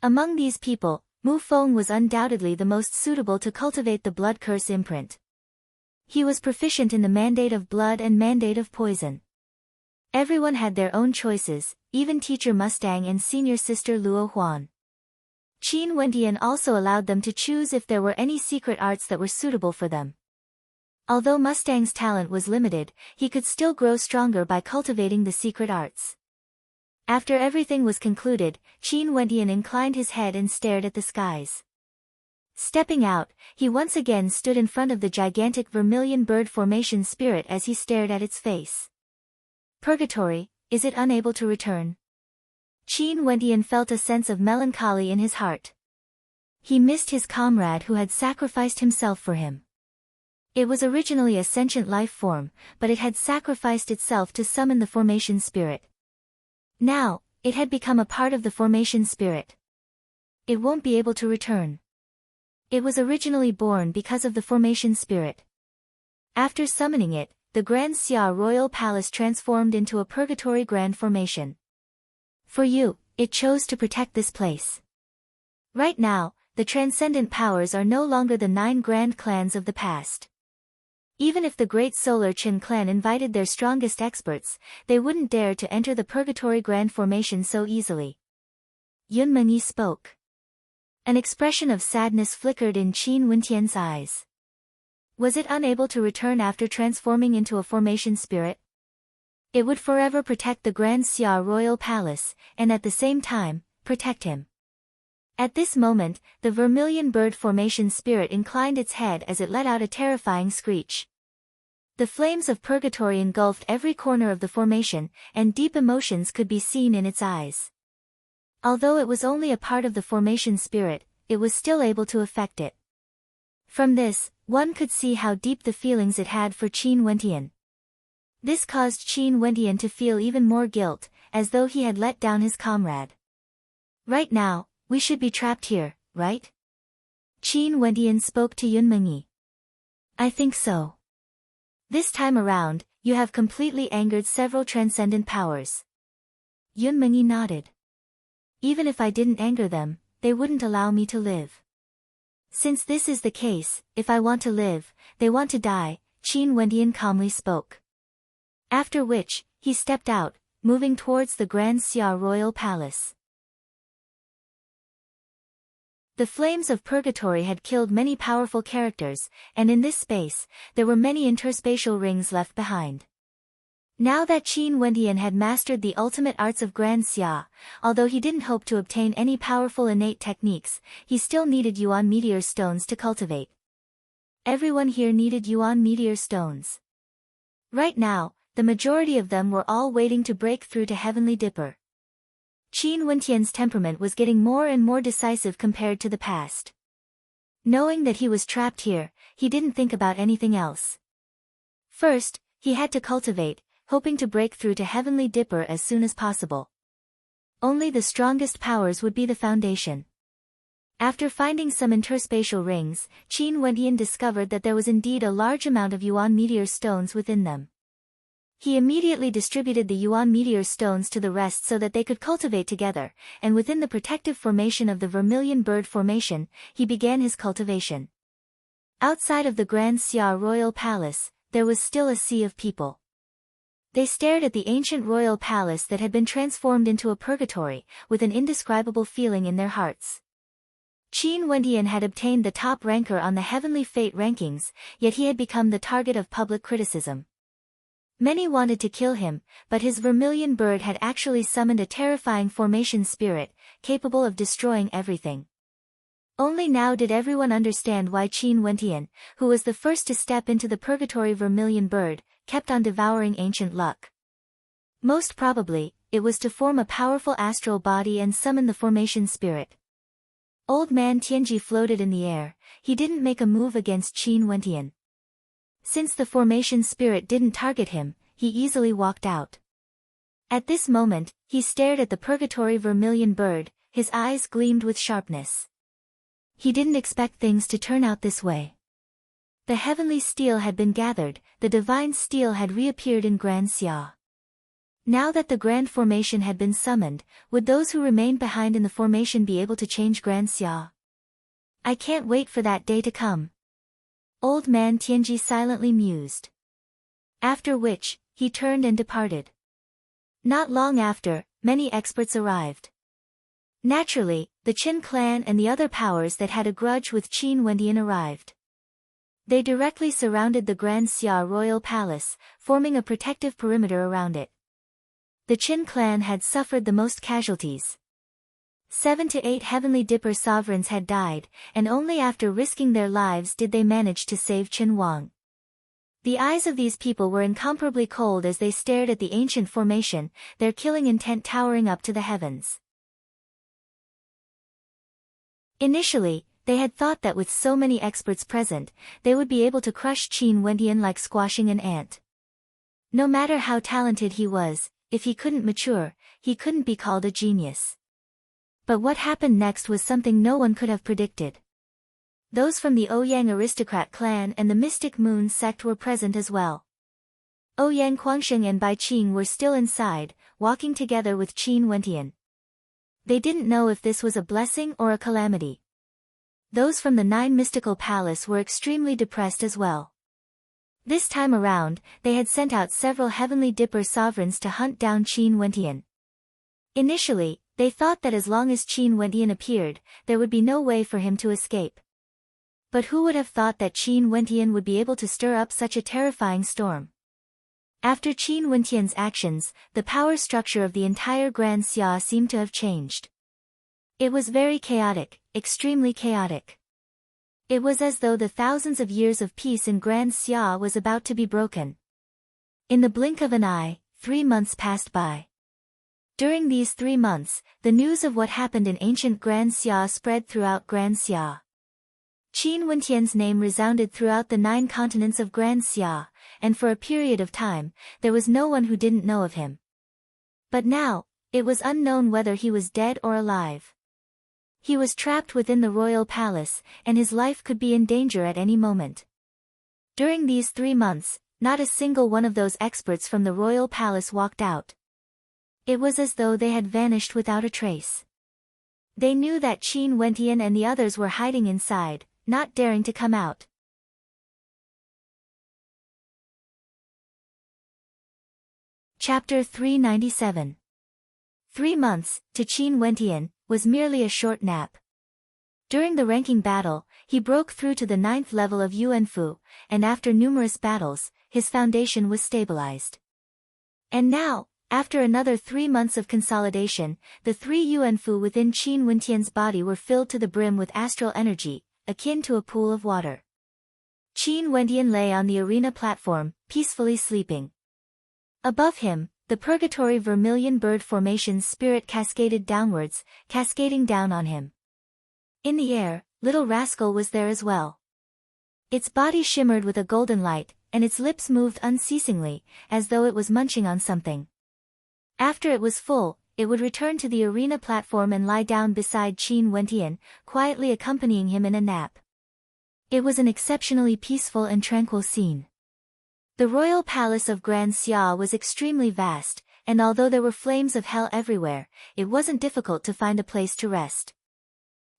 Among these people, Mu Feng was undoubtedly the most suitable to cultivate the Blood Curse imprint. He was proficient in the Mandate of Blood and Mandate of Poison. Everyone had their own choices, even Teacher Mustang and Senior Sister Luo Huan. Qin Wendian also allowed them to choose if there were any secret arts that were suitable for them. Although Mustang's talent was limited, he could still grow stronger by cultivating the secret arts. After everything was concluded, Qin Wendian inclined his head and stared at the skies. Stepping out, he once again stood in front of the gigantic vermilion bird formation spirit as he stared at its face. "Purgatory, is it unable to return?" Qin Wendian felt a sense of melancholy in his heart. He missed his comrade who had sacrificed himself for him. It was originally a sentient life form, but it had sacrificed itself to summon the formation spirit. Now, it had become a part of the formation spirit. It won't be able to return. It was originally born because of the formation spirit. After summoning it, the Grand Xia Royal Palace transformed into a purgatory grand formation. For you, It chose to protect this place. Right now, the transcendent powers are no longer the 9 grand clans of the past. Even if the Great Solar Qin clan invited their strongest experts, they wouldn't dare to enter the Purgatory Grand Formation so easily. Yun Mengyi spoke. An expression of sadness flickered in Qin Wentian's eyes. Was it unable to return after transforming into a formation spirit? It would forever protect the Grand Xia Royal Palace, and at the same time, protect him. At this moment, the vermilion bird formation spirit inclined its head as it let out a terrifying screech. The flames of purgatory engulfed every corner of the formation, and deep emotions could be seen in its eyes. Although it was only a part of the formation spirit, it was still able to affect it. From this, one could see how deep the feelings it had for Qin Wentian. This caused Qin Wentian to feel even more guilt, as though he had let down his comrade. Right now, we should be trapped here, right? Qin Wentian spoke to Yun Mengyi. I think so. This time around, you have completely angered several transcendent powers. Yun Mengyi nodded. Even if I didn't anger them, they wouldn't allow me to live. Since this is the case, if I want to live, they want to die, Qin Wentian calmly spoke. After which, he stepped out, moving towards the Grand Xia Royal Palace. The flames of purgatory had killed many powerful characters, and in this space, there were many interspatial rings left behind. Now that Qin Wentian had mastered the ultimate arts of Grand Xia, although he didn't hope to obtain any powerful innate techniques, he still needed Yuan meteor stones to cultivate. Everyone here needed Yuan meteor stones. Right now, the majority of them were all waiting to break through to Heavenly Dipper. Qin Wentian's temperament was getting more and more decisive compared to the past. Knowing that he was trapped here, he didn't think about anything else. First, he had to cultivate, hoping to break through to Heavenly Dipper as soon as possible. Only the strongest powers would be the foundation. After finding some interspatial rings, Qin Wentian discovered that there was indeed a large amount of Yuan meteor stones within them. He immediately distributed the Yuan meteor stones to the rest so that they could cultivate together, and within the protective formation of the Vermilion Bird Formation, he began his cultivation. Outside of the Grand Xia Royal Palace, there was still a sea of people. They stared at the ancient royal palace that had been transformed into a purgatory, with an indescribable feeling in their hearts. Qin Wentian had obtained the top ranker on the Heavenly Fate rankings, yet he had become the target of public criticism. Many wanted to kill him, but his vermilion bird had actually summoned a terrifying formation spirit, capable of destroying everything. Only now did everyone understand why Qin Wentian, who was the first to step into the purgatory vermilion bird, kept on devouring ancient luck. Most probably, it was to form a powerful astral body and summon the formation spirit. Old man Tianji floated in the air. He didn't make a move against Qin Wentian. Since the formation spirit didn't target him, he easily walked out. At this moment, he stared at the purgatory vermilion bird, his eyes gleamed with sharpness. He didn't expect things to turn out this way. The heavenly steel had been gathered, the divine steel had reappeared in Grand Xia. Now that the grand formation had been summoned, would those who remained behind in the formation be able to change Grand Xia? I can't wait for that day to come. Old man Tianji silently mused. After which, he turned and departed. Not long after, many experts arrived. Naturally, the Qin clan and the other powers that had a grudge with Qin Wentian arrived. They directly surrounded the Grand Xia Royal Palace, forming a protective perimeter around it. The Qin clan had suffered the most casualties. 7 to 8 Heavenly Dipper sovereigns had died, and only after risking their lives did they manage to save Qin Wang. The eyes of these people were incomparably cold as they stared at the ancient formation, their killing intent towering up to the heavens. Initially, they had thought that with so many experts present, they would be able to crush Qin Wentian like squashing an ant. No matter how talented he was, if he couldn't mature, he couldn't be called a genius. But what happened next was something no one could have predicted. Those from the Ouyang aristocrat clan and the Mystic Moon sect were present as well. Ouyang Guangsheng and Bai Qing were still inside, walking together with Qin Wentian. They didn't know if this was a blessing or a calamity. Those from the 9 mystical palace were extremely depressed as well. This time around, they had sent out several Heavenly Dipper sovereigns to hunt down Qin Wentian. Initially, they thought that as long as Qin Wentian appeared, there would be no way for him to escape. But who would have thought that Qin Wentian would be able to stir up such a terrifying storm? After Qin Wentian's actions, the power structure of the entire Grand Xia seemed to have changed. It was very chaotic, extremely chaotic. It was as though the thousands of years of peace in Grand Xia was about to be broken. In the blink of an eye, 3 months passed by. During these 3 months, the news of what happened in ancient Grand Xia spread throughout Grand Xia. Qin Wentian's name resounded throughout the 9 continents of Grand Xia, and for a period of time, there was no one who didn't know of him. But now, it was unknown whether he was dead or alive. He was trapped within the royal palace, and his life could be in danger at any moment. During these 3 months, not a single one of those experts from the royal palace walked out. It was as though they had vanished without a trace. They knew that Qin Wentian and the others were hiding inside, not daring to come out. Chapter 397. 3 months, to Qin Wentian, was merely a short nap. During the ranking battle, he broke through to the 9th level of Yuanfu, and after numerous battles, his foundation was stabilized. And now, after another 3 months of consolidation, the 3 Yuanfu within Qin Wentian's body were filled to the brim with astral energy, akin to a pool of water. Qin Wentian lay on the arena platform, peacefully sleeping. Above him, the purgatory vermilion bird formation's spirit cascaded downwards, cascading down on him. In the air, Little Rascal was there as well. Its body shimmered with a golden light, and its lips moved unceasingly, as though it was munching on something. After it was full, it would return to the arena platform and lie down beside Qin Wentian, quietly accompanying him in a nap. It was an exceptionally peaceful and tranquil scene. The royal palace of Grand Xia was extremely vast, and although there were flames of hell everywhere, it wasn't difficult to find a place to rest.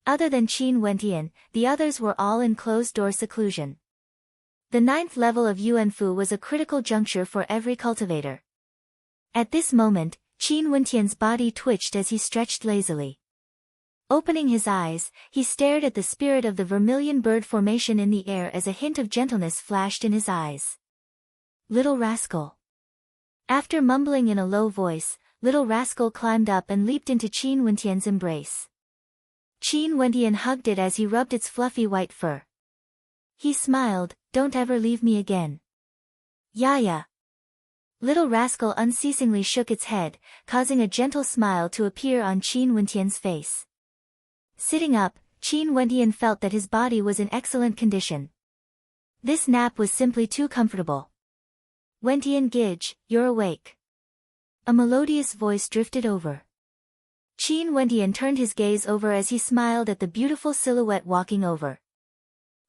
Other than Qin Wentian, the others were all in closed-door seclusion. The 9th level of Yuanfu was a critical juncture for every cultivator. At this moment, Qin Wentian's body twitched as he stretched lazily. Opening his eyes, he stared at the spirit of the vermilion bird formation in the air as a hint of gentleness flashed in his eyes. Little Rascal. After mumbling in a low voice, Little Rascal climbed up and leaped into Qin Wentian's embrace. Qin Wentian hugged it as he rubbed its fluffy white fur. He smiled, "Don't ever leave me again." "Yaya." Little Rascal unceasingly shook its head, causing a gentle smile to appear on Qin Wentian's face. Sitting up, Qin Wentian felt that his body was in excellent condition. This nap was simply too comfortable. "Wentian Gidge, you're awake." A melodious voice drifted over. Qin Wentian turned his gaze over as he smiled at the beautiful silhouette walking over.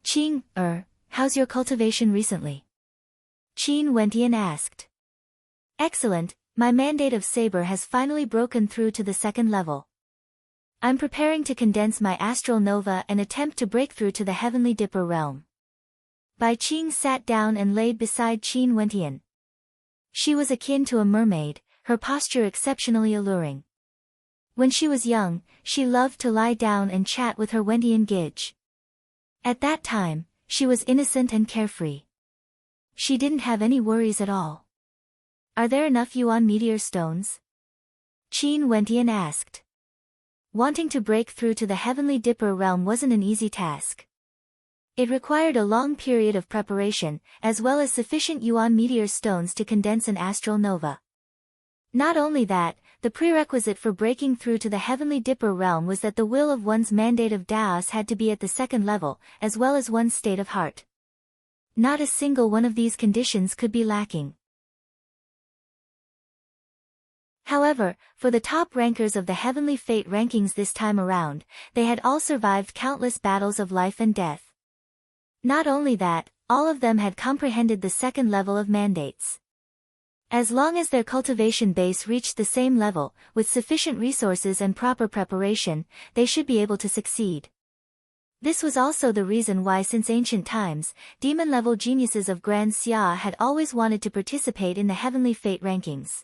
"Qing, how's your cultivation recently?" Qin Wentian asked. "Excellent, my mandate of saber has finally broken through to the 2nd level. I'm preparing to condense my astral nova and attempt to break through to the Heavenly Dipper realm." Bai Qing sat down and laid beside Qin Wentian. She was akin to a mermaid, her posture exceptionally alluring. When she was young, she loved to lie down and chat with her Wentian Gidge. At that time, she was innocent and carefree. She didn't have any worries at all. "Are there enough Yuan meteor stones?" Qin Wentian asked. Wanting to break through to the Heavenly Dipper realm wasn't an easy task. It required a long period of preparation, as well as sufficient Yuan meteor stones to condense an astral nova. Not only that, the prerequisite for breaking through to the Heavenly Dipper realm was that the will of one's mandate of Daos had to be at the 2nd level, as well as one's state of heart. Not a single one of these conditions could be lacking. However, for the top rankers of the Heavenly Fate rankings this time around, they had all survived countless battles of life and death. Not only that, all of them had comprehended the 2nd level of mandates. As long as their cultivation base reached the same level, with sufficient resources and proper preparation, they should be able to succeed. This was also the reason why since ancient times, demon-level geniuses of Grand Xia had always wanted to participate in the heavenly fate rankings.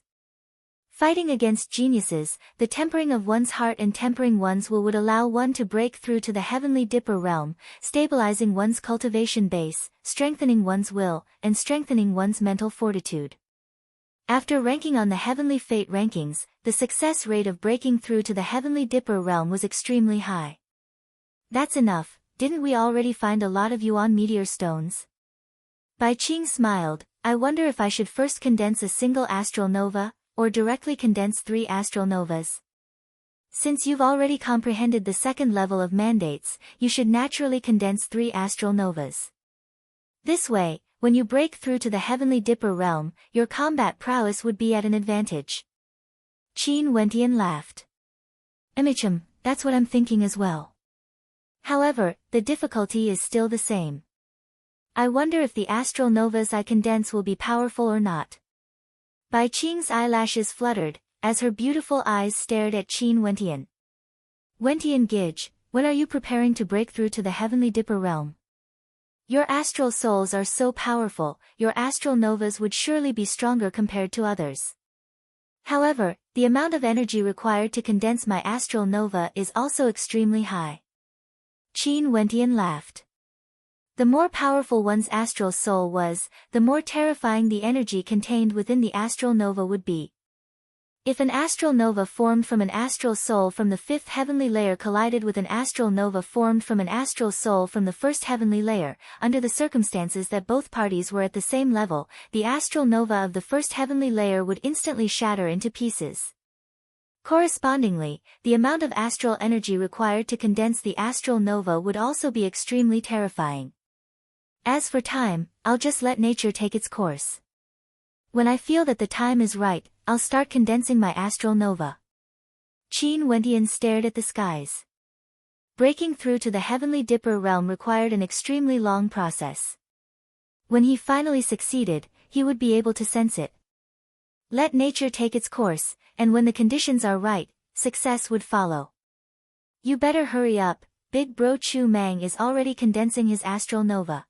Fighting against geniuses, the tempering of one's heart and tempering one's will would allow one to break through to the heavenly dipper realm, stabilizing one's cultivation base, strengthening one's will, and strengthening one's mental fortitude. After ranking on the heavenly fate rankings, the success rate of breaking through to the heavenly dipper realm was extremely high. That's enough, didn't we already find a lot of Yuan meteor stones? Bai Qing smiled. I wonder if I should first condense a single astral nova, or directly condense 3 astral novas. Since you've already comprehended the second level of mandates, you should naturally condense 3 astral novas. This way, when you break through to the heavenly dipper realm, your combat prowess would be at an advantage. Qin Wentian laughed. That's what I'm thinking as well. However, the difficulty is still the same. I wonder if the astral novas I condense will be powerful or not. Bai Qing's eyelashes fluttered, as her beautiful eyes stared at Qin Wentian. Wentian Gij, when are you preparing to break through to the heavenly dipper realm? Your astral souls are so powerful, your astral novas would surely be stronger compared to others. However, the amount of energy required to condense my astral nova is also extremely high. Qin Wentian laughed. The more powerful one's astral soul was, the more terrifying the energy contained within the astral nova would be. If an astral nova formed from an astral soul from the 5th heavenly layer collided with an astral nova formed from an astral soul from the 1st heavenly layer, under the circumstances that both parties were at the same level, the astral nova of the 1st heavenly layer would instantly shatter into pieces. Correspondingly, the amount of astral energy required to condense the astral nova would also be extremely terrifying. As for time, I'll just let nature take its course. When I feel that the time is right, I'll start condensing my astral nova. Qin Wentian stared at the skies. Breaking through to the heavenly dipper realm required an extremely long process. When he finally succeeded, he would be able to sense it. Let nature take its course, and when the conditions are right, success would follow. You better hurry up, Big Bro Chu Mang is already condensing his astral nova.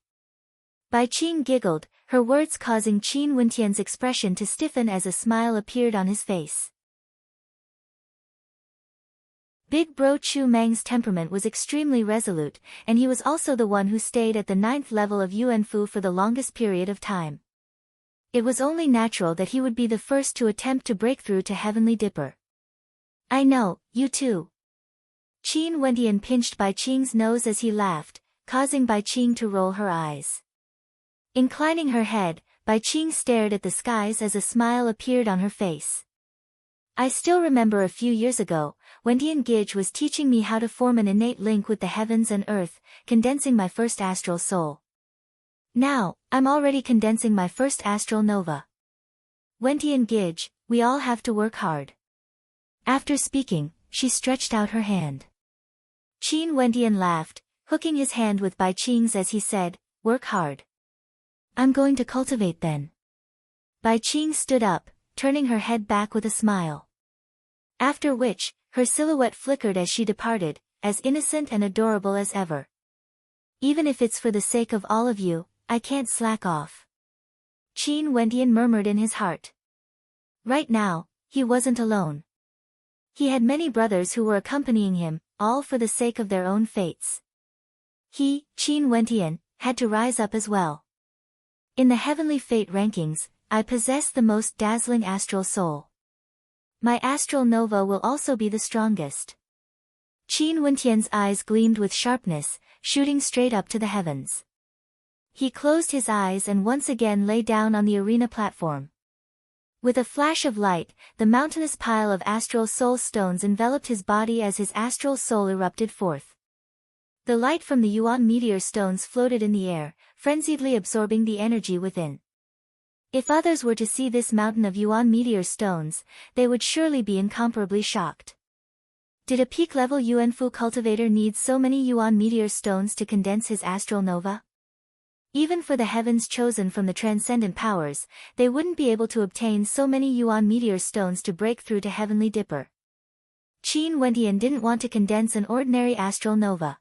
Bai Qing giggled, her words causing Qin Wentian's expression to stiffen as a smile appeared on his face. Big Bro Chu Mang's temperament was extremely resolute, and he was also the one who stayed at the 9th level of Yuanfu for the longest period of time. It was only natural that he would be the first to attempt to break through to Heavenly Dipper. I know, you too. Qin Wentian pinched Bai Qing's nose as he laughed, causing Bai Qing to roll her eyes. Inclining her head, Bai Qing stared at the skies as a smile appeared on her face. I still remember a few years ago, Wentian Gij was teaching me how to form an innate link with the heavens and earth, condensing my first astral soul. Now, I'm already condensing my first astral nova. Wentian Gij, we all have to work hard. After speaking, she stretched out her hand. Qin Wentian laughed, hooking his hand with Bai Qing's as he said, work hard. I'm going to cultivate then. Bai Qing stood up, turning her head back with a smile. After which, her silhouette flickered as she departed, as innocent and adorable as ever. Even if it's for the sake of all of you, I can't slack off. Qin Wentian murmured in his heart. Right now, he wasn't alone. He had many brothers who were accompanying him, all for the sake of their own fates. He, Qin Wentian, had to rise up as well. In the heavenly fate rankings, I possess the most dazzling astral soul. My astral nova will also be the strongest. Qin Wentian's eyes gleamed with sharpness, shooting straight up to the heavens. He closed his eyes and once again lay down on the arena platform. With a flash of light, the mountainous pile of astral soul stones enveloped his body as his astral soul erupted forth. The light from the Yuan meteor stones floated in the air, frenziedly absorbing the energy within. If others were to see this mountain of Yuan meteor stones, they would surely be incomparably shocked. Did a peak-level Yuanfu cultivator need so many Yuan meteor stones to condense his astral nova? Even for the heavens chosen from the transcendent powers, they wouldn't be able to obtain so many Yuan meteor stones to break through to Heavenly Dipper. Qin Wendian didn't want to condense an ordinary astral nova.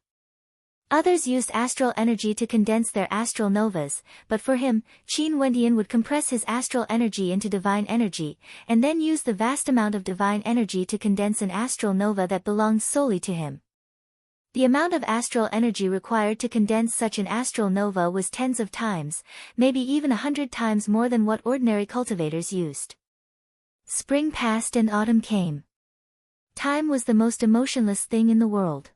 Others used astral energy to condense their astral novas, but for him, Qin Wendian would compress his astral energy into divine energy, and then use the vast amount of divine energy to condense an astral nova that belonged solely to him. The amount of astral energy required to condense such an astral nova was tens of times, maybe even 100 times more than what ordinary cultivators used. Spring passed and autumn came. Time was the most emotionless thing in the world.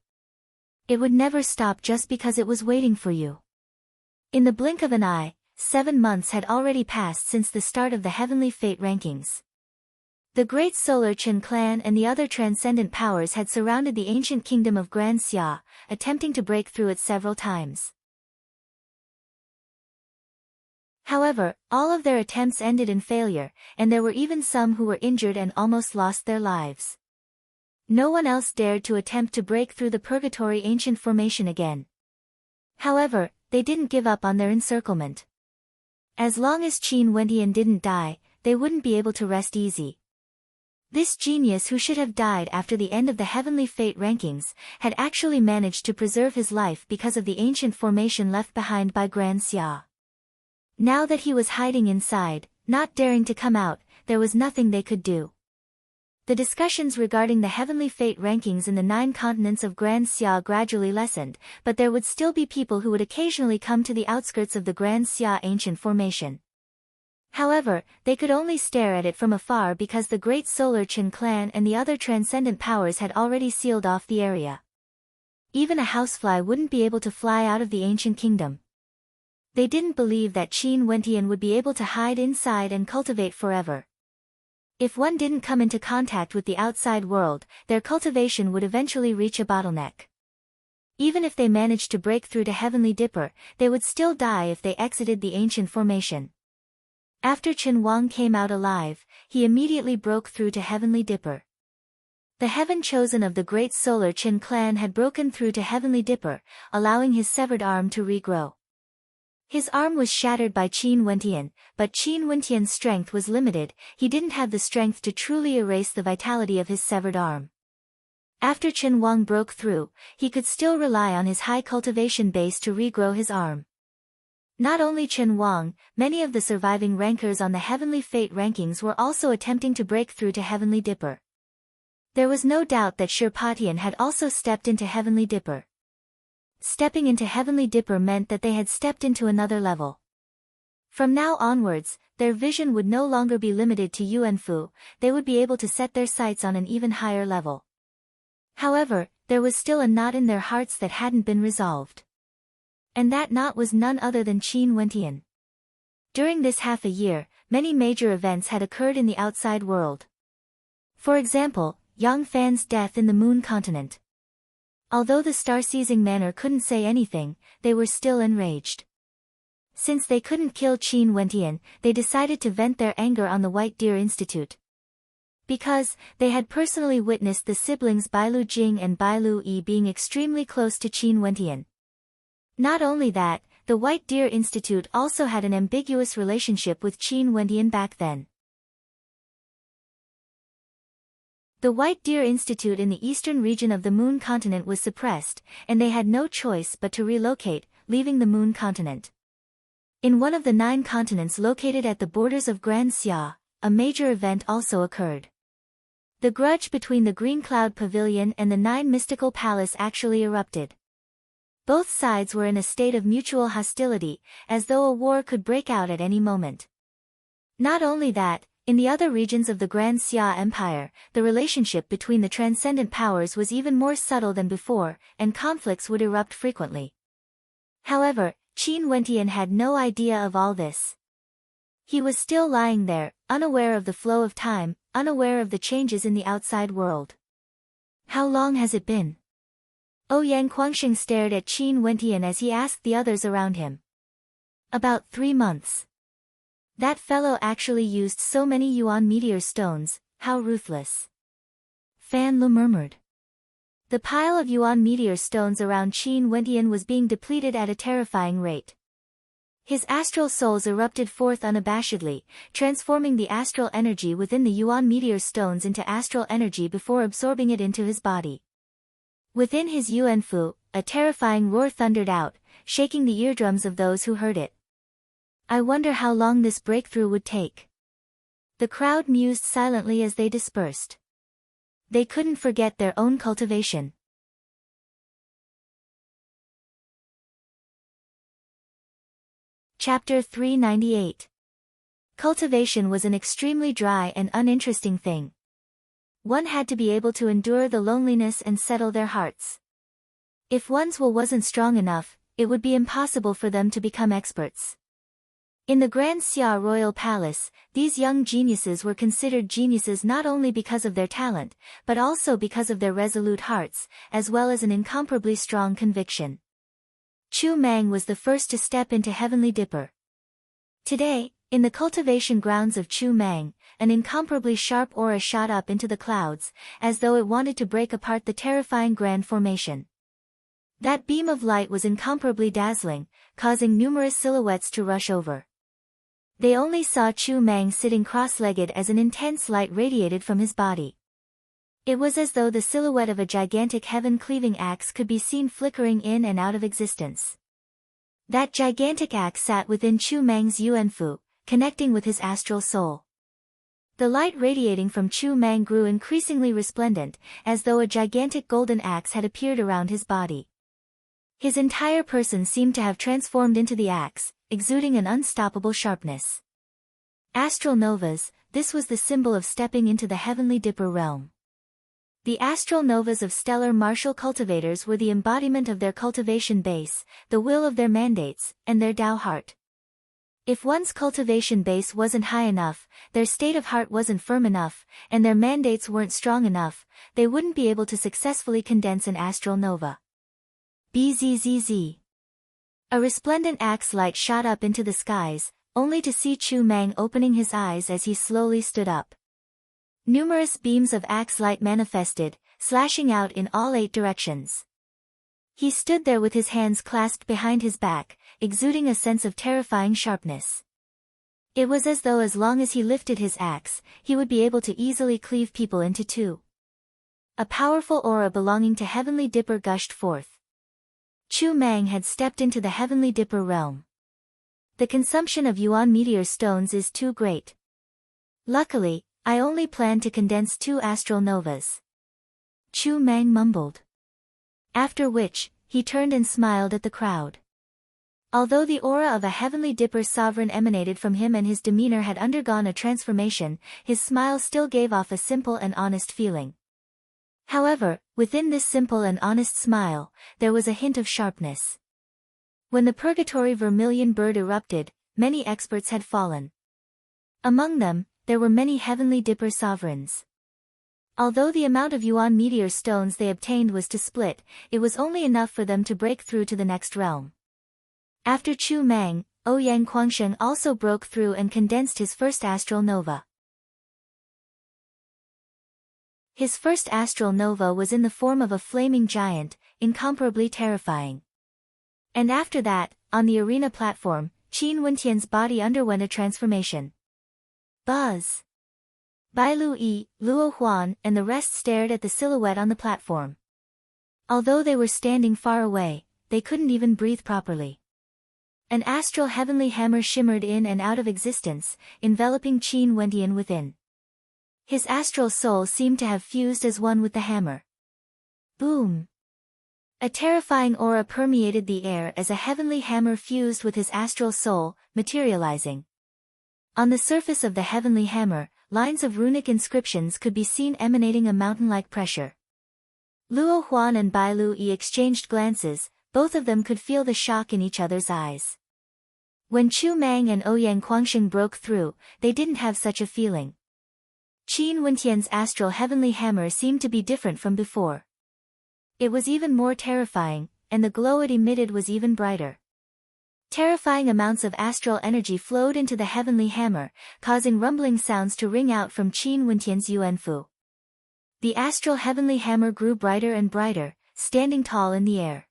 It would never stop just because it was waiting for you. In the blink of an eye, 7 months had already passed since the start of the Heavenly Fate rankings. The Great Solar Chen clan and the other transcendent powers had surrounded the ancient kingdom of Grand Xia, attempting to break through it several times. However, all of their attempts ended in failure, and there were even some who were injured and almost lost their lives. No one else dared to attempt to break through the Purgatory Ancient Formation again. However, they didn't give up on their encirclement. As long as Qin Wendian didn't die, they wouldn't be able to rest easy. This genius, who should have died after the end of the Heavenly Fate rankings, had actually managed to preserve his life because of the ancient formation left behind by Grand Xia. Now that he was hiding inside, not daring to come out, there was nothing they could do. The discussions regarding the Heavenly Fate rankings in the 9 continents of Grand Xia gradually lessened, but there would still be people who would occasionally come to the outskirts of the Grand Xia ancient formation. However, they could only stare at it from afar because the Great Solar Chen clan and the other transcendent powers had already sealed off the area. Even a housefly wouldn't be able to fly out of the ancient kingdom. They didn't believe that Qin Wendian would be able to hide inside and cultivate forever. If one didn't come into contact with the outside world, their cultivation would eventually reach a bottleneck. Even if they managed to break through to Heavenly Dipper, they would still die if they exited the ancient formation. After Chen Wang came out alive, he immediately broke through to Heavenly Dipper. The heaven chosen of the Great Solar Chen clan had broken through to Heavenly Dipper, allowing his severed arm to regrow. His arm was shattered by Qin Wendian, but Qin Wendian's strength was limited. He didn't have the strength to truly erase the vitality of his severed arm. After Chen Wang broke through, he could still rely on his high cultivation base to regrow his arm. Not only Chen Wang, many of the surviving rankers on the Heavenly Fate rankings were also attempting to break through to Heavenly Dipper. There was no doubt that Shirpatian had also stepped into Heavenly Dipper. Stepping into Heavenly Dipper meant that they had stepped into another level. From now onwards, their vision would no longer be limited to Yuanfu, they would be able to set their sights on an even higher level. However, there was still a knot in their hearts that hadn't been resolved. And that knot was none other than Qin Wendian. During this half a year, many major events had occurred in the outside world. For example, Yang Fan's death in the Moon continent. Although the star-seizing manor couldn't say anything, they were still enraged. Since they couldn't kill Qin Wendian, they decided to vent their anger on the White Deer Institute. Because, they had personally witnessed the siblings Bailu Jing and Bailu Yi being extremely close to Qin Wendian. Not only that, the White Deer Institute also had an ambiguous relationship with Qin Wendian back then. The White Deer Institute in the eastern region of the Moon continent was suppressed, and they had no choice but to relocate, leaving the Moon continent. In one of the 9 continents located at the borders of Grand Xia, a major event also occurred. The grudge between the Green Cloud Pavilion and the 9 Mystical Palace actually erupted. Both sides were in a state of mutual hostility, as though a war could break out at any moment. Not only that, in the other regions of the Grand Xia Empire, the relationship between the transcendent powers was even more subtle than before, and conflicts would erupt frequently. However, Qin Wendian had no idea of all this. He was still lying there, unaware of the flow of time, unaware of the changes in the outside world. How long has it been? Ouyang Guangxing stared at Qin Wendian as he asked the others around him. About 3 months. That fellow actually used so many Yuan meteor stones, how ruthless. Fan Lu murmured. The pile of Yuan meteor stones around Qin Wendian was being depleted at a terrifying rate. His astral souls erupted forth unabashedly, transforming the astral energy within the Yuan meteor stones into astral energy before absorbing it into his body. Within his Yuanfu, a terrifying roar thundered out, shaking the eardrums of those who heard it. I wonder how long this breakthrough would take. The crowd mused silently as they dispersed. They couldn't forget their own cultivation. Chapter 398. Cultivation was an extremely dry and uninteresting thing. One had to be able to endure the loneliness and settle their hearts. If one's will wasn't strong enough, it would be impossible for them to become experts. In the Grand Xia Royal Palace, these young geniuses were considered geniuses not only because of their talent, but also because of their resolute hearts, as well as an incomparably strong conviction. Chu Mang was the first to step into Heavenly Dipper. Today, in the cultivation grounds of Chu Mang, an incomparably sharp aura shot up into the clouds, as though it wanted to break apart the terrifying Grand Formation. That beam of light was incomparably dazzling, causing numerous silhouettes to rush over. They only saw Chu Mang sitting cross-legged as an intense light radiated from his body. It was as though the silhouette of a gigantic heaven-cleaving axe could be seen flickering in and out of existence. That gigantic axe sat within Chu Mang's Yuanfu, connecting with his astral soul. The light radiating from Chu Mang grew increasingly resplendent, as though a gigantic golden axe had appeared around his body. His entire person seemed to have transformed into the axe, exuding an unstoppable sharpness. Astral novas, this was the symbol of stepping into the Heavenly Dipper realm. The astral novas of stellar martial cultivators were the embodiment of their cultivation base, the will of their mandates, and their Tao heart. If one's cultivation base wasn't high enough, their state of heart wasn't firm enough, and their mandates weren't strong enough, they wouldn't be able to successfully condense an astral nova. Bzzz. A resplendent axe light shot up into the skies, only to see Chu Mang opening his eyes as he slowly stood up. Numerous beams of axe light manifested, slashing out in all 8 directions. He stood there with his hands clasped behind his back, exuding a sense of terrifying sharpness. It was as though as long as he lifted his axe, he would be able to easily cleave people into 2. A powerful aura belonging to Heavenly Dipper gushed forth. Chu Mang had stepped into the Heavenly Dipper realm. The consumption of Yuan meteor stones is too great. Luckily, I only plan to condense 2 astral novas. Chu Mang mumbled. After which, he turned and smiled at the crowd. Although the aura of a Heavenly Dipper sovereign emanated from him and his demeanor had undergone a transformation, his smile still gave off a simple and honest feeling. However, within this simple and honest smile, there was a hint of sharpness. When the Purgatory Vermilion Bird erupted, many experts had fallen. Among them, there were many Heavenly Dipper sovereigns. Although the amount of Yuan meteor stones they obtained was to split, it was only enough for them to break through to the next realm. After Chu Mang, Ouyang Quangsheng also broke through and condensed his first astral nova. His first astral nova was in the form of a flaming giant, incomparably terrifying. And after that, on the arena platform, Qin Wentian's body underwent a transformation. Buzz! Bai Luyi, Luo Huan, and the rest stared at the silhouette on the platform. Although they were standing far away, they couldn't even breathe properly. An astral heavenly hammer shimmered in and out of existence, enveloping Qin Wentian within. His astral soul seemed to have fused as one with the hammer. Boom! A terrifying aura permeated the air as a heavenly hammer fused with his astral soul, materializing. On the surface of the heavenly hammer, lines of runic inscriptions could be seen emanating a mountain-like pressure. Luo Huan and Bai Luyi exchanged glances, both of them could feel the shock in each other's eyes. When Chu Mang and Ouyang Quangsheng broke through, they didn't have such a feeling. Qin Wentian's astral heavenly hammer seemed to be different from before. It was even more terrifying, and the glow it emitted was even brighter. Terrifying amounts of astral energy flowed into the heavenly hammer, causing rumbling sounds to ring out from Qin Wentian's Yuanfu. The astral heavenly hammer grew brighter and brighter, standing tall in the air.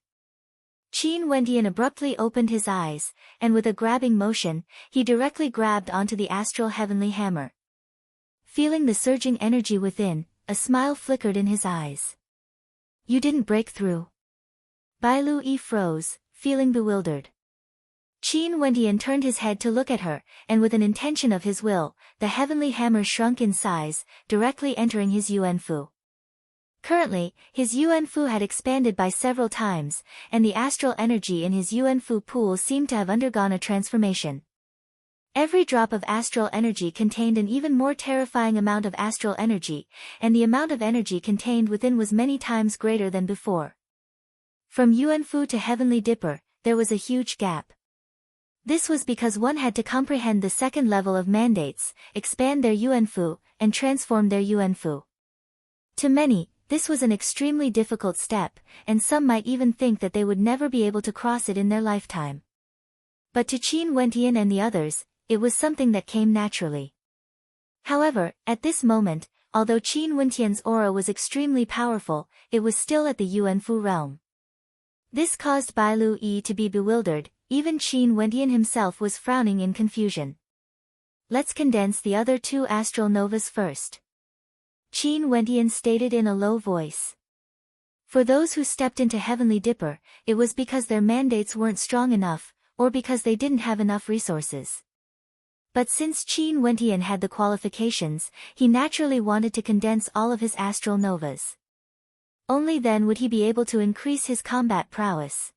Qin Wendian abruptly opened his eyes, and with a grabbing motion, he directly grabbed onto the astral heavenly hammer. Feeling the surging energy within, a smile flickered in his eyes. You didn't break through. Bailu Yi froze, feeling bewildered. Qin Wendian turned his head to look at her, and with an intention of his will, the heavenly hammer shrunk in size, directly entering his Yuanfu. Currently, his Yuanfu had expanded by several times, and the astral energy in his Yuanfu pool seemed to have undergone a transformation. Every drop of astral energy contained an even more terrifying amount of astral energy, and the amount of energy contained within was many times greater than before. From Yuanfu to Heavenly Dipper, there was a huge gap. This was because one had to comprehend the second level of mandates, expand their Yuanfu, and transform their Yuanfu. To many, this was an extremely difficult step, and some might even think that they would never be able to cross it in their lifetime. But to Qin Wendian and the others, it was something that came naturally. However, at this moment, although Qin Wendian's aura was extremely powerful, it was still at the Yuanfu realm. This caused Bailu Yi to be bewildered, even Qin Wendian himself was frowning in confusion. Let's condense the other two astral novas first. Qin Wendian stated in a low voice. For those who stepped into Heavenly Dipper, it was because their mandates weren't strong enough, or because they didn't have enough resources. But since Qin Wendian had the qualifications, he naturally wanted to condense all of his astral novas. Only then would he be able to increase his combat prowess.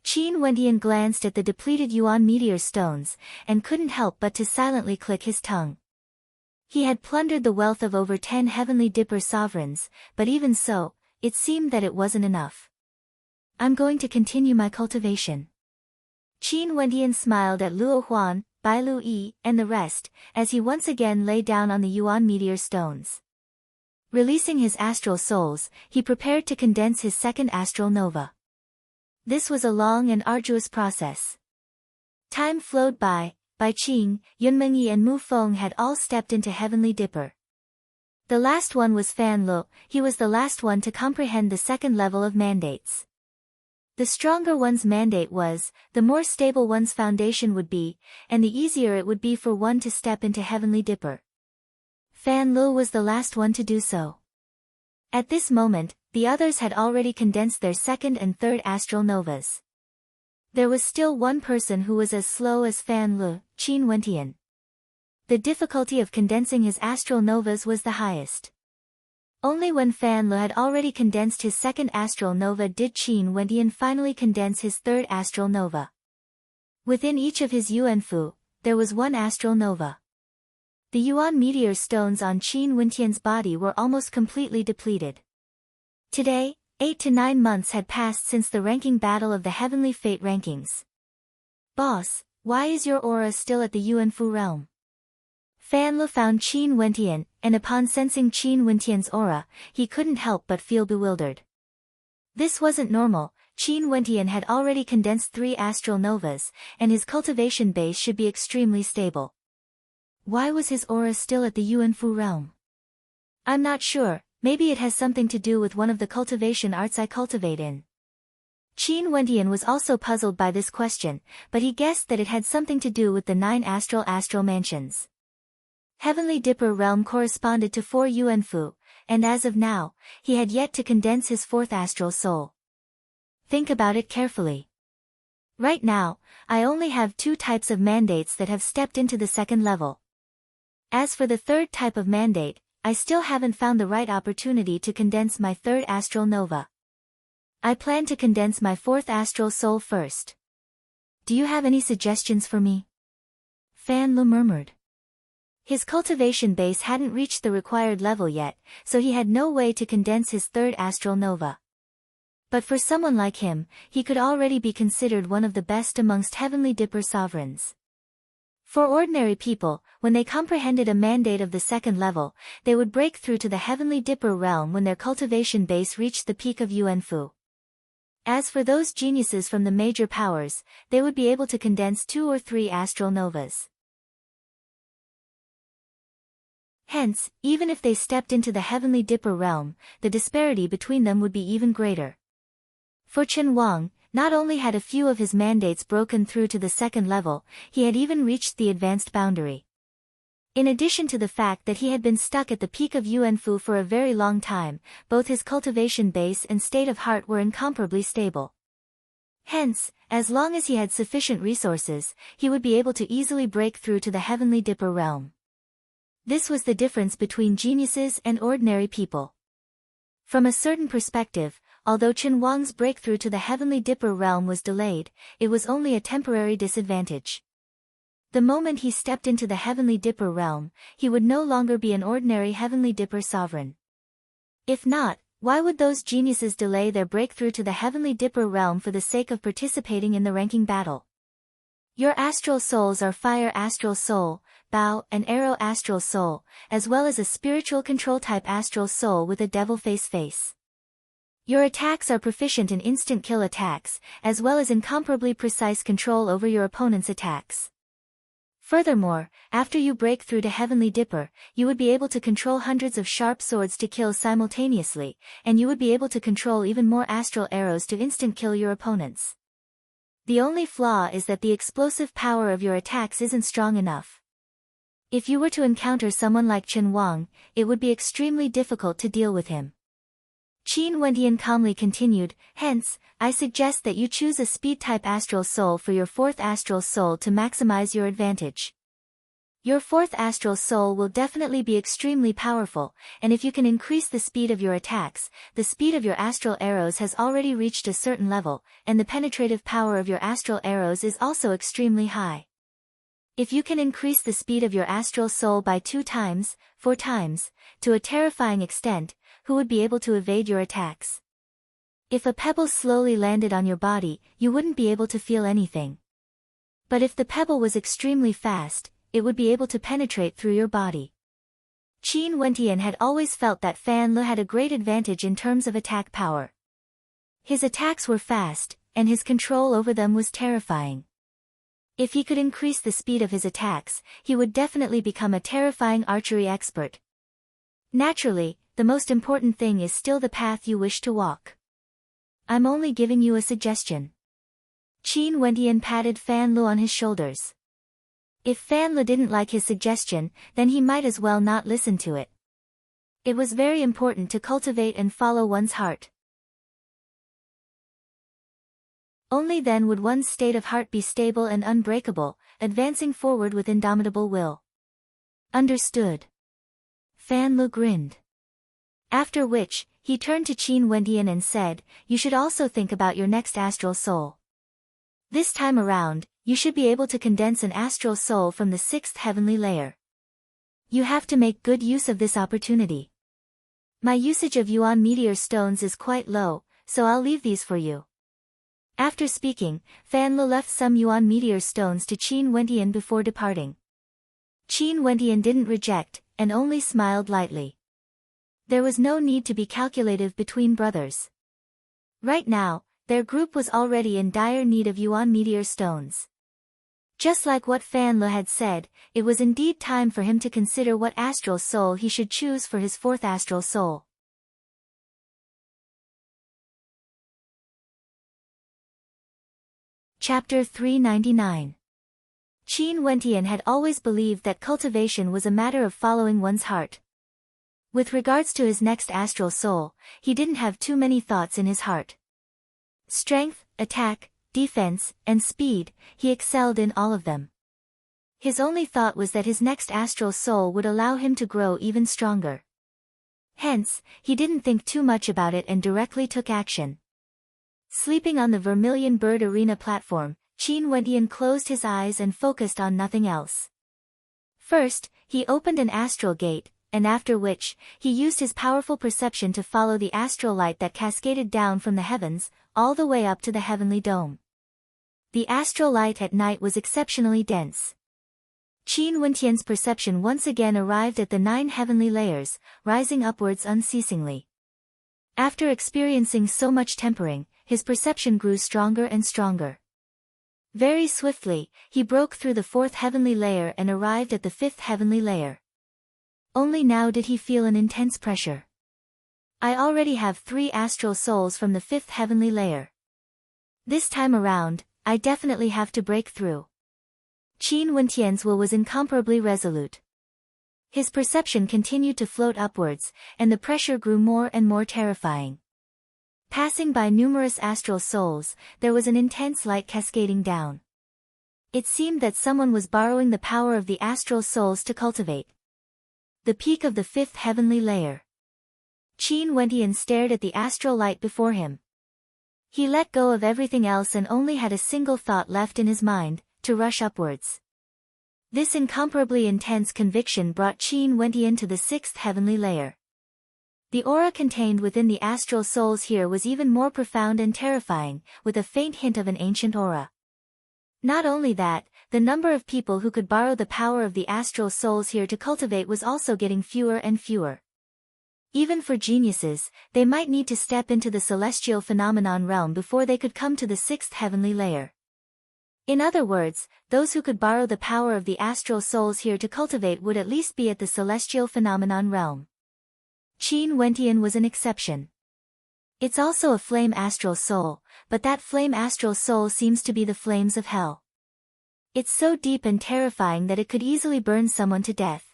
Qin Wendian glanced at the depleted Yuan meteor stones, and couldn't help but to silently click his tongue. He had plundered the wealth of over 10 Heavenly Dipper sovereigns, but even so, it seemed that it wasn't enough. I'm going to continue my cultivation. Qin Wendian smiled at Luo Huan, Bailu Yi, and the rest, as he once again lay down on the Yuan meteor stones. Releasing his astral souls, he prepared to condense his second astral nova. This was a long and arduous process. Time flowed by. Bai Qing, Yunmengyi and Mu Feng had all stepped into Heavenly Dipper. The last one was Fan Lu, he was the last one to comprehend the second level of mandates. The stronger one's mandate was, the more stable one's foundation would be, and the easier it would be for one to step into Heavenly Dipper. Fan Lu was the last one to do so. At this moment, the others had already condensed their second and third astral novas. There was still one person who was as slow as Fan Lu, Qin Wendian. The difficulty of condensing his astral novas was the highest. Only when Fan Lu had already condensed his second astral nova did Qin Wendian finally condense his third astral nova. Within each of his Yuanfu, there was one astral nova. The Yuan meteor stones on Qin Wendian's body were almost completely depleted. Today, 8 to 9 months had passed since the ranking battle of the Heavenly Fate rankings. Boss, why is your aura still at the Yuanfu realm? Fan Lu found Qin Wendian, and upon sensing Qin Wendian's aura, he couldn't help but feel bewildered. This wasn't normal. Qin Wendian had already condensed 3 astral novas, and his cultivation base should be extremely stable. Why was his aura still at the Yuanfu realm? I'm not sure. Maybe it has something to do with one of the cultivation arts I cultivate in. Qin Wendian was also puzzled by this question, but he guessed that it had something to do with the 9 astral mansions. Heavenly Dipper realm corresponded to 4 Yuanfu, and as of now, he had yet to condense his 4th astral soul. Think about it carefully. Right now, I only have 2 types of mandates that have stepped into the second level. As for the 3rd type of mandate, I still haven't found the right opportunity to condense my 3rd astral nova. I plan to condense my 4th astral soul first. Do you have any suggestions for me? Fan Lu murmured. His cultivation base hadn't reached the required level yet, so he had no way to condense his 3rd astral nova. But for someone like him, he could already be considered one of the best amongst Heavenly Dipper sovereigns. For ordinary people, when they comprehended a mandate of the second level, they would break through to the Heavenly Dipper realm when their cultivation base reached the peak of Yuanfu. As for those geniuses from the major powers, they would be able to condense 2 or 3 astral novas. Hence, even if they stepped into the Heavenly Dipper realm, the disparity between them would be even greater. For Chen Wang, not only had a few of his mandates broken through to the second level, he had even reached the advanced boundary. In addition to the fact that he had been stuck at the peak of Yuanfu for a very long time, both his cultivation base and state of heart were incomparably stable. Hence, as long as he had sufficient resources, he would be able to easily break through to the Heavenly Dipper realm. This was the difference between geniuses and ordinary people. From a certain perspective, although Chen Wang's breakthrough to the Heavenly Dipper realm was delayed, it was only a temporary disadvantage. The moment he stepped into the Heavenly Dipper realm, he would no longer be an ordinary Heavenly Dipper sovereign. If not, why would those geniuses delay their breakthrough to the Heavenly Dipper realm for the sake of participating in the ranking battle? Your astral souls are Fire Astral Soul, Bow and Arrow Astral Soul, as well as a spiritual control type Astral Soul with a devil face. Your attacks are proficient in instant kill attacks, as well as incomparably precise control over your opponent's attacks. Furthermore, after you break through to Heavenly Dipper, you would be able to control hundreds of sharp swords to kill simultaneously, and you would be able to control even more astral arrows to instant kill your opponents. The only flaw is that the explosive power of your attacks isn't strong enough. If you were to encounter someone like Chen Wang, it would be extremely difficult to deal with him. Qin Wendian calmly continued, hence, I suggest that you choose a speed-type astral soul for your fourth astral soul to maximize your advantage. Your fourth astral soul will definitely be extremely powerful, and if you can increase the speed of your attacks, the speed of your astral arrows has already reached a certain level, and the penetrative power of your astral arrows is also extremely high. If you can increase the speed of your astral soul by 2 times, 4 times, to a terrifying extent, who would be able to evade your attacks? If a pebble slowly landed on your body, you wouldn't be able to feel anything. But if the pebble was extremely fast, it would be able to penetrate through your body. Qin Wendian had always felt that Fan Le had a great advantage in terms of attack power. His attacks were fast, and his control over them was terrifying. If he could increase the speed of his attacks, he would definitely become a terrifying archery expert. Naturally, the most important thing is still the path you wish to walk. I'm only giving you a suggestion. Qin Wendian patted Fan Le on his shoulders. If Fan Le didn't like his suggestion, then he might as well not listen to it. It was very important to cultivate and follow one's heart. Only then would one's state of heart be stable and unbreakable, advancing forward with indomitable will. Understood. Fan Le grinned. After which, he turned to Qin Wendian and said, you should also think about your next astral soul. This time around, you should be able to condense an astral soul from the 6th heavenly layer. You have to make good use of this opportunity. My usage of Yuan meteor stones is quite low, so I'll leave these for you. After speaking, Fan Le left some Yuan meteor stones to Qin Wendian before departing. Qin Wendian didn't reject, and only smiled lightly. There was no need to be calculative between brothers. Right now, their group was already in dire need of Yuan meteor stones. Just like what Fan Le had said, it was indeed time for him to consider what astral soul he should choose for his 4th astral soul. Chapter 399. Qin Wendian had always believed that cultivation was a matter of following one's heart. With regards to his next astral soul, he didn't have too many thoughts in his heart. Strength, attack, defense, and speed, he excelled in all of them. His only thought was that his next astral soul would allow him to grow even stronger. Hence, he didn't think too much about it and directly took action. Sleeping on the Vermilion Bird Arena platform, Qin Wendian closed his eyes and focused on nothing else. First, he opened an astral gate, and after which, he used his powerful perception to follow the astral light that cascaded down from the heavens, all the way up to the heavenly dome. The astral light at night was exceptionally dense. Qin Wendian's perception once again arrived at the 9 heavenly layers, rising upwards unceasingly. After experiencing so much tempering, his perception grew stronger and stronger. Very swiftly, he broke through the 4th heavenly layer and arrived at the 5th heavenly layer. Only now did he feel an intense pressure. I already have 3 astral souls from the 5th heavenly layer. This time around, I definitely have to break through. Qin Wentian's will was incomparably resolute. His perception continued to float upwards, and the pressure grew more and more terrifying. Passing by numerous astral souls, there was an intense light cascading down. It seemed that someone was borrowing the power of the astral souls to cultivate the peak of the 5th heavenly layer. Qin Wentian stared at the astral light before him. He let go of everything else and only had a single thought left in his mind, to rush upwards. This incomparably intense conviction brought Qin Wentian to the 6th heavenly layer. The aura contained within the astral souls here was even more profound and terrifying, with a faint hint of an ancient aura. Not only that, the number of people who could borrow the power of the astral souls here to cultivate was also getting fewer and fewer. Even for geniuses, they might need to step into the celestial phenomenon realm before they could come to the 6th heavenly layer. In other words, those who could borrow the power of the astral souls here to cultivate would at least be at the celestial phenomenon realm. Qin Wentian was an exception. It's also a flame astral soul, but that flame astral soul seems to be the flames of hell. It's so deep and terrifying that it could easily burn someone to death.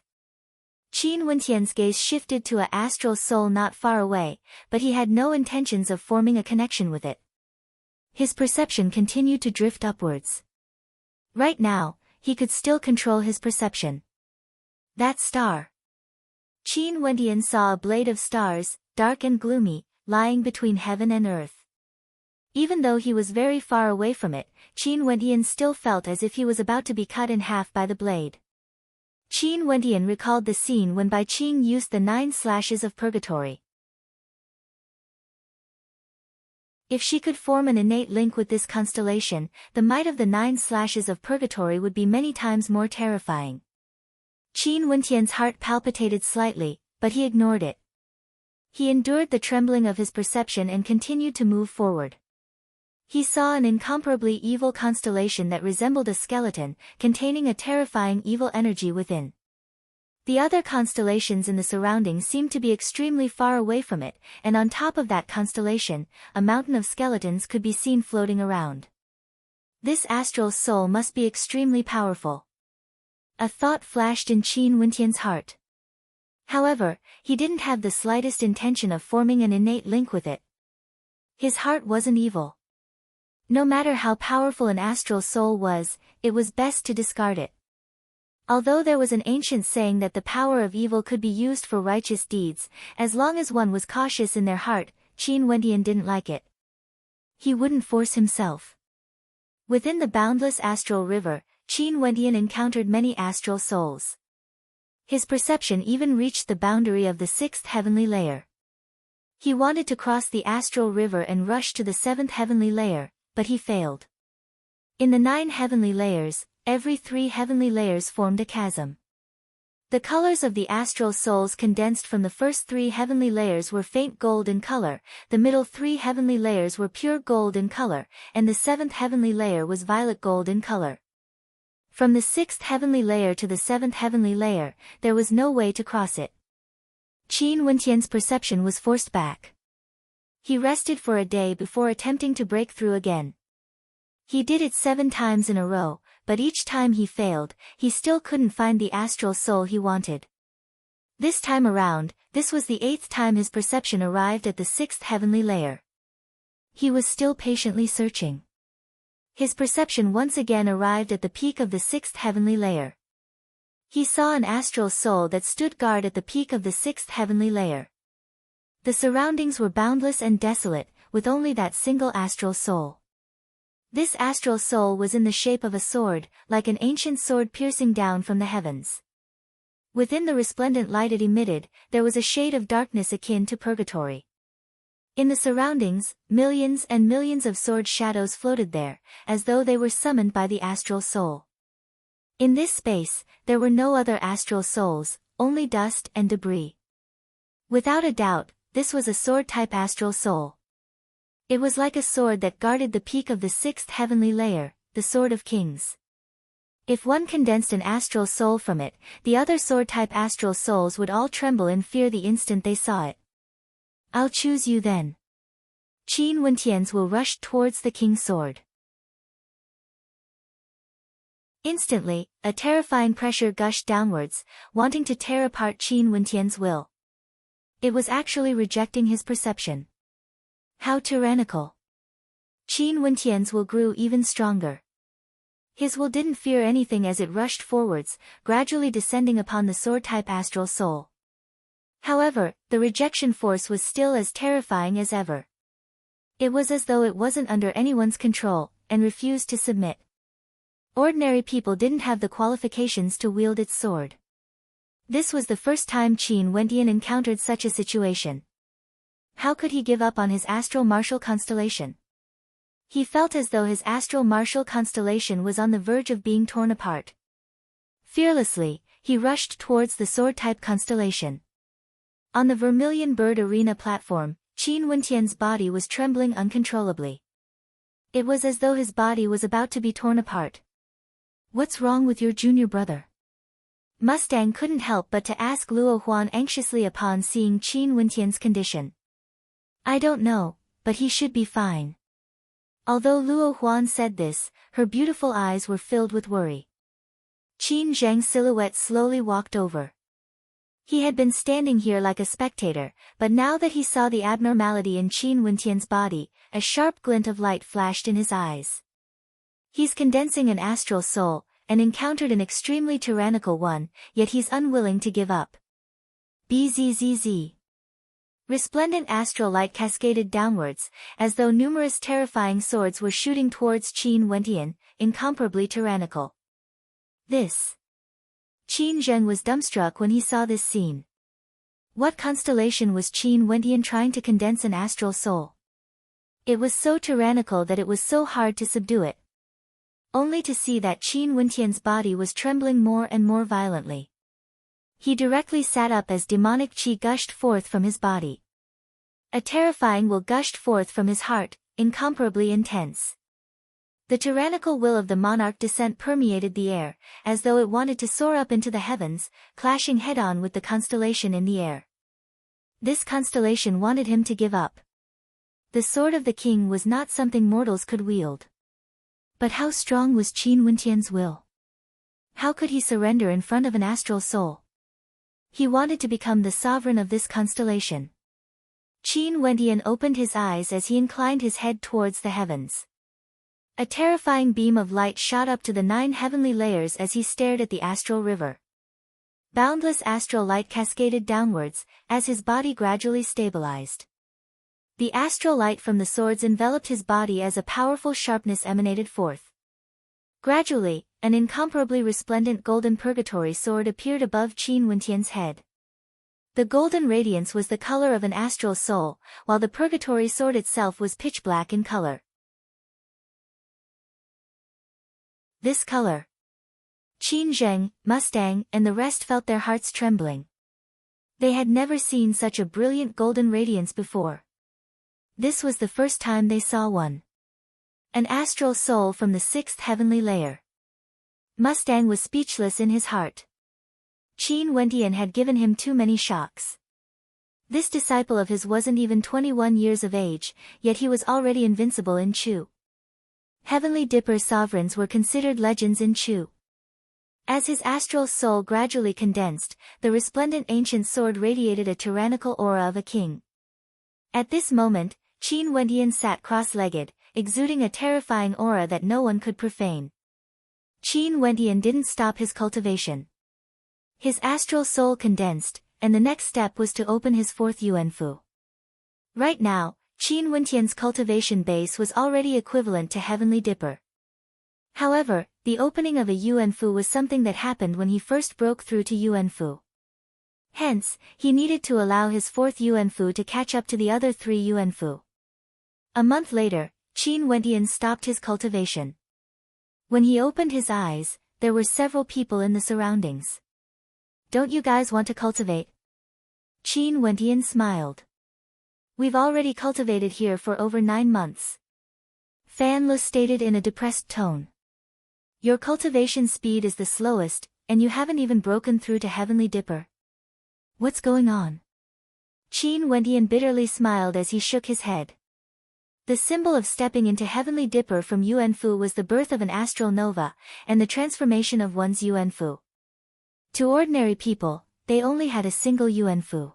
Qin Wentian's gaze shifted to an astral soul not far away, but he had no intentions of forming a connection with it. His perception continued to drift upwards. Right now, he could still control his perception. That star. Qin Wentian saw a blade of stars, dark and gloomy, lying between heaven and earth. Even though he was very far away from it, Qin Wentian still felt as if he was about to be cut in half by the blade. Qin Wentian recalled the scene when Bai Qing used the 9 slashes of purgatory. If she could form an innate link with this constellation, the might of the 9 slashes of purgatory would be many times more terrifying. Qin Wentian's heart palpitated slightly, but he ignored it. He endured the trembling of his perception and continued to move forward. He saw an incomparably evil constellation that resembled a skeleton, containing a terrifying evil energy within. The other constellations in the surroundings seemed to be extremely far away from it, and on top of that constellation, a mountain of skeletons could be seen floating around. This astral soul must be extremely powerful. A thought flashed in Qin Wentian's heart. However, he didn't have the slightest intention of forming an innate link with it. His heart wasn't evil. No matter how powerful an astral soul was, it was best to discard it. Although there was an ancient saying that the power of evil could be used for righteous deeds, as long as one was cautious in their heart, Qin Wentian didn't like it. He wouldn't force himself. Within the boundless astral river, Qin Wentian encountered many astral souls. His perception even reached the boundary of the 6th heavenly layer. He wanted to cross the astral river and rush to the 7th heavenly layer, but he failed. In the 9 heavenly layers, every 3 heavenly layers formed a chasm. The colors of the astral souls condensed from the first 3 heavenly layers were faint gold in color, the middle 3 heavenly layers were pure gold in color, and the 7th heavenly layer was violet gold in color. From the 6th heavenly layer to the 7th heavenly layer, there was no way to cross it. Qin Wentian's perception was forced back. He rested for a day before attempting to break through again. He did it 7 times in a row, but each time he failed, he still couldn't find the astral soul he wanted. This time around, this was the 8th time his perception arrived at the 6th heavenly layer. He was still patiently searching. His perception once again arrived at the peak of the 6th heavenly layer. He saw an astral soul that stood guard at the peak of the 6th heavenly layer. The surroundings were boundless and desolate, with only that single astral soul. This astral soul was in the shape of a sword, like an ancient sword piercing down from the heavens. Within the resplendent light it emitted, there was a shade of darkness akin to purgatory. In the surroundings, millions and millions of sword shadows floated there, as though they were summoned by the astral soul. In this space, there were no other astral souls, only dust and debris. Without a doubt, this was a sword-type astral soul. It was like a sword that guarded the peak of the 6th heavenly layer, the Sword of Kings. If one condensed an astral soul from it, the other sword-type astral souls would all tremble in fear the instant they saw it. I'll choose you then. Qin Wentian's will rushed towards the king's sword. Instantly, a terrifying pressure gushed downwards, wanting to tear apart Qin Wentian's will. It was actually rejecting his perception. How tyrannical. Qin Wentian's will grew even stronger. His will didn't fear anything as it rushed forwards, gradually descending upon the sword-type astral soul. However, the rejection force was still as terrifying as ever. It was as though it wasn't under anyone's control, and refused to submit. Ordinary people didn't have the qualifications to wield its sword. This was the first time Qin Wentian encountered such a situation. How could he give up on his astral martial constellation? He felt as though his astral martial constellation was on the verge of being torn apart. Fearlessly, he rushed towards the sword-type constellation. On the Vermilion Bird Arena platform, Qin Wentian's body was trembling uncontrollably. It was as though his body was about to be torn apart. What's wrong with your junior brother? Mustang couldn't help but to ask Luo Huan anxiously upon seeing Qin Wentian's condition. I don't know, but he should be fine. Although Luo Huan said this, her beautiful eyes were filled with worry. Qin Zheng's silhouette slowly walked over. He had been standing here like a spectator, but now that he saw the abnormality in Qin Wentian's body, a sharp glint of light flashed in his eyes. He's condensing an astral soul, and encountered an extremely tyrannical one, yet he's unwilling to give up. Bzzz. Resplendent astral light cascaded downwards, as though numerous terrifying swords were shooting towards Qin Wentian, incomparably tyrannical. This. Qin Zheng was dumbstruck when he saw this scene. What constellation was Qin Wentian trying to condense an astral soul? It was so tyrannical that it was so hard to subdue it. Only to see that Qin Wentian's body was trembling more and more violently. He directly sat up as demonic qi gushed forth from his body. A terrifying will gushed forth from his heart, incomparably intense. The tyrannical will of the monarch descent permeated the air, as though it wanted to soar up into the heavens, clashing head-on with the constellation in the air. This constellation wanted him to give up. The sword of the king was not something mortals could wield. But how strong was Qin Wentian's will? How could he surrender in front of an astral soul? He wanted to become the sovereign of this constellation. Qin Wentian opened his eyes as he inclined his head towards the heavens. A terrifying beam of light shot up to the 9 heavenly layers as he stared at the astral river. Boundless astral light cascaded downwards, as his body gradually stabilized. The astral light from the swords enveloped his body as a powerful sharpness emanated forth. Gradually, an incomparably resplendent golden purgatory sword appeared above Qin Wentian's head. The golden radiance was the color of an astral soul, while the purgatory sword itself was pitch black in color. This color. Qin Zheng, Mustang, and the rest felt their hearts trembling. They had never seen such a brilliant golden radiance before. This was the first time they saw one. An astral soul from the 6th heavenly layer. Mustang was speechless in his heart. Qin Wentian had given him too many shocks. This disciple of his wasn't even 21 years of age, yet he was already invincible in Chu. Heavenly Dipper sovereigns were considered legends in Chu. As his astral soul gradually condensed, the resplendent ancient sword radiated a tyrannical aura of a king. At this moment, Qin Wentian sat cross-legged, exuding a terrifying aura that no one could profane. Qin Wentian didn't stop his cultivation. His astral soul condensed, and the next step was to open his 4th Yuanfu. Right now, Qin Wentian's cultivation base was already equivalent to Heavenly Dipper. However, the opening of a Yuanfu was something that happened when he first broke through to Yuanfu. Hence, he needed to allow his 4th Yuanfu to catch up to the other 3 Yuanfu. A month later, Qin Wentian stopped his cultivation. When he opened his eyes, there were several people in the surroundings. Don't you guys want to cultivate? Qin Wentian smiled. We've already cultivated here for over 9 months. Fan Lu stated in a depressed tone. Your cultivation speed is the slowest, and you haven't even broken through to Heavenly Dipper. What's going on? Qin Wendian bitterly smiled as he shook his head. The symbol of stepping into Heavenly Dipper from Yuanfu was the birth of an astral nova, and the transformation of one's Yuanfu. To ordinary people, they only had a single Yuanfu.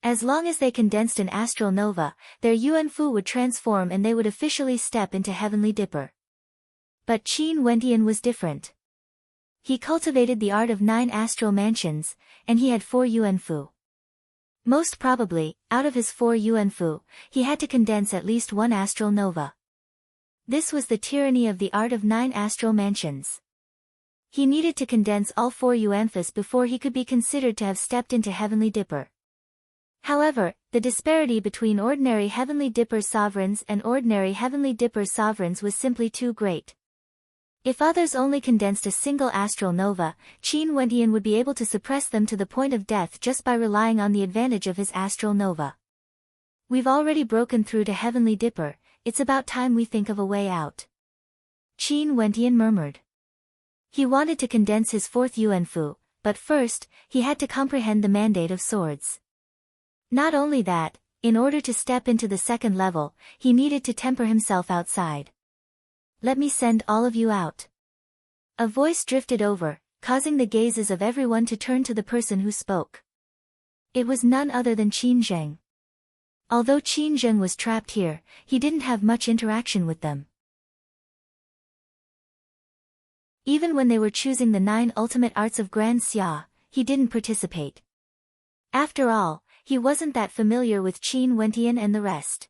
As long as they condensed an astral nova, their Yuanfu would transform and they would officially step into Heavenly Dipper. But Qin Wendian was different. He cultivated the art of 9 astral mansions, and he had 4 Yuanfu. Most probably, out of his 4 Yuanfu, he had to condense at least 1 astral nova. This was the tyranny of the art of 9 astral mansions. He needed to condense all 4 Yuanfus before he could be considered to have stepped into Heavenly Dipper. However, the disparity between ordinary Heavenly Dipper sovereigns and ordinary Heavenly Dipper sovereigns was simply too great. If others only condensed a single astral nova, Qin Wendian would be able to suppress them to the point of death just by relying on the advantage of his astral nova. We've already broken through to Heavenly Dipper, it's about time we think of a way out. Qin Wendian murmured. He wanted to condense his 4th Yuanfu, but first, he had to comprehend the mandate of swords. Not only that, in order to step into the 2nd level, he needed to temper himself outside. Let me send all of you out. A voice drifted over, causing the gazes of everyone to turn to the person who spoke. It was none other than Qin Zheng. Although Qin Zheng was trapped here, he didn't have much interaction with them. Even when they were choosing the 9 ultimate arts of Grand Xia, he didn't participate. After all, he wasn't that familiar with Qin Wendian and the rest.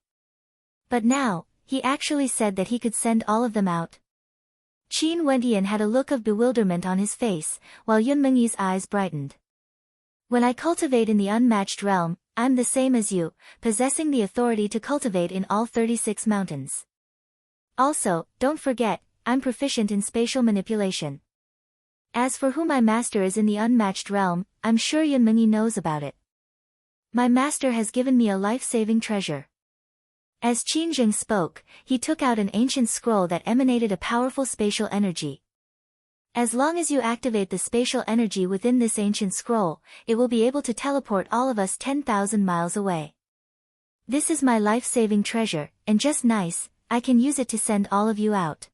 But now, he actually said that he could send all of them out. Qin Wendian had a look of bewilderment on his face, while Yunmengyi's eyes brightened. When I cultivate in the unmatched realm, I'm the same as you, possessing the authority to cultivate in all 36 mountains. Also, don't forget, I'm proficient in spatial manipulation. As for who my master is in the unmatched realm, I'm sure Yunmengyi knows about it. My master has given me a life-saving treasure. As Qin Zheng spoke, he took out an ancient scroll that emanated a powerful spatial energy. As long as you activate the spatial energy within this ancient scroll, it will be able to teleport all of us 10,000 miles away. This is my life-saving treasure, and just nice, I can use it to send all of you out.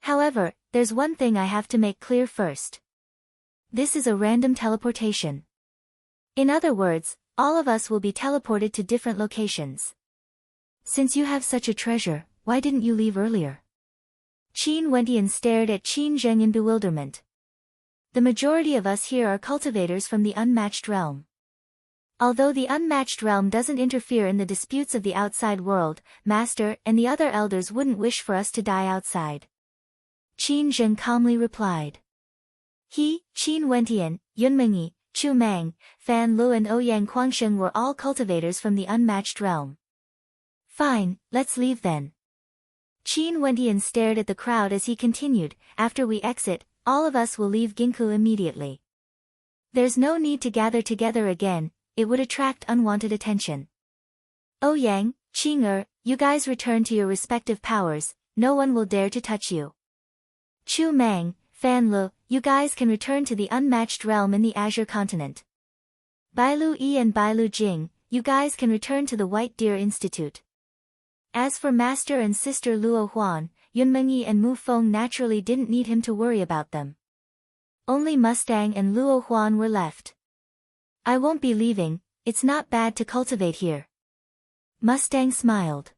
However, there's one thing I have to make clear first. This is a random teleportation. In other words, all of us will be teleported to different locations. Since you have such a treasure, why didn't you leave earlier? Qin Wendian stared at Qin Zheng in bewilderment. The majority of us here are cultivators from the unmatched realm. Although the unmatched realm doesn't interfere in the disputes of the outside world, Master and the other elders wouldn't wish for us to die outside. Qin Zheng calmly replied. He, Qin Wendian, Yunmengyi, Chu Mang, Fan Lu and Ouyang Guangsheng were all cultivators from the unmatched realm. Fine, let's leave then. Qin Wendian stared at the crowd as he continued, after we exit, all of us will leave Ginkgo immediately. There's no need to gather together again, it would attract unwanted attention. Ouyang, Qing'er, you guys return to your respective powers, no one will dare to touch you. Chu Mang, Fan Lu, you guys can return to the unmatched realm in the Azure continent. Bailu Yi and Bailu Jing, you guys can return to the White Deer Institute. As for Master and Sister Luo Huan, Yunmengyi and Mu Feng naturally didn't need him to worry about them. Only Mustang and Luo Huan were left. I won't be leaving, it's not bad to cultivate here. Mustang smiled.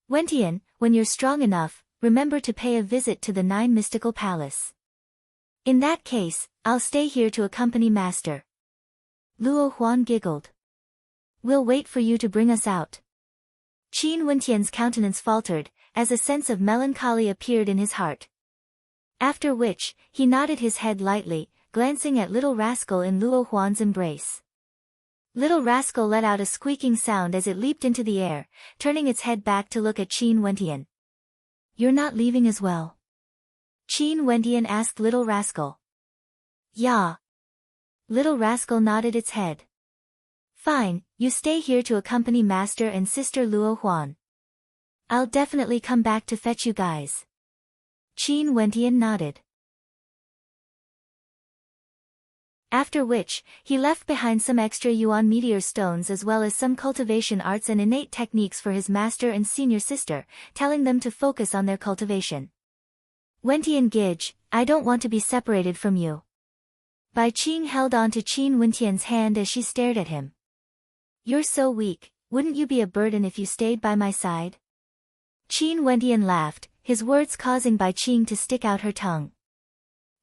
Wendian, when you're strong enough, remember to pay a visit to the 9 Mystical Palace. In that case, I'll stay here to accompany Master. Luo Huan giggled. We'll wait for you to bring us out. Qin Wendian's countenance faltered, as a sense of melancholy appeared in his heart. After which, he nodded his head lightly, glancing at Little Rascal in Luo Huan's embrace. Little Rascal let out a squeaking sound as it leaped into the air, turning its head back to look at Qin Wendian. You're not leaving as well? Qin Wendian asked Little Rascal. Yeah. Little Rascal nodded its head. Fine, you stay here to accompany Master and Sister Luo Huan. I'll definitely come back to fetch you guys. Qin Wentian nodded. After which, he left behind some extra yuan meteor stones as well as some cultivation arts and innate techniques for his master and senior sister, telling them to focus on their cultivation. Wentian Gige, I don't want to be separated from you. Bai Qing held on to Qin Wentian's hand as she stared at him. You're so weak, wouldn't you be a burden if you stayed by my side? Qin Wentian laughed, his words causing Bai Qing to stick out her tongue.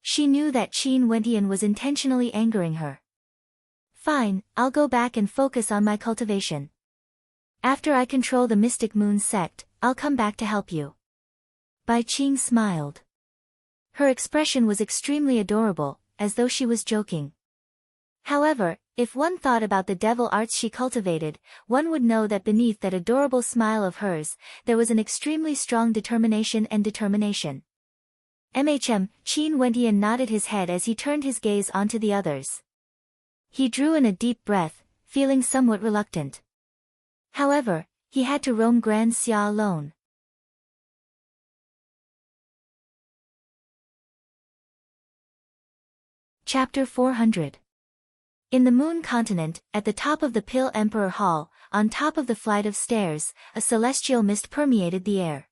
She knew that Qin Wentian was intentionally angering her. Fine, I'll go back and focus on my cultivation. After I control the Mystic Moon sect, I'll come back to help you. Bai Qing smiled. Her expression was extremely adorable, as though she was joking. However, if one thought about the devil arts she cultivated, one would know that beneath that adorable smile of hers, there was an extremely strong determination. Qin Wentian nodded his head as he turned his gaze onto the others. He drew in a deep breath, feeling somewhat reluctant. However, he had to roam Grand Xia alone. Chapter 400. In the Moon Continent, at the top of the Pill Emperor Hall, on top of the flight of stairs, a celestial mist permeated the air.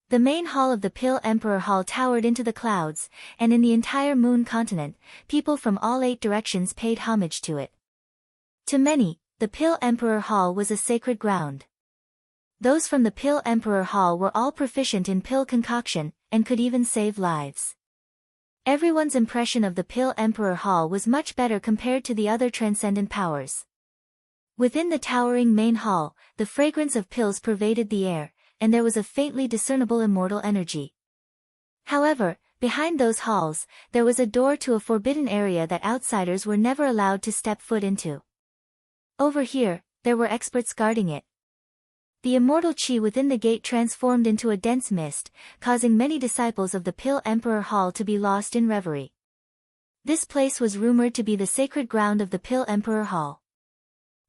The main hall of the Pill Emperor Hall towered into the clouds, and in the entire Moon Continent, people from all 8 directions paid homage to it. To many, the Pill Emperor Hall was a sacred ground. Those from the Pill Emperor Hall were all proficient in pill concoction, and could even save lives. Everyone's impression of the Pill Emperor Hall was much better compared to the other transcendent powers. Within the towering main hall, the fragrance of pills pervaded the air, and there was a faintly discernible immortal energy. However, behind those halls, there was a door to a forbidden area that outsiders were never allowed to step foot into. Over here, there were experts guarding it. The immortal chi within the gate transformed into a dense mist, causing many disciples of the Pill Emperor Hall to be lost in reverie. This place was rumored to be the sacred ground of the Pill Emperor Hall.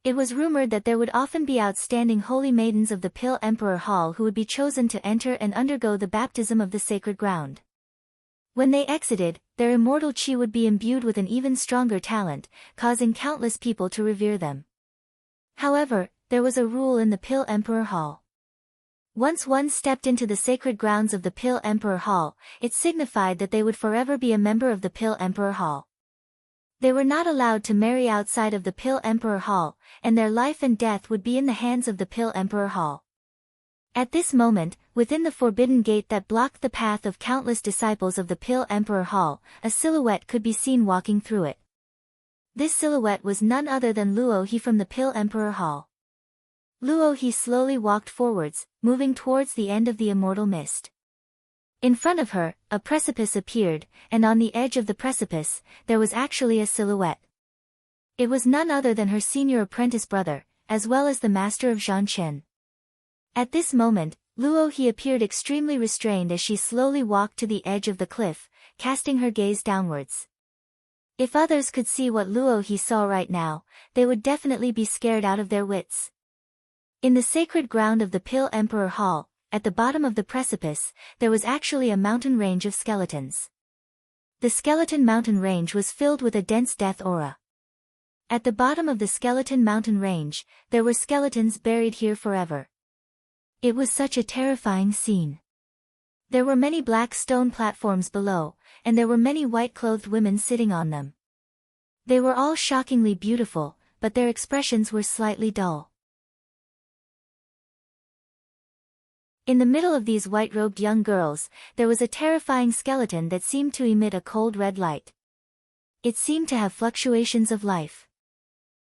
It was rumored that there would often be outstanding holy maidens of the Pill Emperor Hall who would be chosen to enter and undergo the baptism of the sacred ground. When they exited, their immortal chi would be imbued with an even stronger talent, causing countless people to revere them. However, there was a rule in the Pill Emperor Hall. Once one stepped into the sacred grounds of the Pill Emperor Hall, it signified that they would forever be a member of the Pill Emperor Hall. They were not allowed to marry outside of the Pill Emperor Hall, and their life and death would be in the hands of the Pill Emperor Hall. At this moment, within the forbidden gate that blocked the path of countless disciples of the Pill Emperor Hall, a silhouette could be seen walking through it. This silhouette was none other than Luo He from the Pill Emperor Hall. Luo He slowly walked forwards, moving towards the end of the immortal mist. In front of her, a precipice appeared, and on the edge of the precipice, there was actually a silhouette. It was none other than her senior apprentice brother, as well as the master of Zhanchen. At this moment, Luo He appeared extremely restrained as she slowly walked to the edge of the cliff, casting her gaze downwards. If others could see what Luo He saw right now, they would definitely be scared out of their wits. In the sacred ground of the Pill Emperor Hall, at the bottom of the precipice, there was actually a mountain range of skeletons. The skeleton mountain range was filled with a dense death aura. At the bottom of the skeleton mountain range, there were skeletons buried here forever. It was such a terrifying scene. There were many black stone platforms below, and there were many white-clothed women sitting on them. They were all shockingly beautiful, but their expressions were slightly dull. In the middle of these white-robed young girls, there was a terrifying skeleton that seemed to emit a cold red light. It seemed to have fluctuations of life.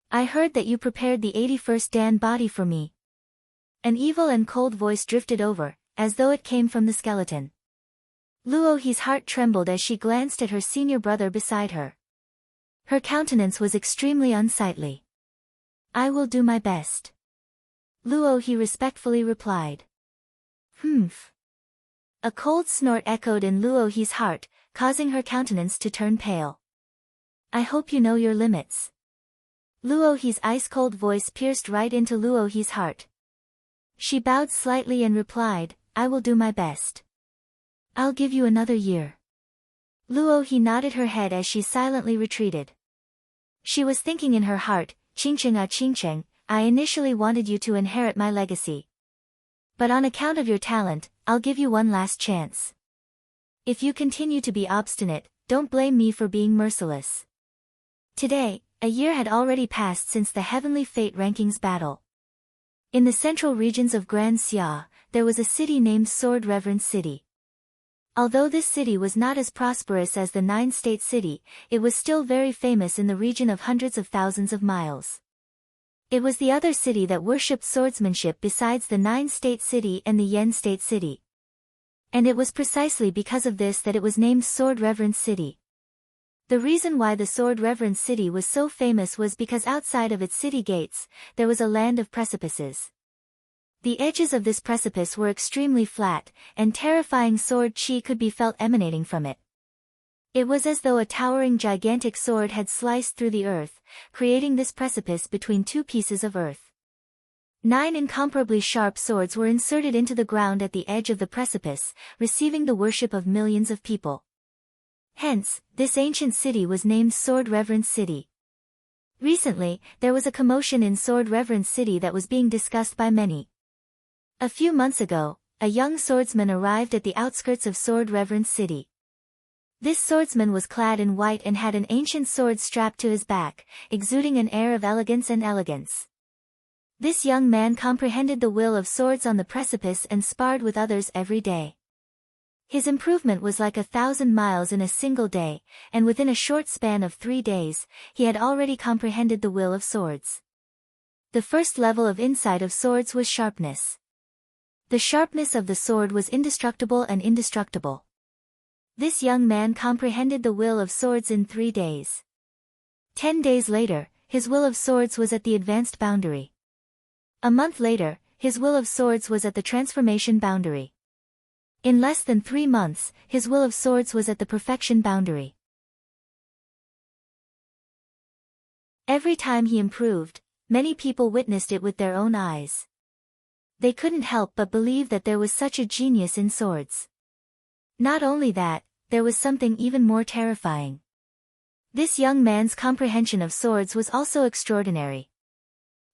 I heard that you prepared the 81st Dan body for me. An evil and cold voice drifted over, as though it came from the skeleton. Luo He's heart trembled as she glanced at her senior brother beside her. Her countenance was extremely unsightly. I will do my best. Luo He respectfully replied. Humph. A cold snort echoed in Luo He's heart, causing her countenance to turn pale. I hope you know your limits. Luo He's ice-cold voice pierced right into Luo He's heart. She bowed slightly and replied, I will do my best. I'll give you another year. Luo He nodded her head as she silently retreated. She was thinking in her heart, Qingcheng, I initially wanted you to inherit my legacy. But on account of your talent, I'll give you one last chance. If you continue to be obstinate, don't blame me for being merciless. Today, a year had already passed since the Heavenly Fate Rankings battle. In the central regions of Grand Xia, there was a city named Sword Reverence City. Although this city was not as prosperous as the nine-state city, it was still very famous in the region of hundreds of thousands of miles. It was the other city that worshipped swordsmanship besides the nine-state city and the Yen state city. And it was precisely because of this that it was named Sword Reverence City. The reason why the Sword Reverence City was so famous was because outside of its city gates, there was a land of precipices. The edges of this precipice were extremely flat, and terrifying sword chi could be felt emanating from it. It was as though a towering gigantic sword had sliced through the earth, creating this precipice between two pieces of earth. 9 incomparably sharp swords were inserted into the ground at the edge of the precipice, receiving the worship of millions of people. Hence, this ancient city was named Sword Reverence City. Recently, there was a commotion in Sword Reverence City that was being discussed by many. A few months ago, a young swordsman arrived at the outskirts of Sword Reverence City. This swordsman was clad in white and had an ancient sword strapped to his back, exuding an air of elegance and elegance. This young man comprehended the will of swords on the precipice and sparred with others every day. His improvement was like 1,000 miles in a single day, and within a short span of 3 days, he had already comprehended the will of swords. The first level of insight of swords was sharpness. The sharpness of the sword was indestructible and indestructible. This young man comprehended the will of swords in 3 days. 10 days later, his will of swords was at the advanced boundary. A month later, his will of swords was at the transformation boundary. In less than 3 months, his will of swords was at the perfection boundary. Every time he improved, many people witnessed it with their own eyes. They couldn't help but believe that there was such a genius in swords. Not only that, there was something even more terrifying. This young man's comprehension of swords was also extraordinary.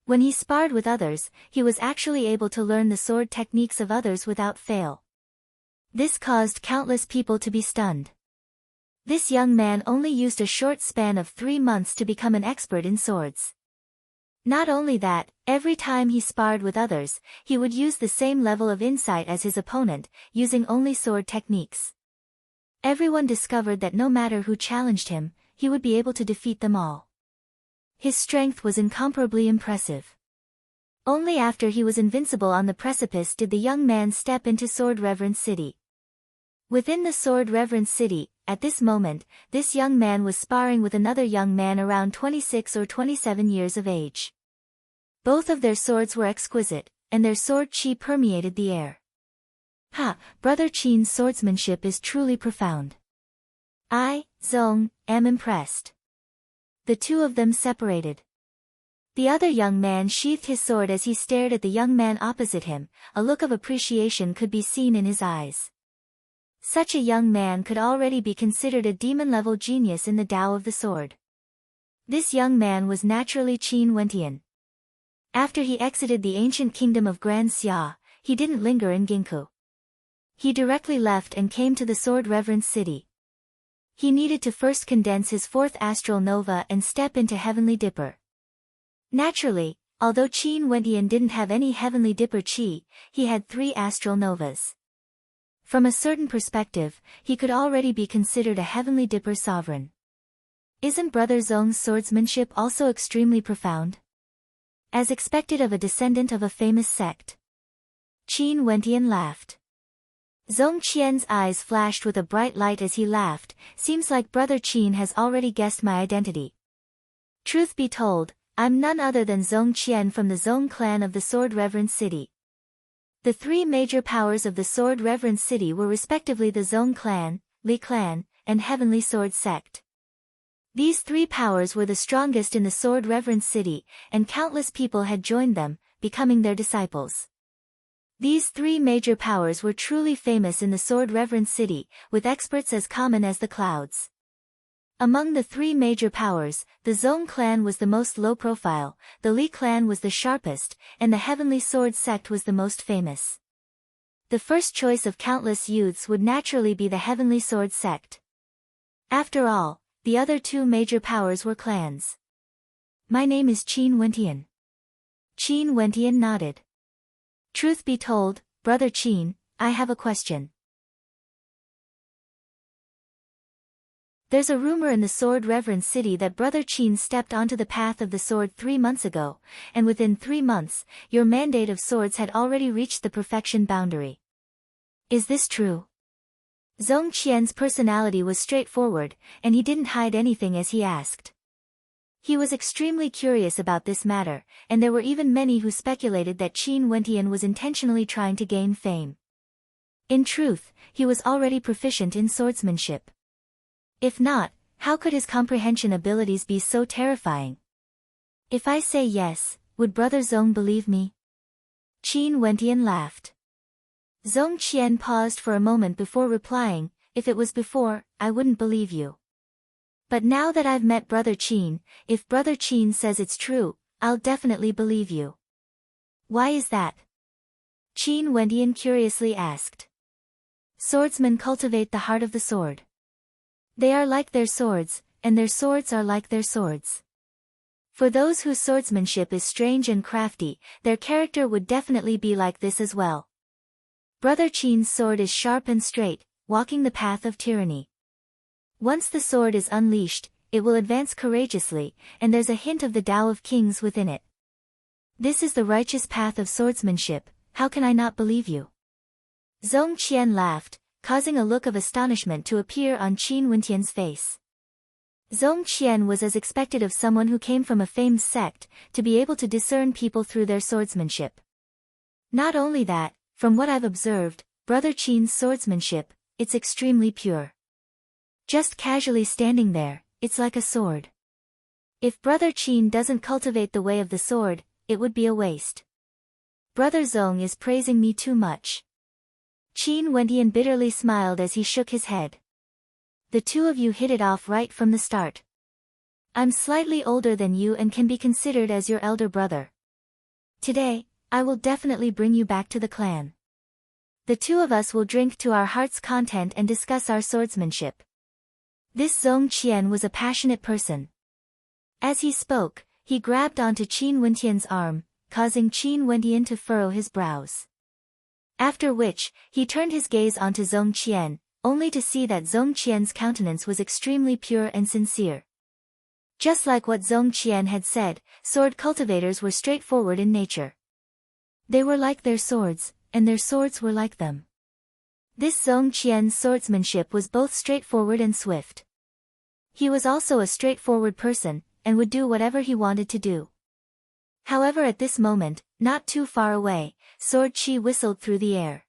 When he sparred with others, he was actually able to learn the sword techniques of others without fail. This caused countless people to be stunned. This young man only used a short span of 3 months to become an expert in swords. Not only that, every time he sparred with others, he would use the same level of insight as his opponent, using only sword techniques. Everyone discovered that no matter who challenged him, he would be able to defeat them all. His strength was incomparably impressive. Only after he was invincible on the precipice did the young man step into Sword Reverence City. Within the Sword Reverence City, at this moment, this young man was sparring with another young man around 26 or 27 years of age. Both of their swords were exquisite, and their sword chi permeated the air. Ha, Brother Qin's swordsmanship is truly profound. I, Zong, am impressed. The two of them separated. The other young man sheathed his sword as he stared at the young man opposite him, a look of appreciation could be seen in his eyes. Such a young man could already be considered a demon-level genius in the Tao of the sword. This young man was naturally Qin Wentian. After he exited the ancient kingdom of Grand Xia, he didn't linger in Ginkgo. He directly left and came to the Sword Reverence City. He needed to first condense his 4th astral nova and step into Heavenly Dipper. Naturally, although Qin Wentian didn't have any Heavenly Dipper chi, he had 3 astral novas. From a certain perspective, he could already be considered a Heavenly Dipper sovereign. Isn't Brother Zong's swordsmanship also extremely profound? As expected of a descendant of a famous sect. Qin Wentian laughed. Zong Qian's eyes flashed with a bright light as he laughed. Seems like Brother Qin has already guessed my identity. Truth be told, I'm none other than Zong Qian from the Zong clan of the Sword Reverence City. The 3 major powers of the Sword Reverence City were respectively the Zong clan, Li clan, and Heavenly Sword sect. These 3 powers were the strongest in the Sword Reverence City, and countless people had joined them, becoming their disciples. These three major powers were truly famous in the sword-reverent city, with experts as common as the clouds. Among the three major powers, the Zong clan was the most low-profile, the Li clan was the sharpest, and the Heavenly Sword sect was the most famous. The first choice of countless youths would naturally be the Heavenly Sword sect. After all, the other two major powers were clans. My name is Qin Wentian. Qin Wentian nodded. Truth be told, Brother Qin, I have a question. There's a rumor in the sword-reverent city that Brother Qin stepped onto the path of the sword 3 months ago, and within 3 months, your mandate of swords had already reached the perfection boundary. Is this true? Zong Qian's personality was straightforward, and he didn't hide anything as he asked. He was extremely curious about this matter, and there were even many who speculated that Qin Wentian was intentionally trying to gain fame. In truth, he was already proficient in swordsmanship. If not, how could his comprehension abilities be so terrifying? If I say yes, would Brother Zong believe me? Qin Wentian laughed. Zong Qian paused for a moment before replying, if it was before, I wouldn't believe you. But now that I've met Brother Qin, if Brother Qin says it's true, I'll definitely believe you. Why is that? Qin Wentian curiously asked. Swordsmen cultivate the heart of the sword. They are like their swords, and their swords are like their swords. For those whose swordsmanship is strange and crafty, their character would definitely be like this as well. Brother Qin's sword is sharp and straight, walking the path of tyranny. Once the sword is unleashed, it will advance courageously, and there's a hint of the Tao of Kings within it. This is the righteous path of swordsmanship, how can I not believe you? Zong Qian laughed, causing a look of astonishment to appear on Qin Wentian's face. Zong Qian was as expected of someone who came from a famed sect, to be able to discern people through their swordsmanship. Not only that, from what I've observed, Brother Qin's swordsmanship, it's extremely pure. Just casually standing there, it's like a sword. If Brother Qin doesn't cultivate the way of the sword, it would be a waste. Brother Zong is praising me too much. Qin Wentian bitterly smiled as he shook his head. The two of you hit it off right from the start. I'm slightly older than you and can be considered as your elder brother. Today, I will definitely bring you back to the clan. The two of us will drink to our heart's content and discuss our swordsmanship. This Zong Qian was a passionate person. As he spoke, he grabbed onto Qin Wentian's arm, causing Qin Wentian to furrow his brows. After which, he turned his gaze onto Zong Qian, only to see that Zong Qian's countenance was extremely pure and sincere. Just like what Zong Qian had said, sword cultivators were straightforward in nature. They were like their swords, and their swords were like them. This Zong Qian's swordsmanship was both straightforward and swift. He was also a straightforward person, and would do whatever he wanted to do. However, at this moment, not too far away, sword chi whistled through the air.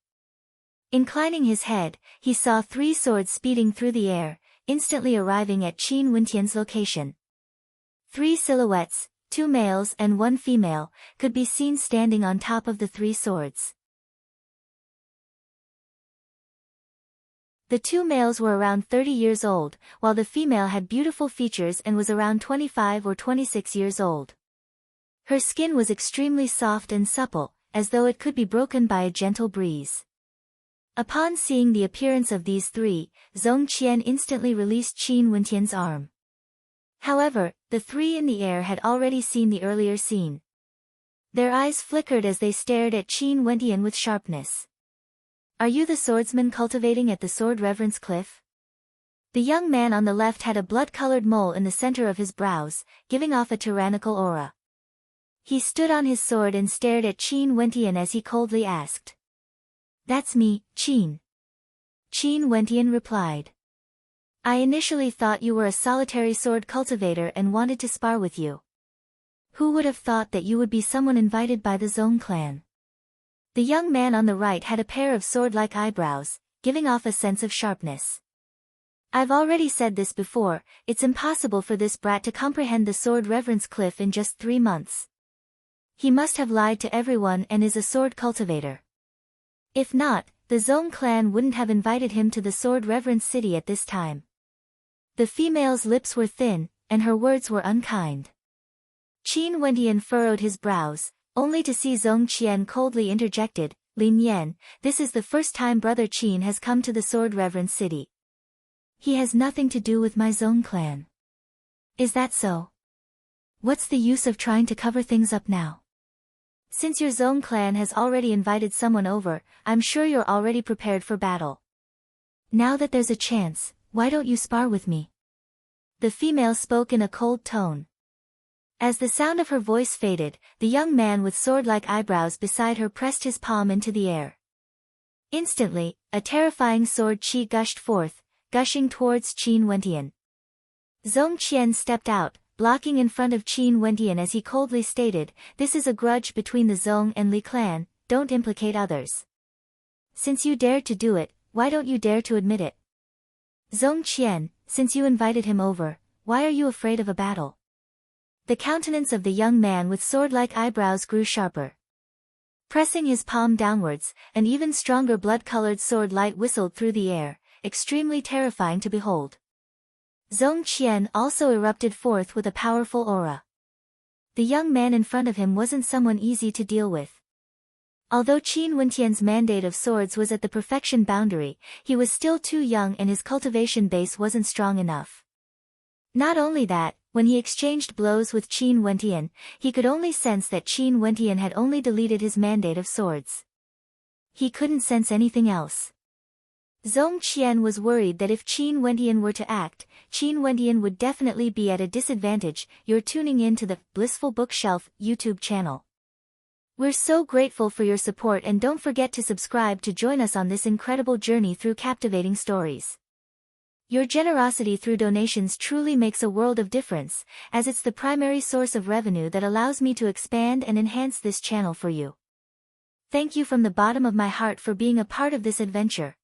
Inclining his head, he saw 3 swords speeding through the air, instantly arriving at Qin Wentian's location. 3 silhouettes, 2 males and 1 female, could be seen standing on top of the 3 swords. The 2 males were around 30 years old, while the female had beautiful features and was around 25 or 26 years old. Her skin was extremely soft and supple, as though it could be broken by a gentle breeze. Upon seeing the appearance of these 3, Zong Qian instantly released Qin Wentian's arm. However, the 3 in the air had already seen the earlier scene. Their eyes flickered as they stared at Qin Wentian with sharpness. Are you the swordsman cultivating at the Sword Reverence Cliff? The young man on the left had a blood-colored mole in the center of his brows, giving off a tyrannical aura. He stood on his sword and stared at Qin Wentian as he coldly asked. That's me, Qin. Qin Wentian replied. I initially thought you were a solitary sword cultivator and wanted to spar with you. Who would have thought that you would be someone invited by the Zong clan? The young man on the right had a pair of sword-like eyebrows, giving off a sense of sharpness. I've already said this before, it's impossible for this brat to comprehend the Sword Reverence Cliff in just 3 months. He must have lied to everyone and is a sword cultivator. If not, the Zong clan wouldn't have invited him to the sword reverence city at this time. The female's lips were thin, and her words were unkind. Qin Wendian furrowed his brows, only to see Zong Qian coldly interjected, "Lin Yan, this is the first time Brother Qin has come to the sword reverence city. He has nothing to do with my Zong clan." "Is that so? What's the use of trying to cover things up now? Since your Zong clan has already invited someone over, I'm sure you're already prepared for battle. Now that there's a chance, why don't you spar with me?" The female spoke in a cold tone. As the sound of her voice faded, the young man with sword-like eyebrows beside her pressed his palm into the air. Instantly, a terrifying sword chi gushed forth, gushing towards Qin Wendian. Zong Qian stepped out, blocking in front of Qin Wendian as he coldly stated, "This is a grudge between the Zong and Li clan, don't implicate others. Since you dared to do it, why don't you dare to admit it? Zong Qian, since you invited him over, why are you afraid of a battle?" The countenance of the young man with sword-like eyebrows grew sharper. Pressing his palm downwards, an even stronger blood-colored sword light whistled through the air, extremely terrifying to behold. Zong Qian also erupted forth with a powerful aura. The young man in front of him wasn't someone easy to deal with. Although Qin Wendian's mandate of swords was at the perfection boundary, he was still too young and his cultivation base wasn't strong enough. Not only that, when he exchanged blows with Qin Wendian, he could only sense that Qin Wendian had only deleted his mandate of swords. He couldn't sense anything else. Zong Qian was worried that if Qin Wendian were to act, Qin Wendian would definitely be at a disadvantage. You're tuning in to the Blissful Bookshelf YouTube channel. We're so grateful for your support and don't forget to subscribe to join us on this incredible journey through captivating stories. Your generosity through donations truly makes a world of difference, as it's the primary source of revenue that allows me to expand and enhance this channel for you. Thank you from the bottom of my heart for being a part of this adventure.